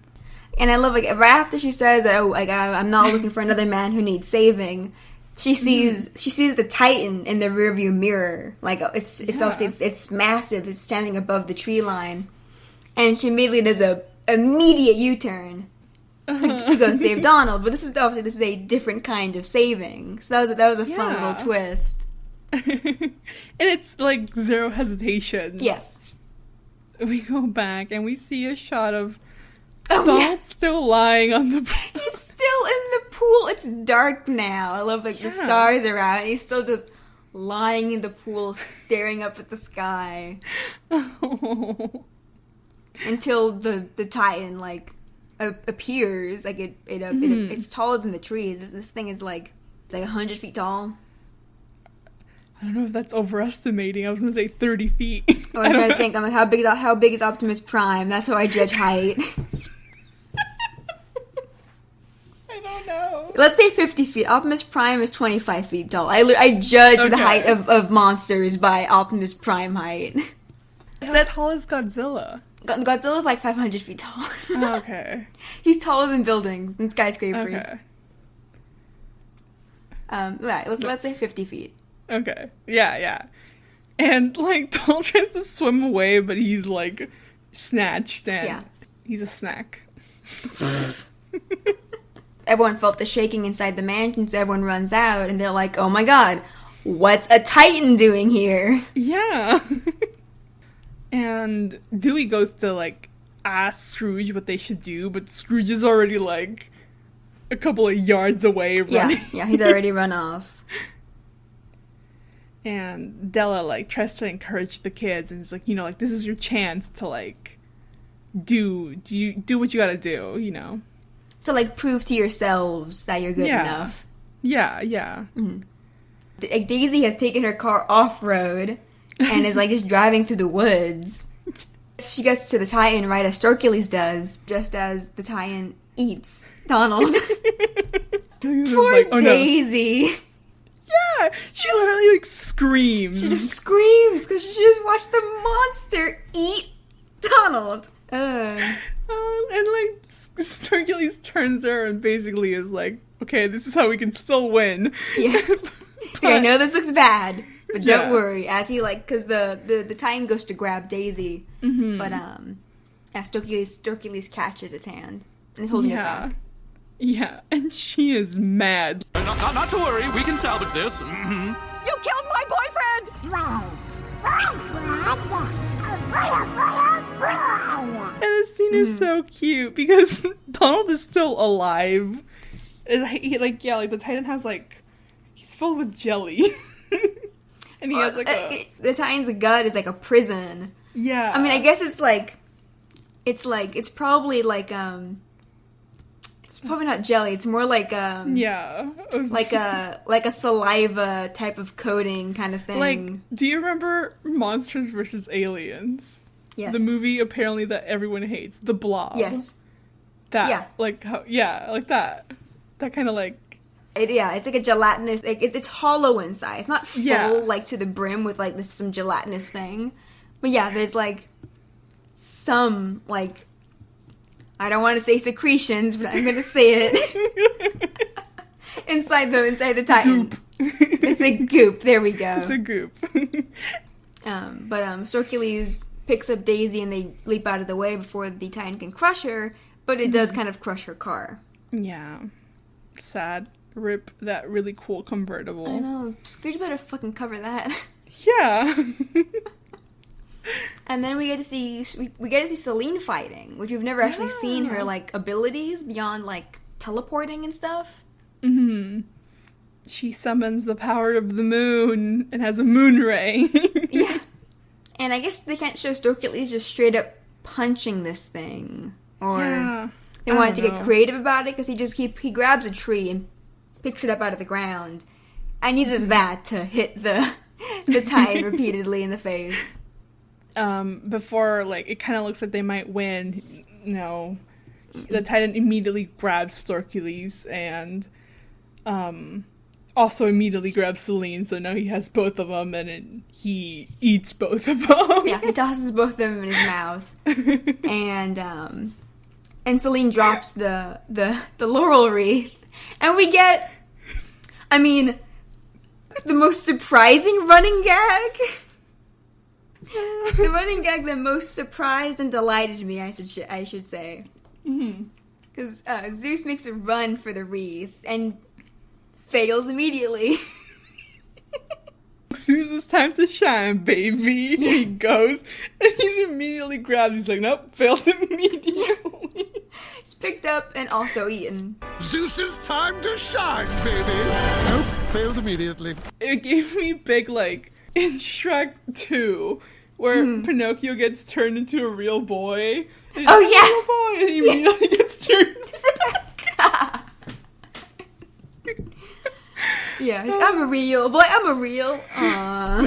And I love, like, right after she says, "Oh, like I'm not looking for another man who needs saving," she sees the Titan in the rearview mirror. Like it's obviously it's massive. It's standing above the tree line, and she immediately does a immediate U-turn to go save Donald. But this is a different kind of saving. So that was a fun little twist. And it's like zero hesitation. Yes. We go back and we see a shot of Donald still lying on the pool. He's still in the pool. It's dark now. I love, like, the stars are out, and he's still just lying in the pool, staring up at the sky. Oh. Until the Titan, like, appears. Like, it's taller than the trees. This thing is, like, it's like 100 feet tall. I don't know if that's overestimating. I was gonna say 30 feet. Oh, I'm trying to think. I'm like, how big is Optimus Prime? That's how I judge height. I don't know. Let's say 50 feet. Optimus Prime is 25 feet tall. I judge the height of monsters by Optimus Prime height. How tall is Godzilla? Godzilla's like 500 feet tall. Oh, okay. He's taller than buildings and skyscrapers. Okay. Let's say 50 feet. Okay. Yeah. And, like, Donald tries to swim away, but he's, like, snatched, and he's a snack. Everyone felt the shaking inside the mansion, so everyone runs out, and they're like, "Oh my god, what's a Titan doing here?" Yeah. And Dewey goes to, like, ask Scrooge what they should do, but Scrooge is already, like, a couple of yards away running. Yeah, he's already run off. And Della, like, tries to encourage the kids, and it's like, you know, like, this is your chance to, like, do what you gotta do, you know? To, like, prove to yourselves that you're good enough. Yeah. Mm-hmm. Daisy has taken her car off-road and is, like, just driving through the woods. She gets to the Titan right as Storkules does, just as the Titan eats Donald. Poor like, oh, Daisy. No. Yeah, she literally, like, screams. She just screams because she just watched the monster eat Donald. And, like, Storkules turns her and basically is like, okay, this is how we can still win. Yes. See, I know this looks bad, but don't worry. As he, like, because the Titan goes to grab Daisy, but, Storkules catches its hand and is holding it back. Yeah, and she is mad. Not to worry, we can salvage this. Mm-hmm. You killed my boyfriend! And the scene is so cute because Donald is still alive. The Titan has, like, he's filled with jelly. And he has, like, the Titan's gut is like a prison. Yeah. I mean, I guess it's probably like, it's probably not jelly. It's more like like a saliva type of coating kind of thing. Like, do you remember Monsters vs. Aliens? Yes. The movie apparently that everyone hates, The Blob. Yes. That like like that. That kind of like It's like a gelatinous, like it's hollow inside. It's not full, like to the brim with like this some gelatinous thing. But yeah, there's like some like, I don't want to say secretions, but I'm gonna say it. inside the Titan. Goop. It's a goop. There we go. It's a goop. But Storkules picks up Daisy and they leap out of the way before the Titan can crush her. But it does kind of crush her car. Yeah. Sad. Rip that really cool convertible. I know. Scrooge better fucking cover that. Yeah. And then we get to see Celine fighting, which we've never actually seen her like abilities beyond like teleporting and stuff. Mm-hmm. She summons the power of the moon and has a moon ray. Yeah. And I guess they can't show Storkules just straight up punching this thing. Or they wanted to get creative about it because he grabs a tree and picks it up out of the ground and uses that to hit the Titan repeatedly in the face. Before, like, it kind of looks like they might win. No. The Titan immediately grabs Storkules and also immediately grabs Celine, so now he has both of them, and he eats both of them. Yeah, he tosses both of them in his mouth. And Celine drops the laurel wreath. And we get, I mean, the most surprising running gag. The running gag that most surprised and delighted me, I should say. Because Zeus makes a run for the wreath and fails immediately. Zeus' time to shine, baby. Yes. He goes, and he's immediately grabbed. He's like, nope, failed immediately. He's picked up and also eaten. Zeus's time to shine, baby. Nope, failed immediately. It gave me big, like, in Shrek 2, where Pinocchio gets turned into a real boy. And Oh, he's yeah. a real boy, and he immediately gets turned back. Yeah, I'm a real boy. I'm a real. I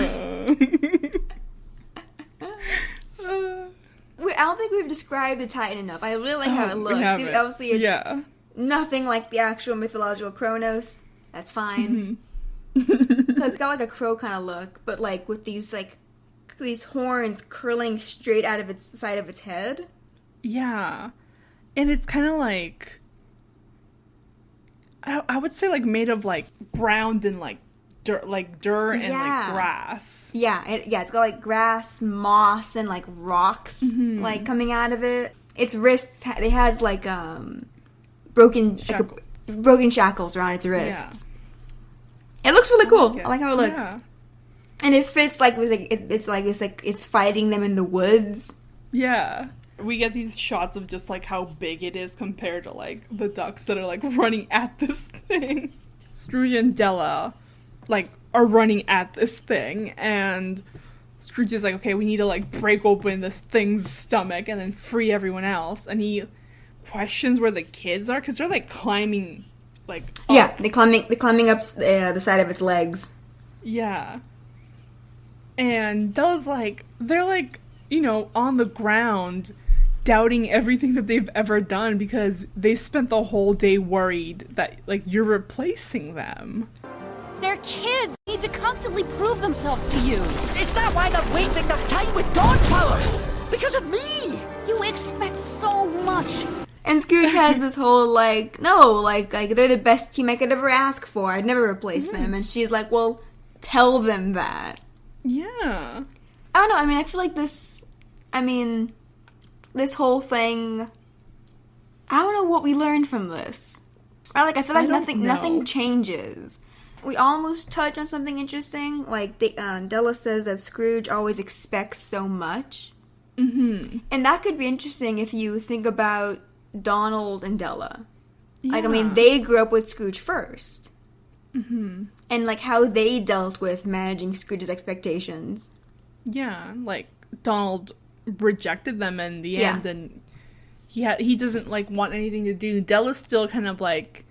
don't think we've described the Titan enough. I really like how it looks. Obviously, it's nothing like the actual mythological Kronos. That's fine. Because it's got like a crow kind of look, but like with these horns curling straight out of its side of its head. Yeah, and it's kind of like, I would say like made of like ground and like dirt and like grass. Yeah, it's got like grass, moss, and like rocks like coming out of it. Its wrists, it has like broken shackles around its wrists. Yeah. It looks really cool. I like how it looks. Yeah. And it fits like it's fighting them in the woods. Yeah. We get these shots of just like how big it is compared to like the ducks that are like running at this thing. Scrooge and Della like are running at this thing, and Scrooge is like, okay, we need to like break open this thing's stomach and then free everyone else. And he questions where the kids are because they're like climbing like up. Yeah, they're climbing up the side of its legs. Yeah. And Della's like, they're like, on the ground doubting everything that they've ever done because they spent the whole day worried that like you're replacing them. Their kids need to constantly prove themselves to you. Is that why they're wasting their time with god powers? Because of me! You expect so much. And Scrooge has this whole like, no, like they're the best team I could ever ask for. I'd never replace them. And she's like, well, tell them that. Yeah. I don't know. I mean, I feel like this whole thing, I don't know what we learned from this. Right? Like, I feel like nothing changes. We almost touch on something interesting. Like, Della says that Scrooge always expects so much. Mm-hmm. And that could be interesting if you think about Donald and Della. Yeah. Like, I mean, they grew up with Scrooge first. Mm-hmm. And, like, how they dealt with managing Scrooge's expectations. Yeah, like, Donald rejected them in the end, and he doesn't, like, want anything to do. Della's still kind of, like,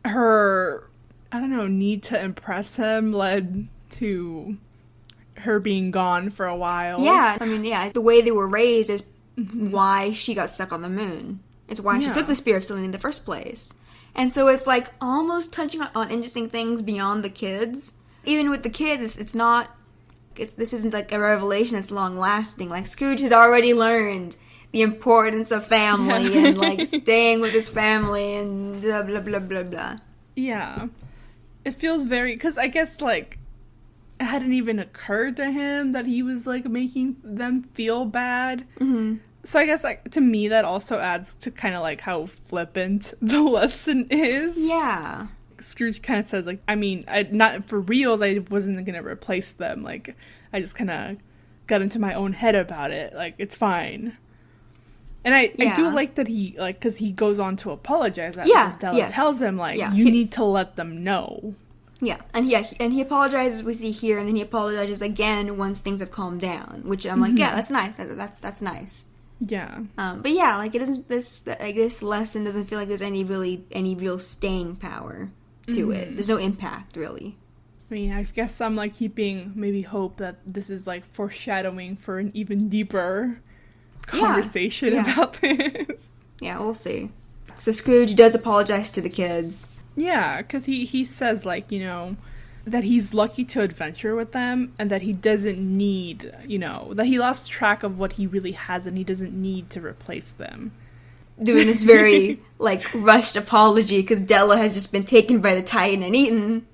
her, I don't know, need to impress him led to her being gone for a while. Yeah, I mean, the way they were raised is why she got stuck on the moon. It's why she took the Spear of Selene in the first place. And so it's like almost touching on interesting things beyond the kids. Even with the kids, this isn't like a revelation that's long lasting. Like Scrooge has already learned the importance of family and like staying with his family and blah blah blah blah blah. Yeah. It feels very, because I guess like it hadn't even occurred to him that he was like making them feel bad. Mm-hmm. So I guess like to me that also adds to kind of like how flippant the lesson is. Yeah. Scrooge kind of says like, I mean, not for reals, I wasn't gonna replace them. Like I just kind of got into my own head about it. Like it's fine. And I do like that he, like, because he goes on to apologize. Because Della tells him, like, you need to let them know. Yeah, and he apologizes, we see here, and then he apologizes again once things have calmed down, which I'm like, yeah, that's nice. That's nice. Yeah. But yeah, like, it doesn't, this lesson doesn't feel like there's any real staying power to it. There's no impact, really. I mean, I guess I'm, like, keeping maybe hope that this is, like, foreshadowing for an even deeper conversation about this. Yeah, we'll see. So Scrooge does apologize to the kids. Yeah, because he says, like, you know, that he's lucky to adventure with them and that he doesn't need, you know, that he lost track of what he really has and he doesn't need to replace them. Doing this very, like, rushed apology because Della has just been taken by the Titan and eaten.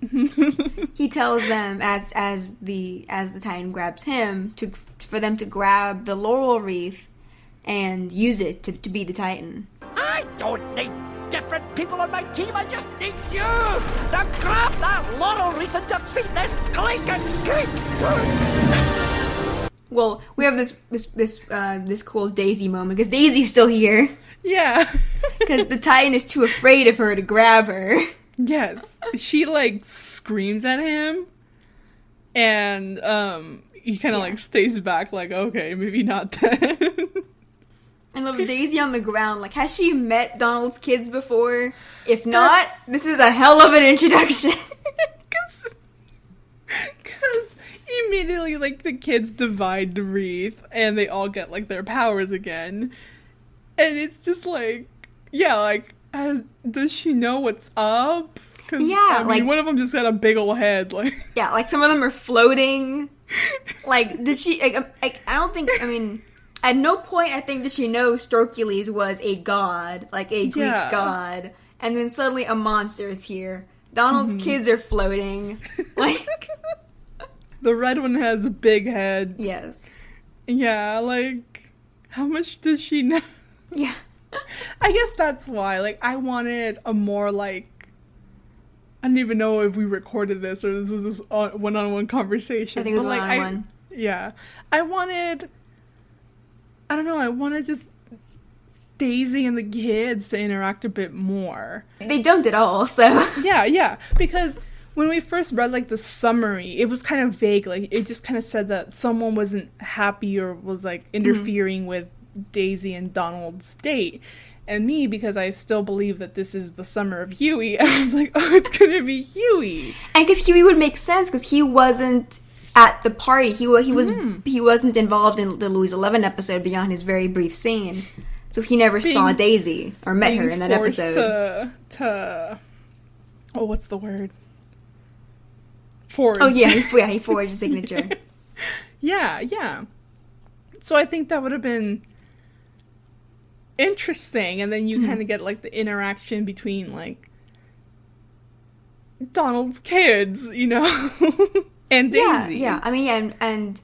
He tells them, as the Titan grabs him, for them to grab the laurel wreath and use it to be the Titan. I don't need different people on my team. I just need you to grab that laurel wreath and defeat this clinking creep. Well, we have this cool Daisy moment because Daisy's still here. Yeah, because the Titan is too afraid of her to grab her. Yes, she like screams at him, and he kind of like stays back, like, okay, maybe not then. I love Daisy on the ground. Like, has she met Donald's kids before? If not, this is a hell of an introduction. Because immediately, like, the kids divide the wreath, and they all get, like, their powers again. And it's just, like, yeah, like, does she know what's up? Cause, I mean, like, one of them just got a big old head, like. Yeah, like, some of them are floating. Like, did she, like, I don't think, I mean... At no point, I think, did she know Storkules was a god, like a Greek god. And then suddenly a monster is here. Donald's kids are floating. Like, the red one has a big head. Yes. Yeah, like, how much does she know? Yeah. I guess that's why. Like, I wanted a more, like, I don't even know if we recorded this or this was this one-on-one conversation. I think it was one-on-one. Yeah. I wanted just Daisy and the kids to interact a bit more. They don't at all, so. Yeah, because when we first read, like, the summary, it was kind of vague. Like, it just kind of said that someone wasn't happy or was, like, interfering with Daisy and Donald's date. And me, because I still believe that this is the summer of Huey, I was like, oh, it's gonna be Huey. And because Huey would make sense, because he wasn't at the party. He wasn't involved in the Louis 11 episode beyond his very brief scene, so he never saw Daisy or met her in that episode. What's the word? Forge. Oh yeah, he forged his signature. Yeah. So I think that would have been interesting, and then you kind of get like the interaction between like Donald's kids, you know. And Daisy. Yeah. I mean, and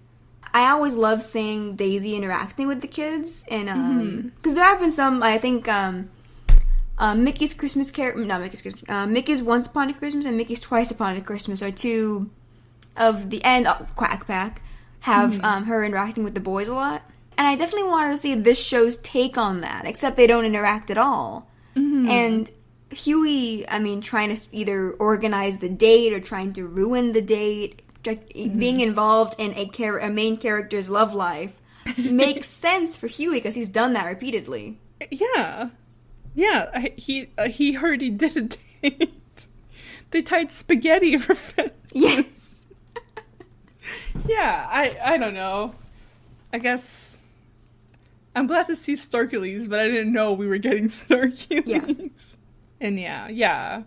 I always love seeing Daisy interacting with the kids, and because there have been some, I think, Mickey's Christmas Mickey's Once Upon a Christmas and Mickey's Twice Upon a Christmas are two of the Quack Pack have her interacting with the boys a lot, and I definitely wanted to see this show's take on that, except they don't interact at all, and Huey, I mean, trying to either organize the date or trying to ruin the date. Being involved in a main character's love life makes sense for Huey because he's done that repeatedly. Yeah. He heard he did a date. They tied spaghetti for fence. Yes. Yeah, I don't know. I guess I'm glad to see Storkules, but I didn't know we were getting Storkules. Yeah. And yeah.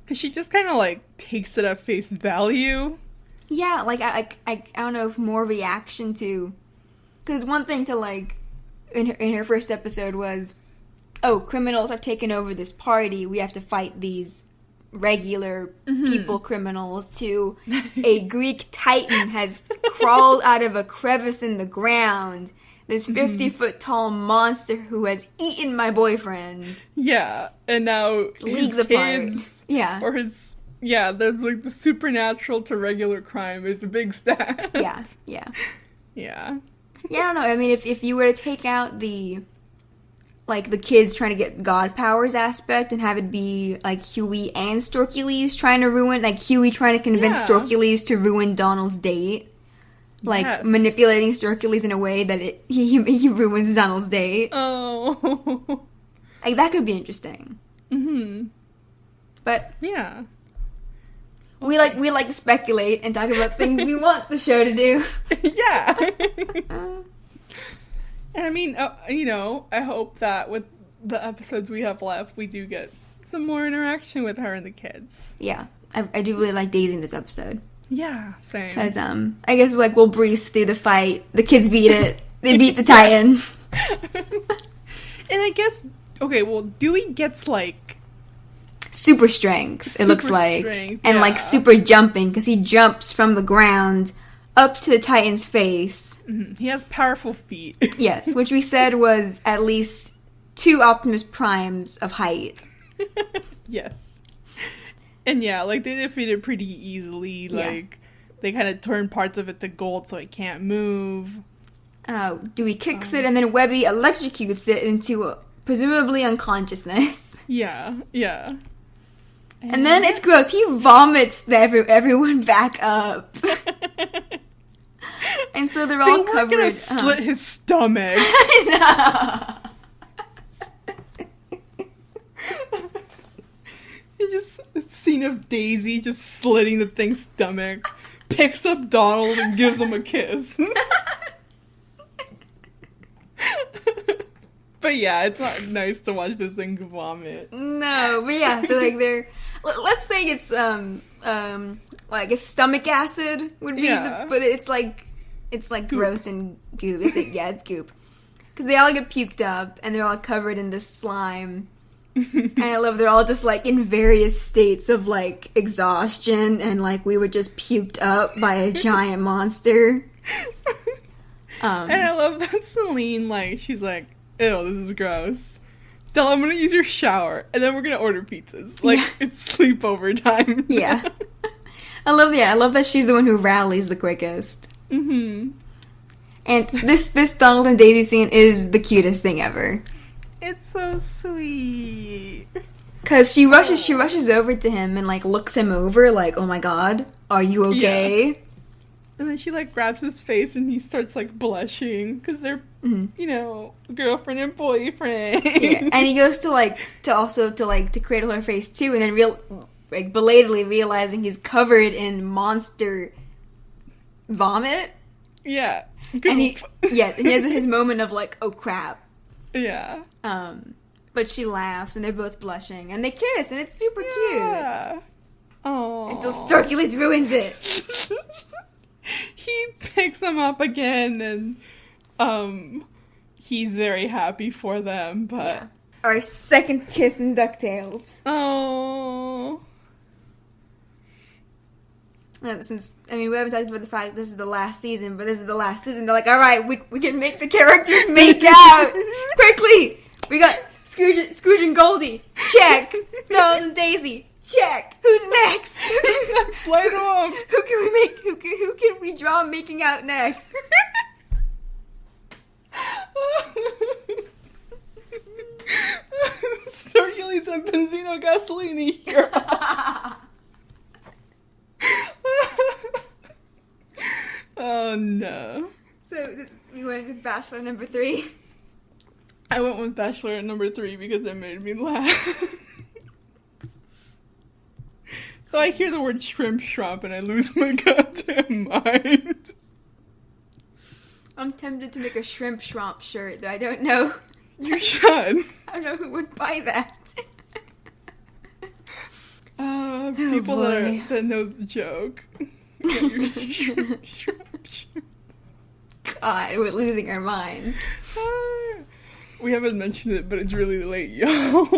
Because she just kind of, like, takes it at face value. Yeah, like, I don't know if more reaction to... Because one thing to, like, in her first episode was, oh, criminals have taken over this party, we have to fight these regular people criminals, to a Greek titan has crawled out of a crevice in the ground, this 50-foot tall monster who has eaten my boyfriend. Yeah, and now leagues his apart. Kids, yeah. Or his... Yeah, there's, like, the supernatural to regular crime is a big step. Yeah. Yeah. Yeah, I don't know. I mean, if you were to take out the kids trying to get god powers aspect and have it be, like, Huey and Storkules trying to ruin... Like, Huey trying to convince Storkules to ruin Donald's date. Like, manipulating Storkules in a way that he ruins Donald's date. Oh. Like, that could be interesting. Mm-hmm. But... Yeah. We like to speculate and talk about things we want the show to do. Yeah. And I mean, you know, I hope that with the episodes we have left, we do get some more interaction with her and the kids. Yeah. I do really like Daisy in this episode. Yeah, same. Because, I guess, like, we'll breeze through the fight. The kids beat it. They beat the Titan. And I guess, okay, well, Dewey gets, like... super strength, it looks like. Strength, and, like, super jumping, because he jumps from the ground up to the Titan's face. Mm-hmm. He has powerful feet. Yes, which we said was at least 2 Optimus Primes of height. Yes. And yeah, like, they defeat it pretty easily. Like, they kind of turn parts of it to gold so it can't move. Dewey kicks it, and then Webby electrocutes it into presumably unconsciousness. Yeah. And then it's gross. He vomits everyone back up. And so they're all covered. Gonna slit his stomach. I know. Scene of Daisy just slitting the thing's stomach, picks up Donald and gives him a kiss. But yeah, it's not nice to watch this thing vomit. No, but yeah, so like they're... Let's say it's, well, I guess stomach acid would be but it's like goop. Gross and goop. It's goop. Because they all get puked up, and they're all covered in this slime. And I love they're all just, like, in various states of, like, exhaustion, and, like, we were just puked up by a giant monster. And I love that Celine, like, she's like, ew, this is gross. Del, I'm gonna use your shower, and then we're gonna order pizzas. Like, it's sleepover time. Yeah. I love that she's the one who rallies the quickest. Mm-hmm. And this Donald and Daisy scene is the cutest thing ever. It's so sweet. Cause she rushes over to him and, like, looks him over, like, oh my god, are you okay? Yeah. And then she, like, grabs his face and he starts, like, blushing. Because they're, you know, girlfriend and boyfriend. Yeah. And he goes to cradle her face, too. And then belatedly realizing he's covered in monster vomit. Yeah. Goop. And he has his moment of, like, oh crap. Yeah. But she laughs and they're both blushing. And they kiss and it's super cute. Oh. Until Storkules ruins it. He picks him up again, and he's very happy for them, but... Yeah. Our second kiss in DuckTales. Oh. Since, I mean, we haven't talked about the fact this is the last season, but this is the last season. They're like, alright, we can make the characters make out! Quickly! We got Scrooge and Goldie. Check! Donald and Daisy. Check! Who's next? Light them up! Who can we draw making out next? Storkules and Benzino Gasolini here. Oh no. So we went with Bachelor number 3. I went with Bachelor number 3 because it made me laugh. So I hear the word shrimp and I lose my goddamn mind. I'm tempted to make a shrimp shirt, though I don't know. You should. I don't know who would buy that. People boy. that know the joke. Get your God, we're losing our minds. We haven't mentioned it, but it's really late, y'all.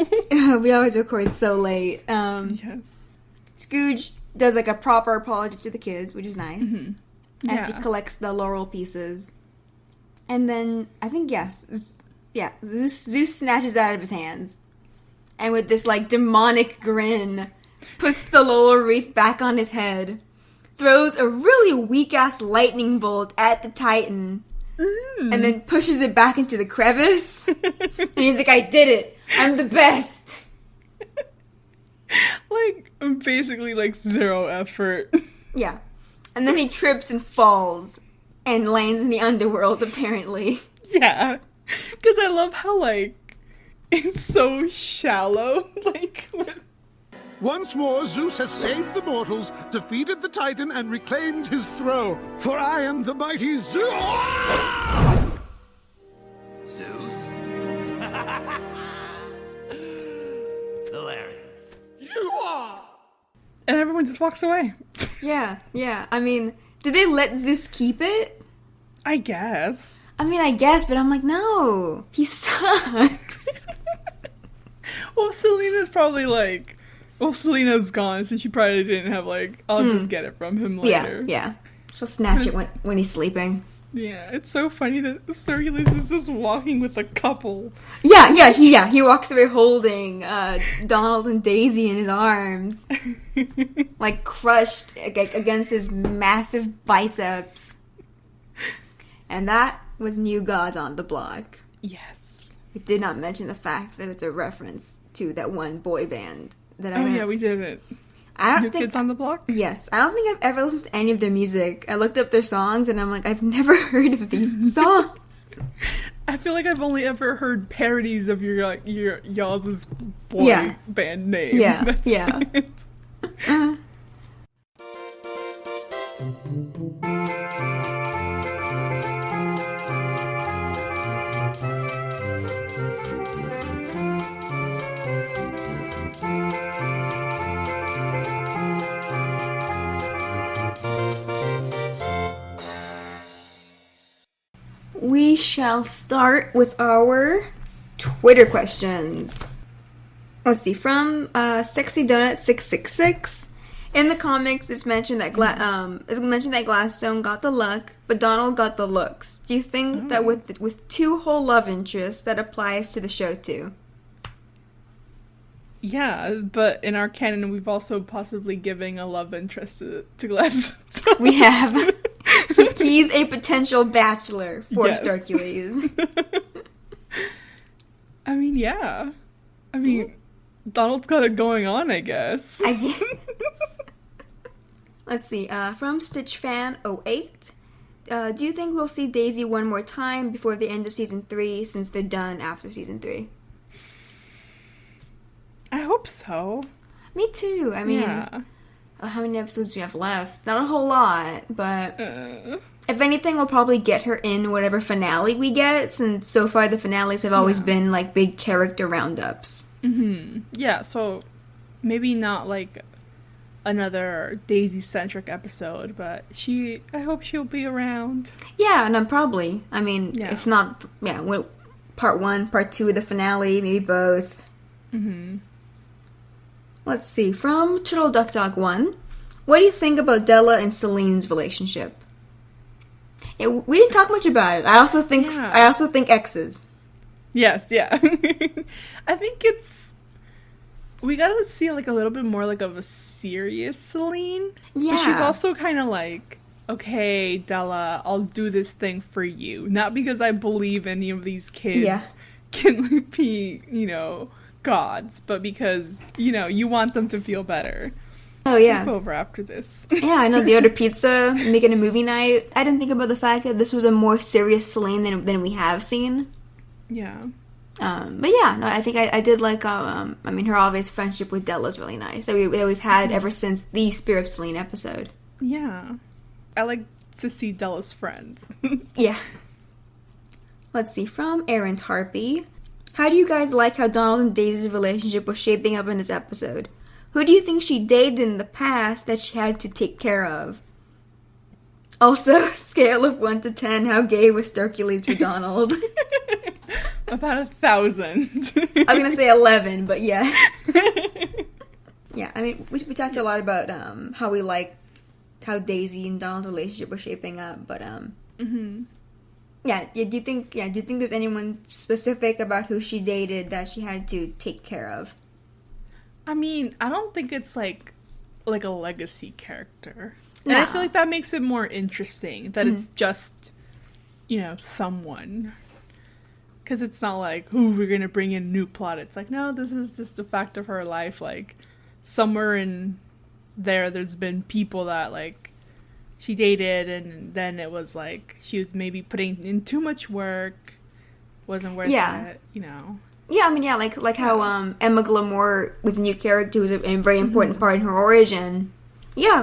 We always record so late. Yes. Scrooge does like a proper apology to the kids, which is nice. Mm-hmm. As he collects the laurel pieces. And then, I think, Zeus snatches it out of his hands. And with this, like, demonic grin, puts the laurel wreath back on his head. Throws a really weak-ass lightning bolt at the Titan. And then pushes it back into the crevice. And he's like, I did it. I'm the best. Like, basically, like, zero effort. Yeah. And then he trips and falls. And lands in the underworld, apparently. Yeah. Because I love how, like, it's so shallow. Like, Once more, Zeus has saved the mortals, defeated the Titan, and reclaimed his throne. For I am the mighty Zeus! Zeus? Hilarious. You are! and everyone just walks away. Yeah. I mean, did they let Zeus keep it? I guess. But I'm like, no. He sucks. Well, Selena's probably like... Well, Selena's gone, so she probably didn't have like... I'll just get it from him later. Yeah. She'll snatch it when he's sleeping. Yeah, it's so funny that Storkules is just walking with a couple. Yeah, he walks away holding Donald and Daisy in his arms. Like, crushed against his massive biceps. And that was New Gods on the Block. Yes. We did not mention the fact that it's a reference to that one boy band. Yeah, we did it. New Kids on the Block? Yes. I don't think I've ever listened to any of their music. I looked up their songs and I'm like, I've never heard of these songs. I feel like I've only ever heard parodies of y'all's boy band name. Yeah, That's it. We shall start with our Twitter questions. Let's see, from Sexy Donut 666. In the comics, it's mentioned that Gladstone got the luck, but Donald got the looks. Do you think that with two whole love interests, that applies to the show too? Yeah, but in our canon, we've also possibly given a love interest to Gladstone. We have. He's a potential bachelor for Storkules. I mean, yeah. I mean, Donald's got it going on, I guess. Let's see. From StitchFan08. Do you think we'll see Daisy one more time before the end of Season 3, since they're done after Season 3? I hope so. Me too. I mean, how many episodes do we have left? Not a whole lot, but if anything, we'll probably get her in whatever finale we get, since so far the finales have always been like big character roundups. Mm-hmm. Yeah, so maybe not like another Daisy-centric episode, but I hope she'll be around. Yeah, no, probably. I mean, if not, part 1, part 2 of the finale, maybe both. Mm-hmm. Let's see, from Turtle Duck Dog 1, what do you think about Della and Celine's relationship? Yeah, we didn't talk much about it. I also think exes. Yes, yeah. I think we gotta see like a little bit more like of a serious Celine. Yeah. But she's also kind of like, okay, Della, I'll do this thing for you. Not because I believe any of these kids can be, gods, but because, you want them to feel better. Oh, yeah. Sleep over after this. Yeah, I know. They order pizza, making a movie night. I didn't think about the fact that this was a more serious Celine than we have seen. Yeah. But yeah, no, I think I did like, her obvious friendship with Della is really nice. That we've had ever since the Spear of Celine episode. Yeah. I like to see Della's friends. Yeah. Let's see, from Aaron Harpy. How do you guys like how Donald and Daisy's relationship was shaping up in this episode? Who do you think she dated in the past that she had to take care of? Also, scale of 1 to 10, how gay was Storkules for Donald? About 1,000. I was gonna say 11, but yes. Yeah, I mean, we talked a lot about how we liked how Daisy and Donald's relationship was shaping up, but do you think there's anyone specific about who she dated that she had to take care of? I mean, I don't think it's like a legacy character. And No. I feel like that makes it more interesting that it's just, someone. Because it's not like, we're going to bring in a new plot. It's like, no, this is just a fact of her life. Like, somewhere in there's been people that, like, she dated, and then it was like she was maybe putting in too much work, wasn't worth it, Yeah, I mean, like how Emma Glamour was a new character who was a very important part in her origin. Yeah,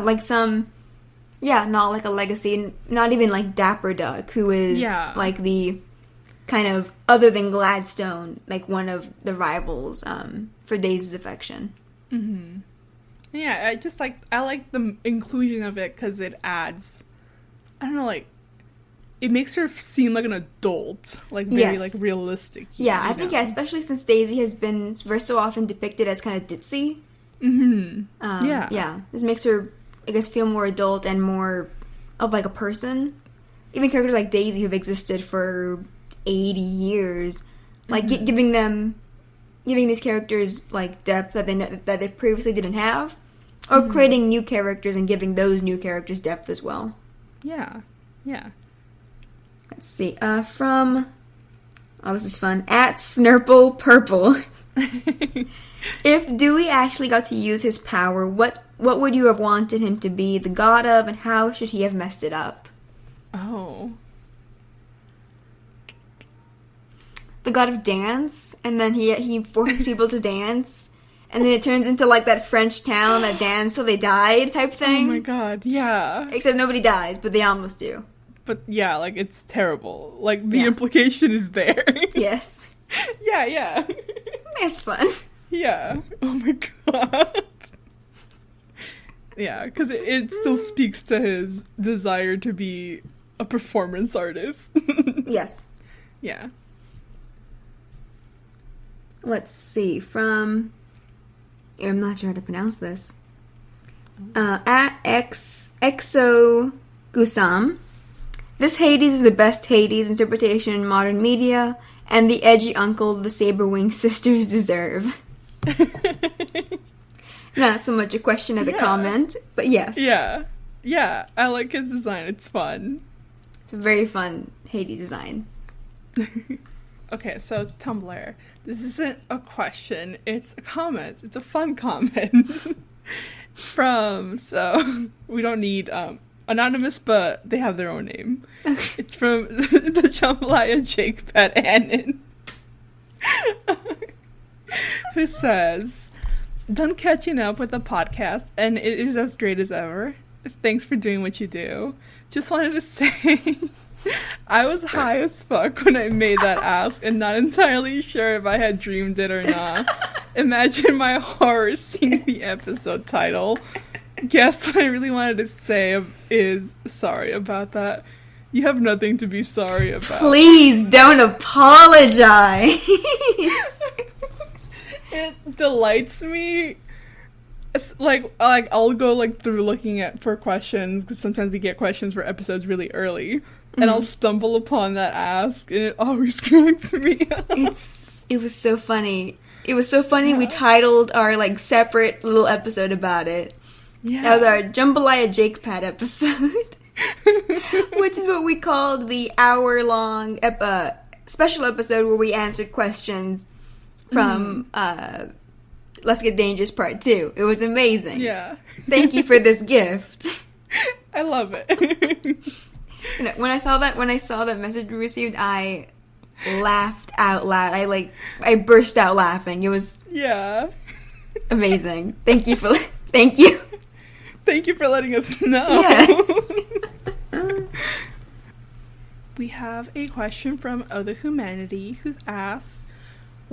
not like a legacy, not even like Dapper Duck, who is like the kind of, other than Gladstone, like one of the rivals for Daisy's affection. Mm-hmm. Yeah, I like the inclusion of it because it adds, I don't know, like, it makes her seem like an adult, like very like realistic. Yeah, I think especially since Daisy has been so often depicted as kind of ditzy. Mm-hmm. This makes her, I guess, feel more adult and more of like a person. Even characters like Daisy who've existed for 80 years, like giving these characters like depth that they previously didn't have, or creating new characters and giving those new characters depth as well. Yeah. Let's see. This is fun. At Snurple Purple. If Dewey actually got to use his power, what would you have wanted him to be the god of, and how should he have messed it up? Oh. The god of dance, and then he forces people to dance, and then it turns into like that French town that danced till they died type thing. Oh my god, yeah. Except nobody dies, but they almost do. But yeah, like, it's terrible. Like, the implication is there. Yes. Yeah. It's fun. Yeah. Oh my god. Yeah, because it still speaks to his desire to be a performance artist. Yes. Yeah. Let's see, I'm not sure how to pronounce this. At Exo Gusam. This Hades is the best Hades interpretation in modern media, and the edgy uncle the Saber-Winged sisters deserve. Not so much a question as a comment, but yes. Yeah, I like his design. It's fun. It's a very fun Hades design. Okay, so Tumblr. This isn't a question, it's a comment. It's a fun comment. So we don't need anonymous, but they have their own name. Okay. It's from the Jambalaya Jake Pat Annan, who says, "Done catching up with the podcast, and it is as great as ever. Thanks for doing what you do. Just wanted to say I was high as fuck when I made that ask and not entirely sure if I had dreamed it or not. Imagine my horror seeing the episode title. Guess what I really wanted to say is sorry about that. You have nothing to be sorry about. Please don't apologize." It delights me. It's like I'll go through looking for questions, because sometimes we get questions for episodes really early, and I'll stumble upon that ask, and it always cracks me up. It was so funny. It was so funny. Yeah. We titled our separate little episode about it. Yeah, that was our Jambalaya Jake Pat episode, which is what we called the hour-long special episode where we answered questions from Let's Get Dangerous Part 2. It was amazing. Yeah. Thank you for this gift. I love it. When I saw that message we received, I laughed out loud. I burst out laughing. It was amazing. Thank you. Thank you for letting us know. Yes. We have a question from Oh the Humanity, who asks,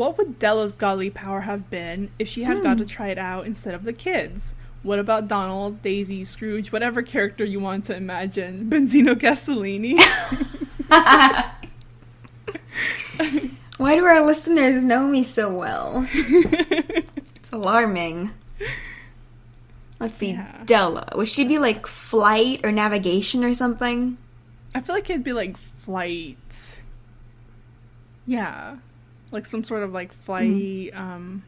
What would Della's godly power have been if she had got to try it out instead of the kids? What about Donald, Daisy, Scrooge, whatever character you want to imagine? Benzino Gasolini? Why do our listeners know me so well? It's alarming. Let's see. Yeah. Della. Would she be like flight or navigation or something? I feel like it'd be like flight. Yeah. Like some sort of like flight. Trying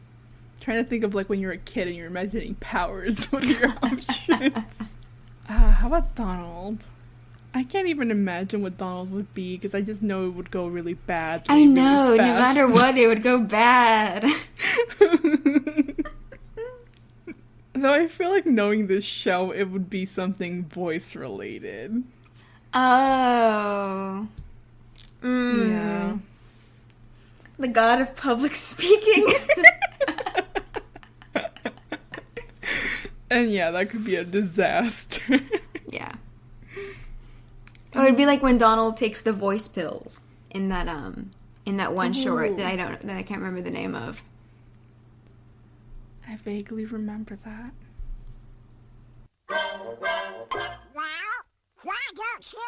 to think of like when you're a kid and you're imagining powers. What are your options? How about Donald? I can't even imagine what Donald would be because I just know it would go really bad. I know. Really no matter what, it would go bad. Though I feel like knowing this show, it would be something voice related. Oh. Yeah. The god of public speaking. And yeah, that could be a disaster. Yeah. It would be like when Donald takes the voice pills in that one short that I can't remember the name of. I vaguely remember that. Well, why don't you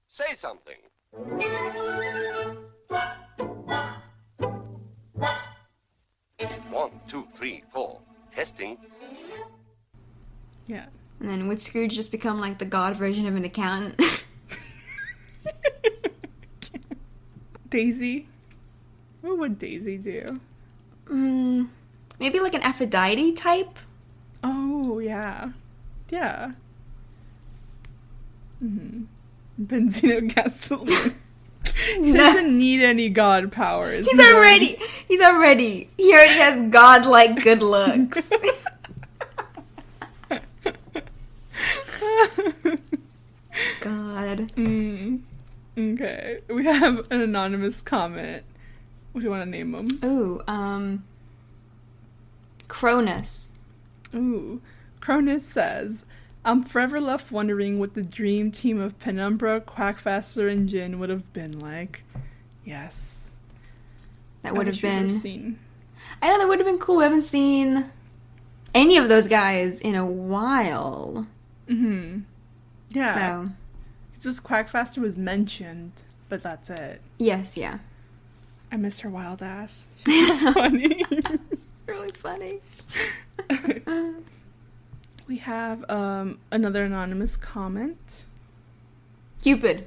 say something? 1, 2, 3, 4. Testing. Yeah. And then would Scrooge just become like the god version of an accountant? Daisy? What would Daisy do? Maybe like an Aphrodite type? Oh, yeah. Yeah. Benzino Gasoline. He doesn't need any god powers. He already has godlike good looks. God. Okay. We have an anonymous comment. What do you want to name him? Ooh, Cronus. Ooh. Cronus says, I'm forever left wondering what the dream team of Penumbra, Quackfaster, and Jin would have been like. Yes. That would have been... I know, that would have been cool. We haven't seen any of those guys in a while. Yeah. So... It's just Quackfaster was mentioned, but that's it. Yes, yeah. I miss her wild ass. She's so funny. It's really funny. We have another anonymous comment. Cupid.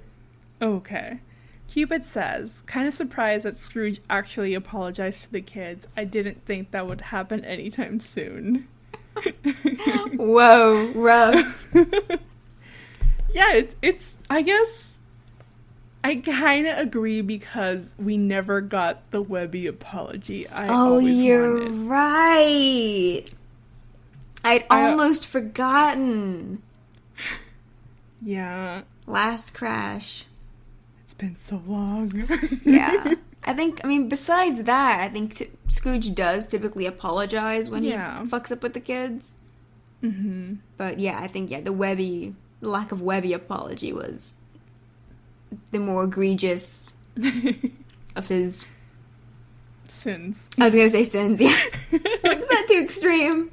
Okay. Cupid says, kind of surprised that Scrooge actually apologized to the kids. I didn't think that would happen anytime soon. Whoa, rough. Yeah, it's I guess I kind of agree because we never got the Webby apology you're right. I'd almost forgotten. Yeah. Last Crash. It's been so long. Yeah. I mean, besides that, I think Scrooge does typically apologize when he fucks up with the kids. But yeah, I think, the lack of Webby apology was the more egregious of his sins. I was gonna say sins, yeah. Is that too extreme?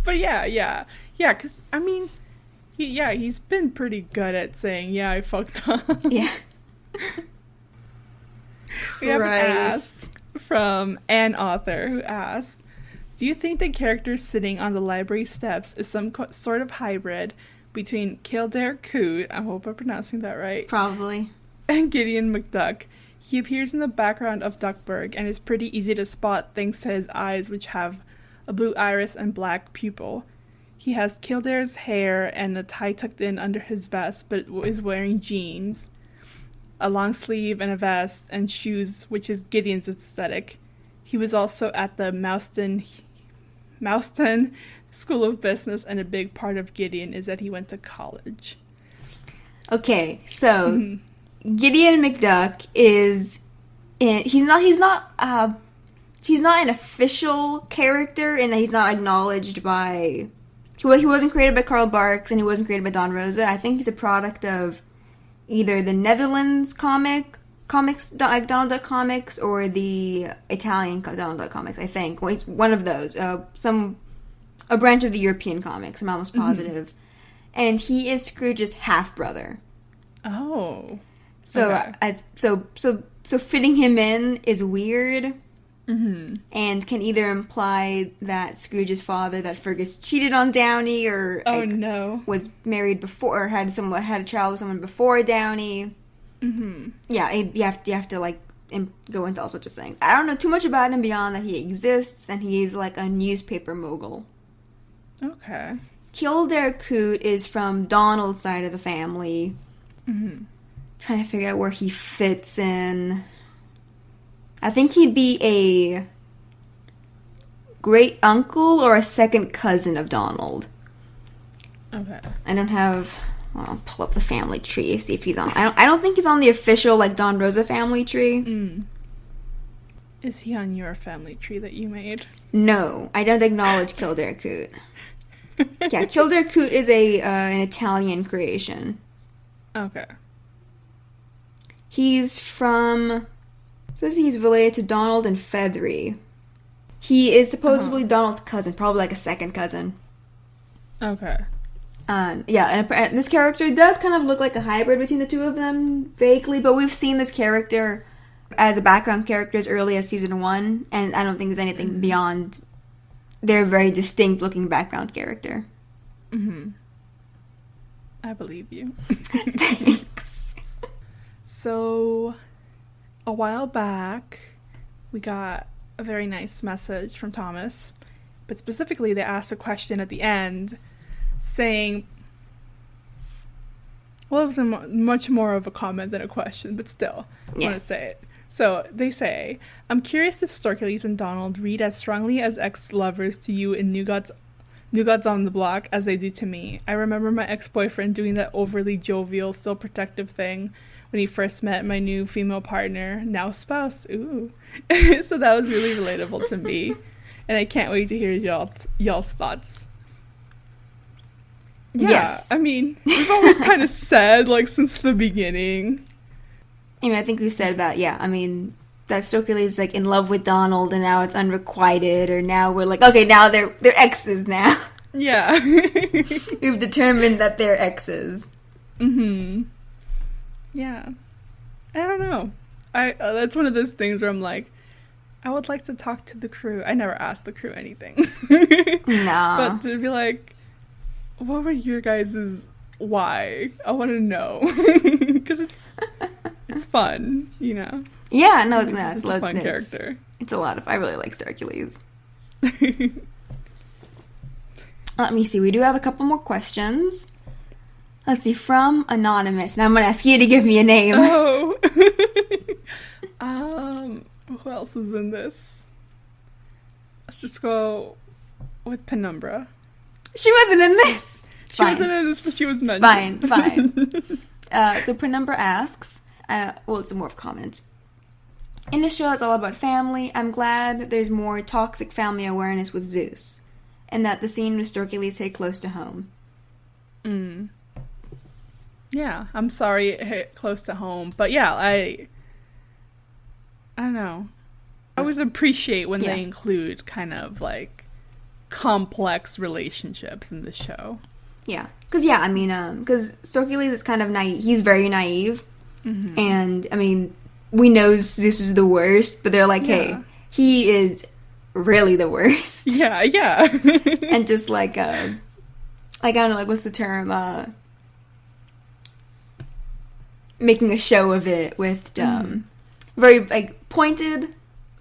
But yeah, because, I mean, he's been pretty good at saying, I fucked up. Yeah. We have an ask from an author who asked, do you think the character sitting on the library steps is some sort of hybrid between Kildare Coote, I hope I'm pronouncing that right. Probably. And Gideon McDuck? He appears in the background of Duckburg and is pretty easy to spot thanks to his eyes, which have a blue iris and black pupil. He has Kildare's hair and a tie tucked in under his vest, but is wearing jeans, a long sleeve and a vest, and shoes, which is Gideon's aesthetic. He was also at the Mouston School of Business, and a big part of Gideon is that he went to college. Okay, so Gideon McDuck is he's not an official character in that he's not acknowledged by... He wasn't created by Karl Barks and he wasn't created by Don Rosa. I think he's a product of either the Netherlands comic comics, like Donald Duck comics, or the Italian Donald Duck comics, I think. Well, it's one of those. A branch of the European comics, I'm almost positive. Mm-hmm. And he is Scrooge's half-brother. Oh. So, okay. So fitting him in is weird. Mm-hmm. And can either imply that Scrooge's father, that Fergus, cheated on Downey, or was married before, or had a child with someone before Downey. Mm-hmm. Yeah, you have to like go into all sorts of things. I don't know too much about him beyond that he exists and he's like a newspaper mogul. Okay. Kildare Coote is from Donald's side of the family. Mm-hmm. Trying to figure out where he fits in. I think he'd be a great uncle or a second cousin of Donald. Okay. I don't have. I'll pull up the family tree, see if he's on. I don't think he's on the official like Don Rosa family tree. Mm. Is he on your family tree that you made? No, I don't acknowledge Kildare Coote. Yeah, Kildare Coote is an Italian creation. Okay. He's from. Says he's related to Donald and Feathery. He is supposedly Donald's cousin, probably like a second cousin. Okay. Yeah, and this character does kind of look like a hybrid between the two of them, vaguely, but we've seen this character as a background character as early as season 1, and I don't think there's anything beyond their very distinct looking background character. Mm-hmm. I believe you. Thanks. So, a while back, we got a very nice message from Thomas, but specifically they asked a question at the end saying, well, it was much more of a comment than a question, but still, I want to say it. So, they say, I'm curious if Storkules and Donald read as strongly as ex-lovers to you in New Gods on the Block as they do to me. I remember my ex-boyfriend doing that overly jovial, still protective thing when he first met my new female partner, now spouse. Ooh. So that was really relatable to me. And I can't wait to hear y'all's thoughts. Yeah, yes. I mean, we've always kind of said, like, since the beginning. I mean, I think we've said that, yeah. I mean, that Storkules is, like, in love with Donald, and now it's unrequited, or now we're like, okay, now they're exes now. Yeah. We've determined that they're exes. Mm-hmm. Yeah. I don't know. That's one of those things where I'm like, I would like to talk to the crew. I never asked the crew anything. Nah. But to be like, what were your guys' why? I want to know. Because it's fun, you know? Yeah, no, it's a fun character. It's a lot of... I really like Storkules. Let me see. We do have a couple more questions. Let's see. From Anonymous. Now I'm going to ask you to give me a name. Oh. Who else is in this? Let's just go with Penumbra. She wasn't in this. She wasn't in this, but she was mentioned. Fine. So Penumbra asks, well, it's more of a comment. In the show, it's all about family. I'm glad there's more toxic family awareness with Zeus, and that the scene with Storkules hit close to home. Yeah, I'm sorry it hit close to home, but yeah, I don't know. I always appreciate when they include kind of like complex relationships in the show. Yeah, because because Storkules is kind of naive. He's very naive, and I mean, we know Zeus is the worst, but they're like, hey, he is really the worst. Yeah. And just like I don't know, like what's the term? Making a show of it with very like pointed,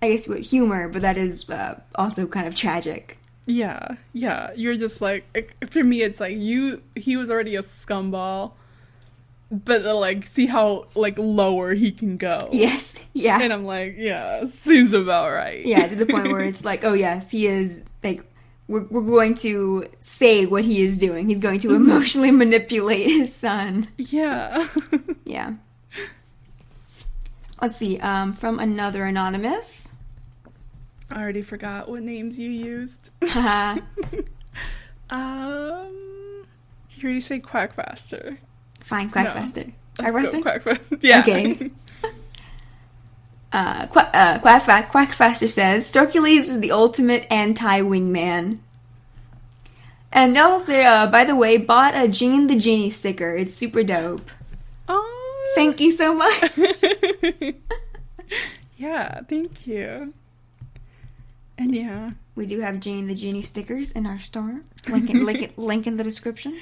I guess, with humor, but that is also kind of tragic. Yeah. You're just like, for me, it's like he was already a scumball, but like, see how like lower he can go. Yes, yeah. And I'm like, yeah, seems about right. Yeah, to the point where it's like, oh yes, he is like, we're going to say what he is doing. He's going to emotionally manipulate his son. Yeah. Yeah. Let's see, from another Anonymous. I already forgot what names you used. Did you already say Quack faster? Fine, Quack faster. Quack faster? Yeah. Okay. Quackfaster says, Storkules is the ultimate anti-wingman. And also, by the way, bought a Gene the Genie sticker. It's super dope. Oh, thank you so much. Yeah, thank you. And yeah, we do have Gene the Genie stickers in our store. Link in the description.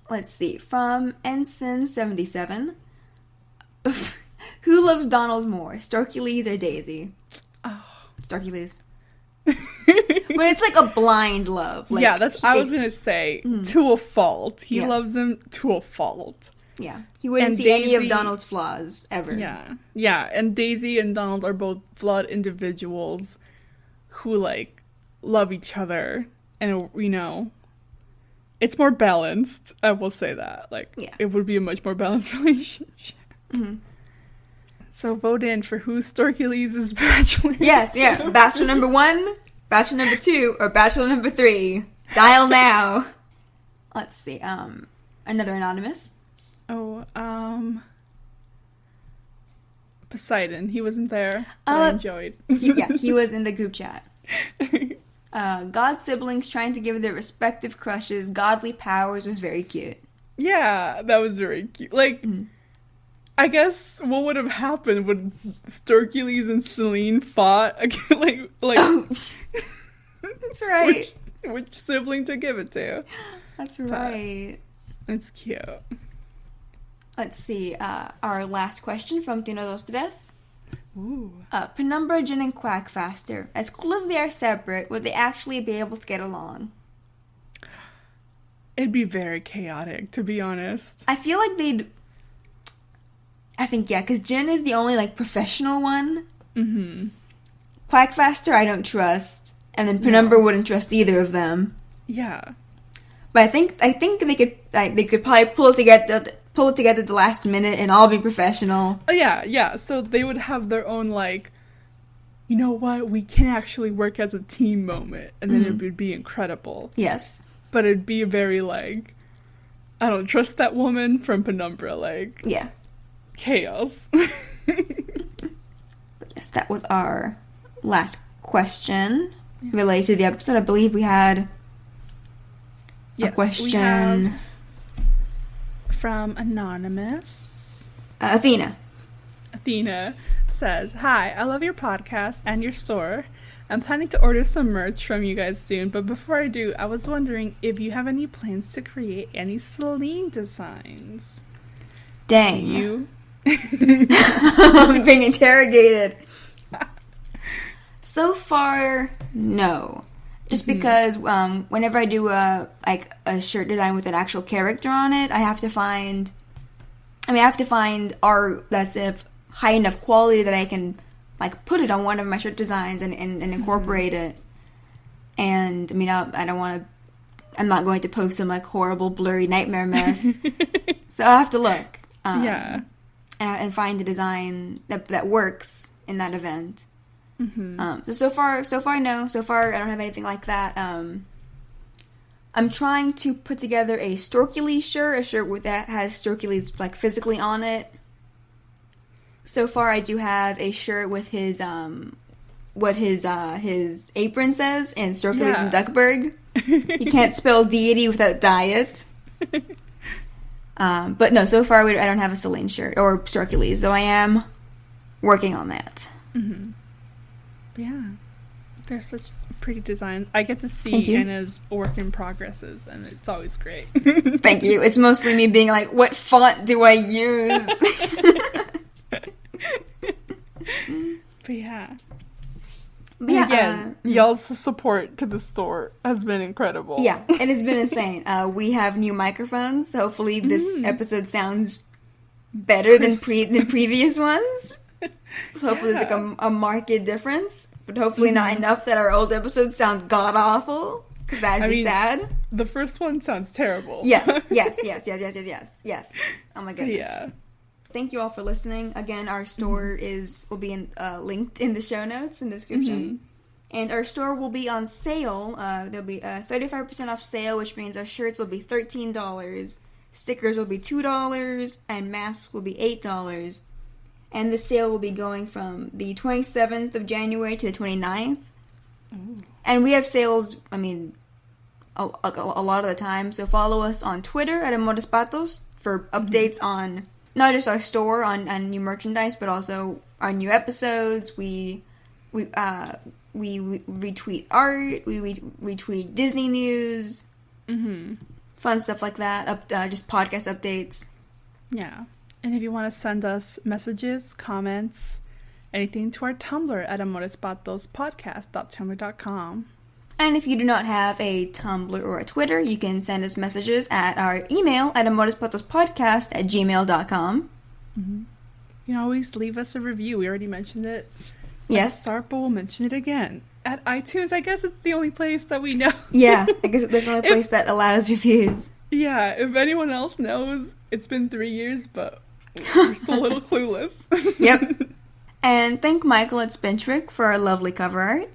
Let's see. From Ensign77. Who loves Donald more, Storkules or Daisy? Oh, Storkules. But it's like a blind love. Like, yeah, I was gonna say to a fault. He loves him to a fault. Yeah, he wouldn't see any of Donald's flaws ever. Yeah, and Daisy and Donald are both flawed individuals who like love each other, and it's more balanced. I will say that. It would be a much more balanced relationship. Mm-hmm. So vote in for who's Storkules' bachelor. Yes, yeah. Bachelor number 1, bachelor number 2, or bachelor number 3. Dial now. Let's see. Another anonymous. Oh, Poseidon. He wasn't there, but I enjoyed. He was in the group chat. God siblings trying to give their respective crushes godly powers was very cute. Yeah, that was very cute. I guess what would have happened would Storkules and Celine fought again, That's right. Which sibling to give it to? That's right. It's cute. Let's see. Our last question from Tino Dos Tres. Ooh. Penumbra, Jin, and Quack faster. As cool as they are separate, would they actually be able to get along? It'd be very chaotic, to be honest. I feel like because Jin is the only, professional one. Mm-hmm. Quackfaster, I don't trust. And then Penumbra wouldn't trust either of them. Yeah. But I think they could probably pull it together at the last minute and all be professional. Oh, yeah. So they would have their own, you know what? We can actually work as a team moment. And then it would be incredible. Yes. But it'd be very, I don't trust that woman from Penumbra. Yeah. Chaos. Yes, that was our last question related to the episode. I believe we had a question. We have from Anonymous. Athena says, "Hi, I love your podcast and your store. I'm planning to order some merch from you guys soon, but before I do, I was wondering if you have any plans to create any Celine designs." Dang. Do you? I'm being interrogated. So far, no. Just because whenever I do a shirt design with an actual character on it, I have to find art that's of high enough quality that I can put it on one of my shirt designs and incorporate it. And I don't want to. I'm not going to post some horrible blurry nightmare mess. So I have to look. And find a design that works in that event. Mm-hmm. So far, no. So far, I don't have anything like that. I'm trying to put together a Storkules shirt, a shirt that has Storkules physically on it. So far, I do have a shirt with his what his apron says in Storkules and Duckburg. You can't spell deity without diet. But no, so far I don't have a Celine shirt or Storkules, though I am working on that. Mm-hmm. Yeah, they're such pretty designs. I get to see Anna's work in progresses, and it's always great. Thank you. It's mostly me being what font do I use? But yeah. Again, y'all's support to the store has been incredible. Yeah, it has been insane. We have new microphones, so hopefully this episode sounds better than previous ones. So hopefully there's a marked difference, but hopefully not enough that our old episodes sound god-awful, because that'd be sad. The first one sounds terrible. Yes. Oh my goodness. Yeah. Thank you all for listening. Again, our store will be linked in the show notes in the description. And our store will be on sale. There'll be a 35% off sale, which means our shirts will be $13, stickers will be $2, and masks will be $8. And the sale will be going from the 27th of January to the 29th. Ooh. And we have sales, I mean, a lot of the time. So follow us on Twitter at Amores Patos for updates on not just our store on new merchandise, but also our new episodes. We retweet art. We retweet Disney news. Fun stuff like that. Just podcast updates. Yeah. And if you want to send us messages, comments, anything to our Tumblr at amorespatospodcast.tumblr.com. And if you do not have a Tumblr or a Twitter, you can send us messages at our email at amorespatospodcast@gmail.com. You can always leave us a review. We already mentioned it. Yes. Start, but we'll mention it again. At iTunes, I guess it's the only place that we know. Yeah, I guess it's the only place that allows reviews. Yeah, if anyone else knows, it's been 3 years, but we're still a little clueless. Yep. And thank Michael at Spintrick for our lovely cover art.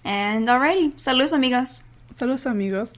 And alrighty, saludos amigos. Saludos amigos.